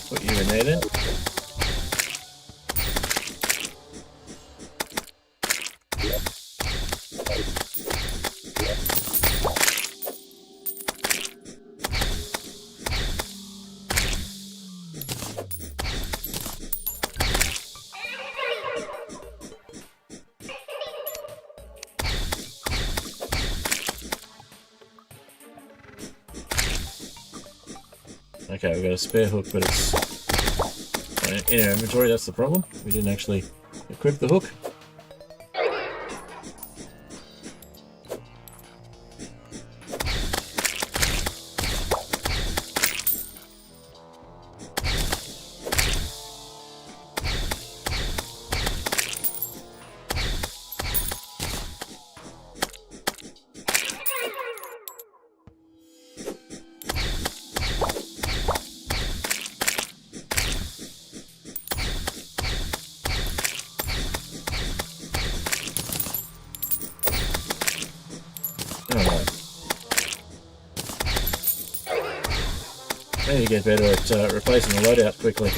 Put you in there then. Okay, we've got a spare hook, but it's in our inventory, that's the problem. We didn't actually equip the hook. I need to get better at replacing the loadout quickly.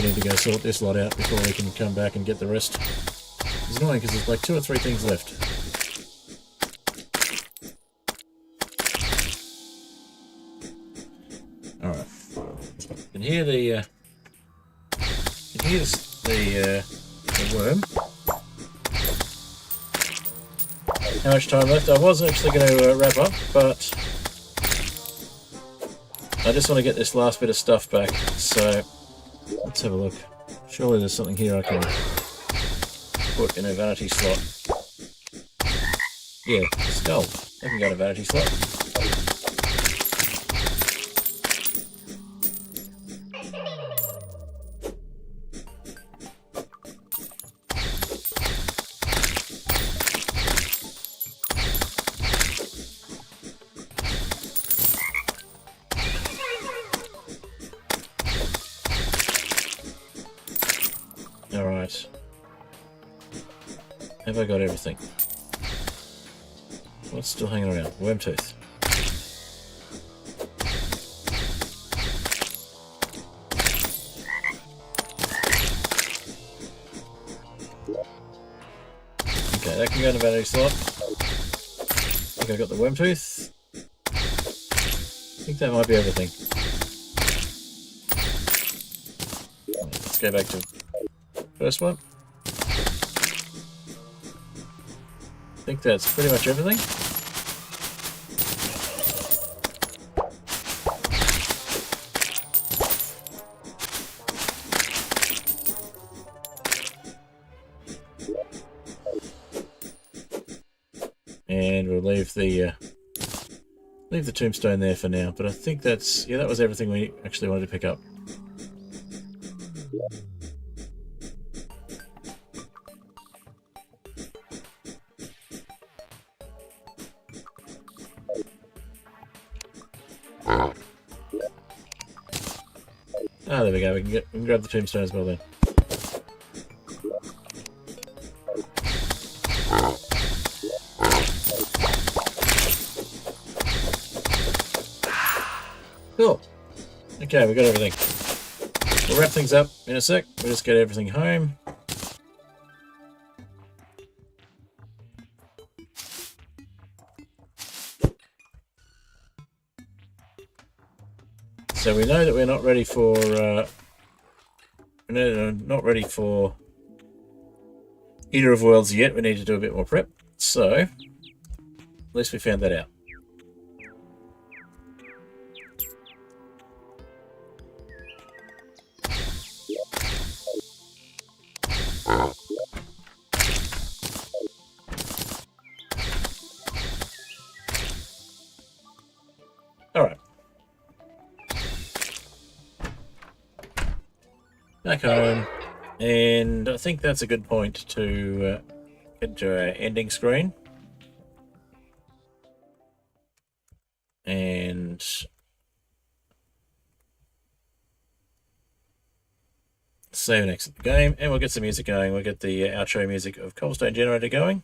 we need to go sort this lot out before we can come back and get the rest. It's annoying because there's like 2 or 3 things left. Alright. You can hear the worm. How much time left? I was actually going to wrap up, but I just want to get this last bit of stuff back, so let's have a look. Surely there's something here I can put in a vanity slot. Yeah, skull. I can go in a vanity slot. Alright. Have I got everything? What's still hanging around? Worm tooth. Okay, that can go in the vanity slot. I think I got the worm tooth. I think that might be everything. Let's go back to first one. I think that's pretty much everything. And we'll leave the tombstone there for now. But I think that's, yeah, that was everything we actually wanted to pick up. Ah, there we go. We can grab the tombstone as well then. Cool. Okay, we got everything. We'll wrap things up in a sec. We'll just get everything home. So we know that we're not ready for Eater of Worlds yet. We need to do a bit more prep. So at least we found that out. All right. Back home, and I think that's a good point to get to our ending screen. And save and exit the game, and we'll get some music going. We'll get the outro music of Cobblestone Generator going.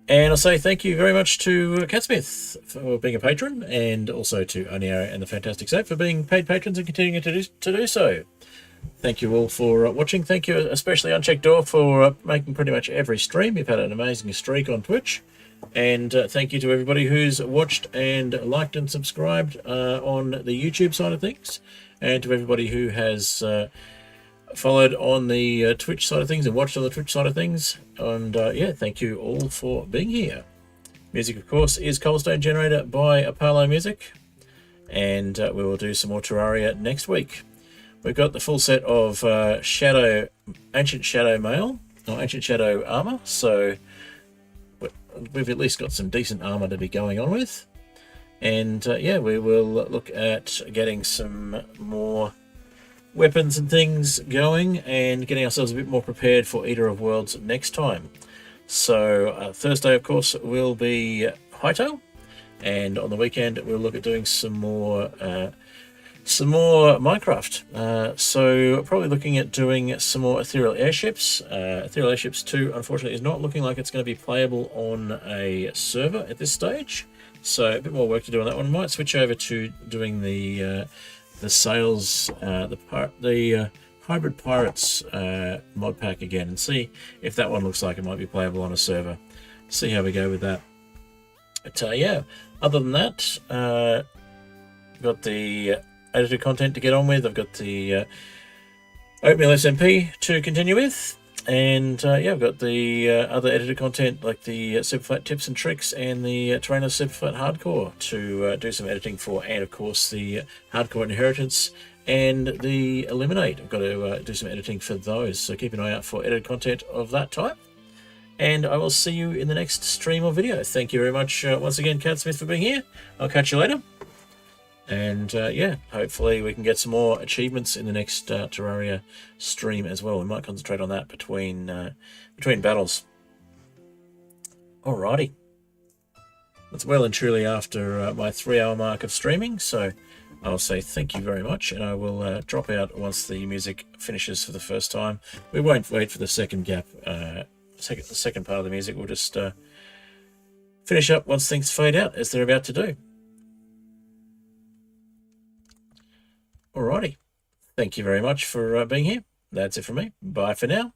And I'll say thank you very much to Catsmith for being a patron, and also to Oniara and the Fantastic Sape for being paid patrons and continuing to do so. Thank you all for watching. Thank you especially Unchecked Door for making pretty much every stream. You've had an amazing streak on Twitch. And thank you to everybody who's watched and liked and subscribed on the YouTube side of things. And to everybody who has followed on the Twitch side of things and watched on the Twitch side of things. And yeah, thank you all for being here. Music, of course, is Cobblestone Generator by Apollo Music. And we will do some more Terraria next week. We've got the full set of Ancient Shadow Mail, or Ancient Shadow Armor. So we've at least got some decent armor to be going on with. And yeah, we will look at getting some more weapons and things going and getting ourselves a bit more prepared for Eater of Worlds next time. So Thursday, of course, will be Hightail, and on the weekend we'll look at doing some more Minecraft. So probably looking at doing some more Ethereal Airships. Ethereal Airships 2, unfortunately, is not looking like it's going to be playable on a server at this stage. So a bit more work to do on that one. Might switch over to doing the the sales, the Hybrid Pirates mod pack again and see if that one looks like it might be playable on a server. See how we go with that. But yeah, other than that, I've got the edited content to get on with. I've got the Oatmeal SMP to continue with. And yeah, I've got the other edited content like the Superflat Tips and Tricks and the Terraria Superflat Hardcore to do some editing for, and of course the Hardcore Inheritance and the Eliminate. I've got to do some editing for those, so keep an eye out for edited content of that type. And I will see you in the next stream or video. Thank you very much once again, Cat Smith, for being here. I'll catch you later. And yeah, hopefully we can get some more achievements in the next Terraria stream as well. We might concentrate on that between battles. Alrighty. It's well and truly after my 3-hour mark of streaming, so I'll say thank you very much, and I will drop out once the music finishes for the first time. We won't wait for the second gap. The second part of the music, we'll just finish up once things fade out, as they're about to do. Alrighty. Thank you very much for being here. That's it from me. Bye for now.